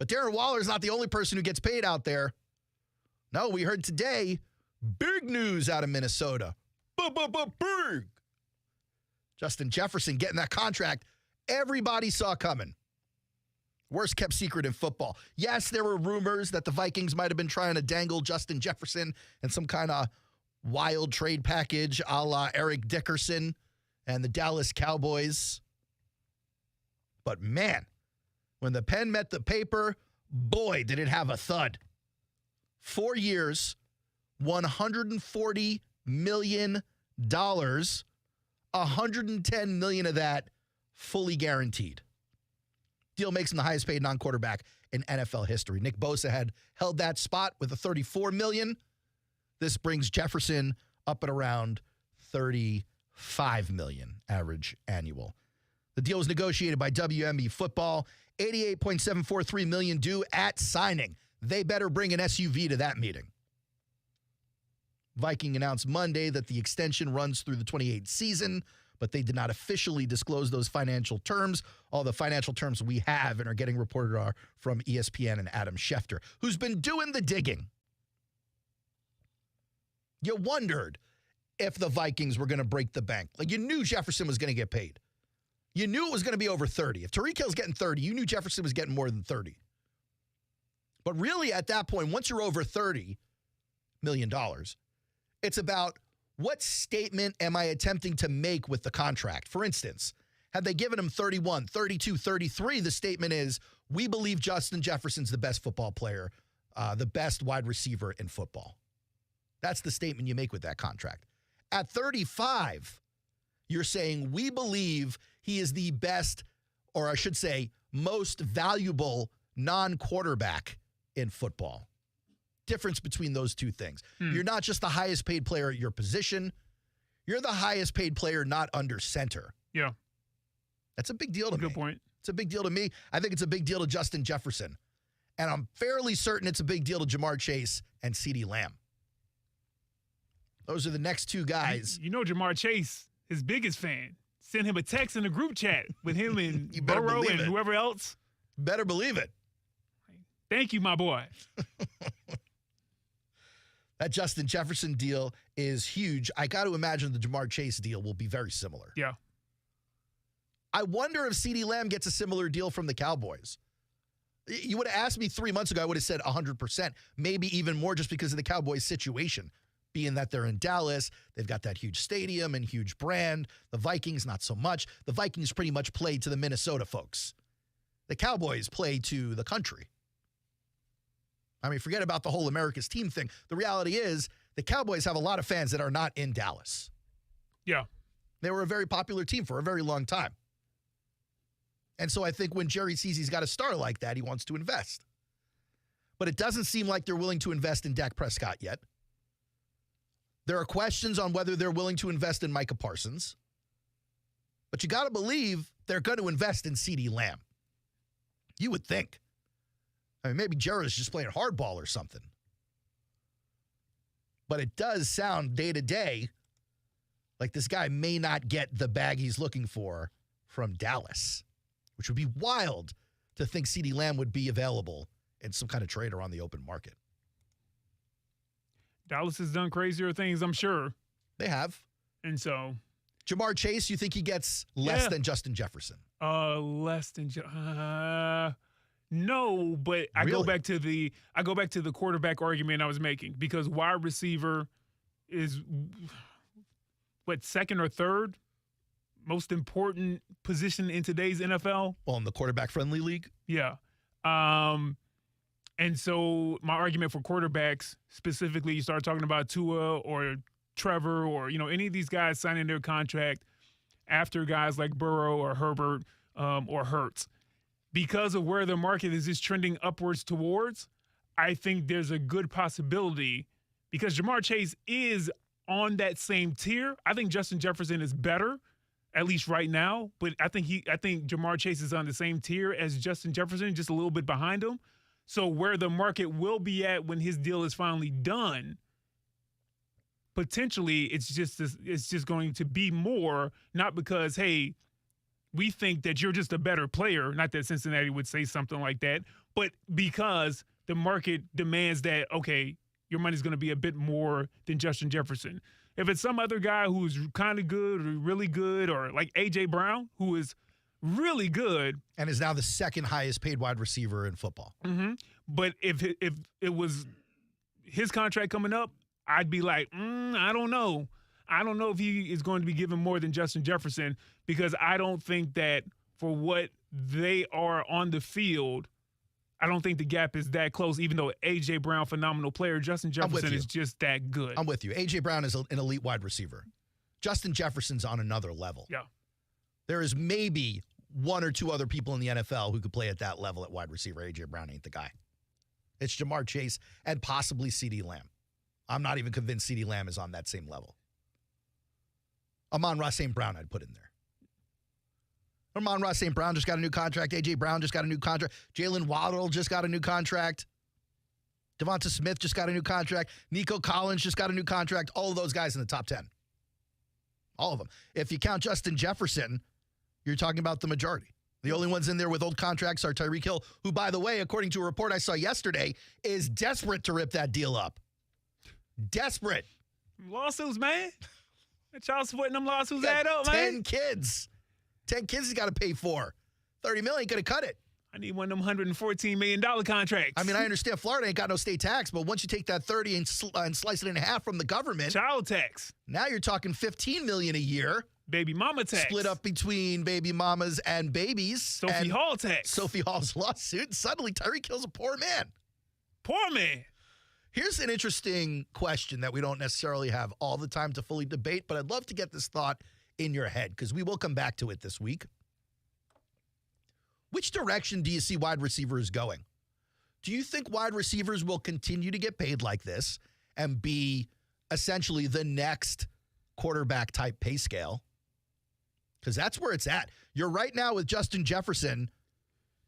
But Darren Waller is not the only person who gets paid out there. No, we heard today, big news out of Minnesota. Big. Justin Jefferson getting that contract everybody saw coming. Worst kept secret in football. Yes, there were rumors that the Vikings might have been trying to dangle Justin Jefferson in some kind of wild trade package a la Eric Dickerson and the Dallas Cowboys. But man, when the pen met the paper, boy, did it have a thud. 4 years, $140 million, $110 million of that fully guaranteed. Deal makes him the highest paid non-quarterback in NFL history. Nick Bosa had held that spot with a $34 million. This brings Jefferson up at around $35 million average annual. The deal was negotiated by WME Football. $88.743 million due at signing. They better bring an SUV to that meeting. Viking announced Monday that the extension runs through the 28th season, but they did not officially disclose those financial terms. All the financial terms we have and are getting reported are from ESPN and Adam Schefter, who's been doing the digging. You wondered if the Vikings were going to break the bank. Like, you knew Jefferson was going to get paid. You knew it was going to be over 30. If Tyreek Hill's getting 30, you knew Jefferson was getting more than 30. But really, at that point, once you're over $30 million, it's about what statement am I attempting to make with the contract? For instance, had they given him 31, 32, 33, the statement is, we believe Justin Jefferson's the best football player, the best wide receiver in football. That's the statement you make with that contract. At 35, you're saying we believe he is the best, or I should say, most valuable non-quarterback in football. Difference between those two things. You're not just the highest paid player at your position. You're the highest paid player not under center. Yeah. That's a big deal to me. Good point. It's a big deal to me. I think it's a big deal to Justin Jefferson. And I'm fairly certain it's a big deal to Jamar Chase and CeeDee Lamb. Those are the next two guys. You know Jamar Chase, his biggest fan. Send him a text in a group chat with him and Burrow and whoever else. Better believe it. Thank you, my boy. That Justin Jefferson deal is huge. I got to imagine the Jamar Chase deal will be very similar. Yeah. I wonder if CeeDee Lamb gets a similar deal from the Cowboys. You would have asked me 3 months ago, I would have said 100%, maybe even more just because of the Cowboys situation, being that they're in Dallas. They've got that huge stadium and huge brand. The Vikings, not so much. The Vikings pretty much play to the Minnesota folks. The Cowboys play to the country. I mean, forget about the whole America's team thing. The reality is the Cowboys have a lot of fans that are not in Dallas. Yeah. They were a very popular team for a very long time. And so I think when Jerry sees he's got a star like that, he wants to invest. But it doesn't seem like they're willing to invest in Dak Prescott yet. There are questions on whether they're willing to invest in Micah Parsons. But you got to believe they're going to invest in CeeDee Lamb. You would think. I mean, maybe Jared's just playing hardball or something. But it does sound day to day like this guy may not get the bag he's looking for from Dallas, which would be wild to think CeeDee Lamb would be available in some kind of trade or on the open market. Dallas has done crazier things, I'm sure. They have. And so. Jamar Chase, you think he gets less than Justin Jefferson? Less than no, but I go back to the quarterback argument I was making, because wide receiver is what, second or third most important position in today's NFL? Well, in the quarterback-friendly league? Yeah. And so my argument for quarterbacks, specifically, you start talking about Tua or Trevor or, any of these guys signing their contract after guys like Burrow or Herbert or Hurts. Because of where the market is just trending upwards towards, I think there's a good possibility, because Jamar Chase is on that same tier. I think Justin Jefferson is better, at least right now, but I think Jamar Chase is on the same tier as Justin Jefferson, just a little bit behind him. So where the market will be at when his deal is finally done, potentially it's just going to be more, not because, hey, we think that you're just a better player, not that Cincinnati would say something like that, but because the market demands that, okay, your money's going to be a bit more than Justin Jefferson. If it's some other guy who's kind of good or really good, or like A.J. Brown, who is really good. And is now the second highest paid wide receiver in football. Mm-hmm. But if it was his contract coming up, I'd be like, I don't know. I don't know if he is going to be given more than Justin Jefferson, because I don't think that for what they are on the field, I don't think the gap is that close, even though A.J. Brown, phenomenal player. Justin Jefferson is just that good. I'm with you. A.J. Brown is an elite wide receiver. Justin Jefferson's on another level. Yeah. There is maybe one or two other people in the NFL who could play at that level at wide receiver. A.J. Brown ain't the guy. It's Jamar Chase and possibly CeeDee Lamb. I'm not even convinced CeeDee Lamb is on that same level. Amon-Ra St. Brown I'd put in there. Amon-Ra St. Brown just got a new contract. A.J. Brown just got a new contract. Jalen Waddle just got a new contract. Devonta Smith just got a new contract. Nico Collins just got a new contract. All of those guys in the top 10. All of them. If you count Justin Jefferson, you're talking about the majority. The only ones in there with old contracts are Tyreek Hill, who, by the way, according to a report I saw yesterday, is desperate to rip that deal up. Desperate. Lawsuits, man. That y'all sweating them lawsuits add up, man. 10 kids. 10 kids he's got to pay for. $30 million ain't going to cut it. I need one of them $114 million contracts. I mean, I understand Florida ain't got no state tax, but once you take that 30 and slice it in half from the government. Child tax. Now you're talking $15 million a year. Baby mama tax. Split up between baby mamas and babies. Sophie Hall tax. Sophie Hall's lawsuit. And suddenly Tyreek Hill's a poor man. Poor man. Here's an interesting question that we don't necessarily have all the time to fully debate, but I'd love to get this thought in your head because we will come back to it this week. Which direction do you see wide receivers going? Do you think wide receivers will continue to get paid like this and be essentially the next quarterback type pay scale? Because that's where it's at. You're right now with Justin Jefferson.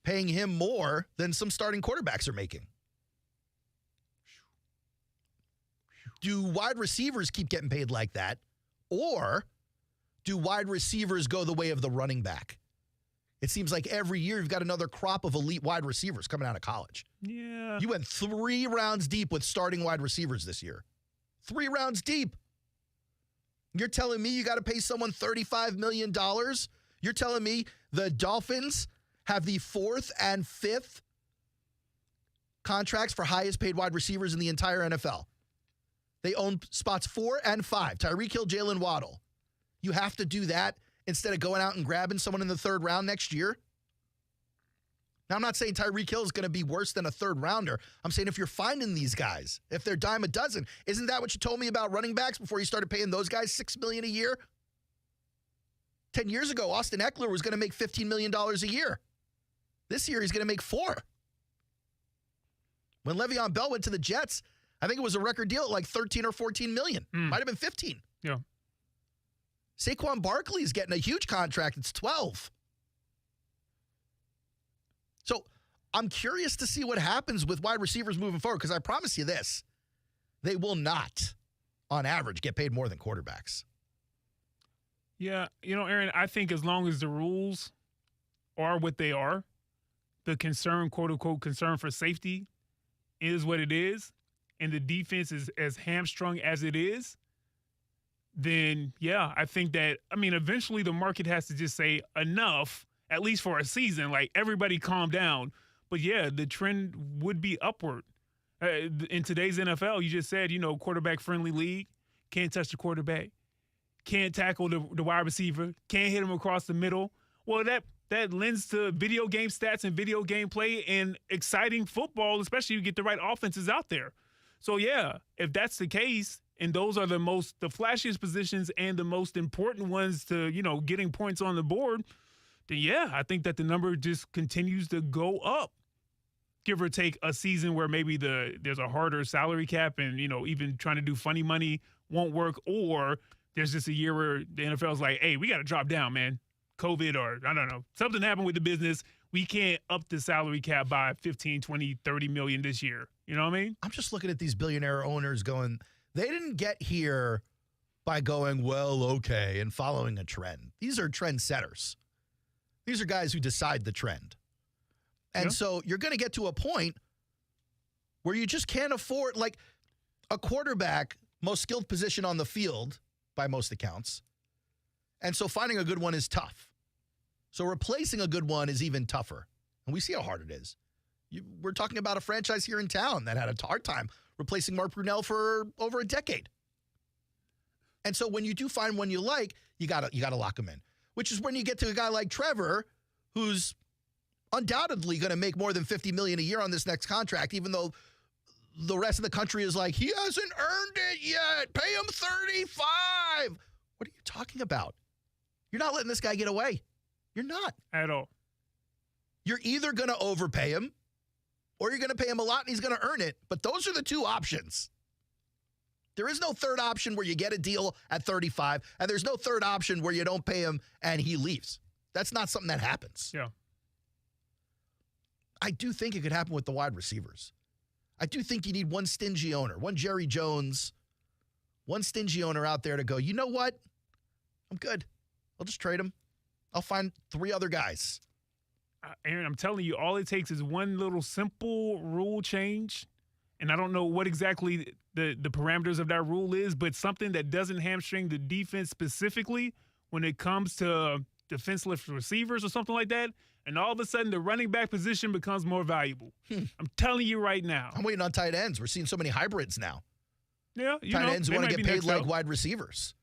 paying him more than some starting quarterbacks are making. Do wide receivers keep getting paid like that? Or do wide receivers go the way of the running back? It seems like every year you've got another crop of elite wide receivers coming out of college. Yeah. You went 3 rounds deep with starting wide receivers this year. 3 rounds deep. You're telling me you got to pay someone $35 million? You're telling me the Dolphins have the 4th and 5th contracts for highest paid wide receivers in the entire NFL. They own spots 4 and 5. Tyreek Hill, Jalen Waddle. You have to do that instead of going out and grabbing someone in the 3rd round next year? Now, I'm not saying Tyreek Hill is going to be worse than a 3rd rounder. I'm saying if you're finding these guys, if they're dime a dozen, isn't that what you told me about running backs before you started paying those guys $6 million a year? 10 years ago, Austin Eckler was going to make $15 million a year. This year, he's going to make $4 million. When Le'Veon Bell went to the Jets, I think it was a record deal at like 13 or 14 million. Might have been 15. Yeah. Saquon Barkley is getting a huge contract. It's 12. So I'm curious to see what happens with wide receivers moving forward, because I promise you this, they will not, on average, get paid more than quarterbacks. Yeah, Aaron, I think as long as the rules are what they are, the concern, quote-unquote, concern for safety is what it is, and the defense is as hamstrung as it is, then, yeah, I think that, eventually the market has to just say enough, at least for a season, like everybody calm down. But, yeah, the trend would be upward. In today's NFL, you just said, quarterback-friendly league, can't touch the quarterback, can't tackle the wide receiver, can't hit him across the middle. Well, that lends to video game stats and video game play and exciting football, especially if you get the right offenses out there. So, yeah, if that's the case, and those are the flashiest positions and the most important ones to, getting points on the board, then, yeah, I think that the number just continues to go up. Give or take a season where maybe there's a harder salary cap and, even trying to do funny money won't work, or there's just a year where the NFL's like, hey, we got to drop down, man. COVID or, I don't know, something happened with the business. We can't up the salary cap by 15, 20, 30 million this year. You know what I mean? I'm just looking at these billionaire owners going, they didn't get here by going, well, okay, and following a trend. These are trend setters. These are guys who decide the trend. And so you're going to get to a point where you just can't afford, like a quarterback, most skilled position on the field by most accounts. And so finding a good one is tough. So replacing a good one is even tougher. And we see how hard it is. We're talking about a franchise here in town that had a hard time replacing Mark Brunell for over a decade. And so when you do find one you like, you gotta lock him in. Which is when you get to a guy like Trevor, who's undoubtedly going to make more than $50 million a year on this next contract, even though the rest of the country is like, he hasn't earned it yet. Pay him $35. What are you talking about? You're not letting this guy get away. You're not. At all. You're either going to overpay him or you're going to pay him a lot and he's going to earn it. But those are the two options. There is no third option where you get a deal at 35, and there's no third option where you don't pay him and he leaves. That's not something that happens. Yeah. I do think it could happen with the wide receivers. I do think you need one stingy owner, one Jerry Jones, one stingy owner out there to go, you know what? I'm good. I'll just trade him. I'll find 3 other guys. Aaron, I'm telling you, all it takes is one little simple rule change. And I don't know what exactly the parameters of that rule is, but something that doesn't hamstring the defense specifically when it comes to defenseless receivers or something like that. And all of a sudden, the running back position becomes more valuable. I'm telling you right now. I'm waiting on tight ends. We're seeing so many hybrids now. Yeah, tight ends want to get paid like wide receivers.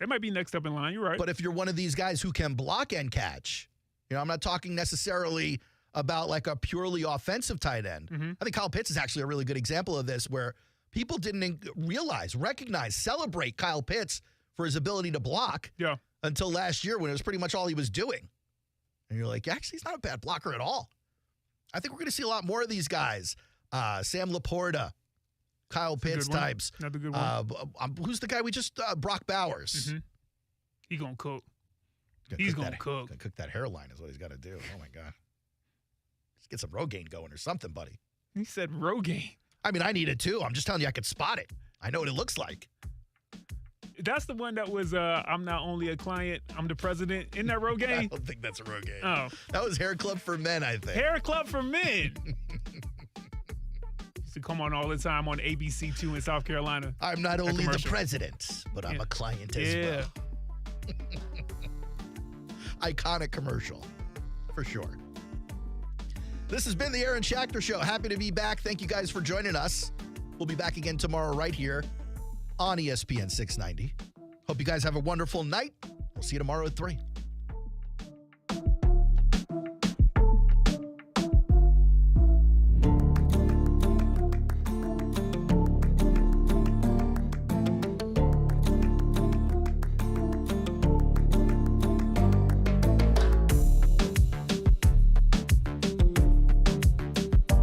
They might be next up in line. You're right. But if you're one of these guys who can block and catch, I'm not talking necessarily about like a purely offensive tight end. Mm-hmm. I think Kyle Pitts is actually a really good example of this, where people didn't recognize, celebrate Kyle Pitts for his ability to block until last year when it was pretty much all he was doing. And you're like, actually, he's not a bad blocker at all. I think we're going to see a lot more of these guys. Sam Laporta, Kyle Pitts types. Another good one. Who's the guy we just, Brock Bowers. Mm-hmm. He going to cook. He's going to cook. Cook that hairline is what he's got to do. Oh, my God. Let's get some Rogaine going or something, buddy. He said Rogaine. I mean, I need it too. I'm just telling you, I could spot it. I know what it looks like. That's the one that was, I'm not only a client, I'm the president. Isn't that Rogaine? I don't think that's a Rogaine. Oh. That was Hair Club for Men, I think. Hair Club for Men. Used to come on all the time on ABC2 in South Carolina. I'm not only the president, but I'm a client as well. Iconic commercial, for sure. This has been the Aaron Schachter Show. Happy to be back. Thank you guys for joining us. We'll be back again tomorrow right here on ESPN 690. Hope you guys have a wonderful night. We'll see you tomorrow at 3.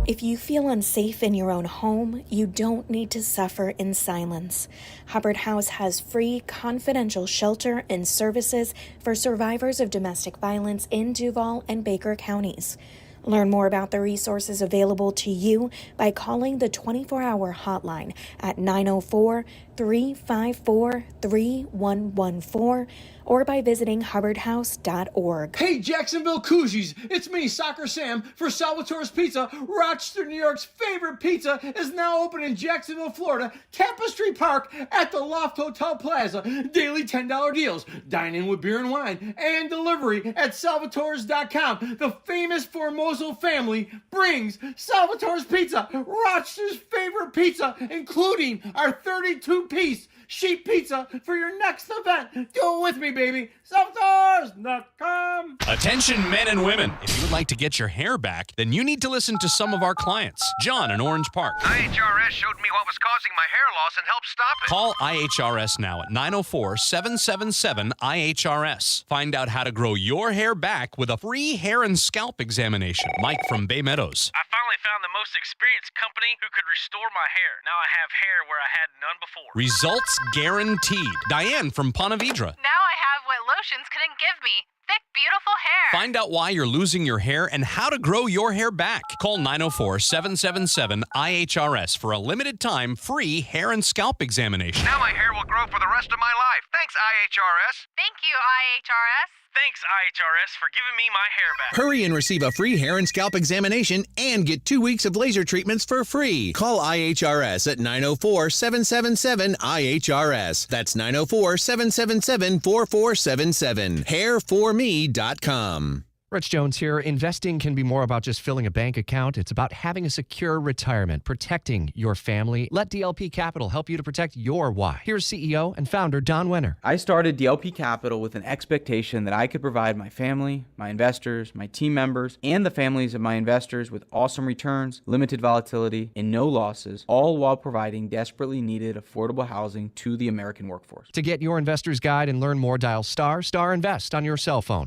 If you feel unsafe in your own home, you don't need to suffer in silence. Hubbard House has free, confidential shelter and services for survivors of domestic violence in Duval and Baker counties. Learn more about the resources available to you by calling the 24-hour hotline at 904-354-3114 or by visiting hubbardhouse.org. Hey, Jacksonville Koozies, it's me, Soccer Sam, for Salvatore's Pizza. Rochester, New York's favorite pizza is now open in Jacksonville, Florida, Tapestry Park at the Loft Hotel Plaza. Daily $10 deals, dine-in with beer and wine, and delivery at salvatores.com. The famous Formoso family brings Salvatore's Pizza, Rochester's favorite pizza, including our 32-piece sheet pizza for your next event. Do it with me, baby. Salvatores.com. Attention men and women. If you would like to get your hair back, then you need to listen to some of our clients. John in Orange Park. IHRS showed me what was causing my hair loss and helped stop it. Call IHRS now at 904-777-IHRS. Find out how to grow your hair back with a free hair and scalp examination. Mike from Bay Meadows. I finally found the most experienced company who could restore my hair. Now I have hair where I had none before. Results guaranteed. Diane from Ponte Vedra. Now I have what lotions couldn't give me. Thick, beautiful hair. Find out why you're losing your hair and how to grow your hair back. Call 904-777-IHRS for a limited time free hair and scalp examination. Now my hair will grow for the rest of my life. Thanks, IHRS. Thank you, IHRS. Thanks, IHRS, for giving me my hair back. Hurry and receive a free hair and scalp examination and get 2 weeks of laser treatments for free. Call IHRS at 904-777-IHRS. That's 904-777-4477. Hairforme.com. Rich Jones here. Investing can be more about just filling a bank account. It's about having a secure retirement, protecting your family. Let DLP Capital help you to protect your why. Here's CEO and founder Don Wenner. I started DLP Capital with an expectation that I could provide my family, my investors, my team members, and the families of my investors with awesome returns, limited volatility, and no losses, all while providing desperately needed affordable housing to the American workforce. To get your investor's guide and learn more, dial **invest on your cell phone.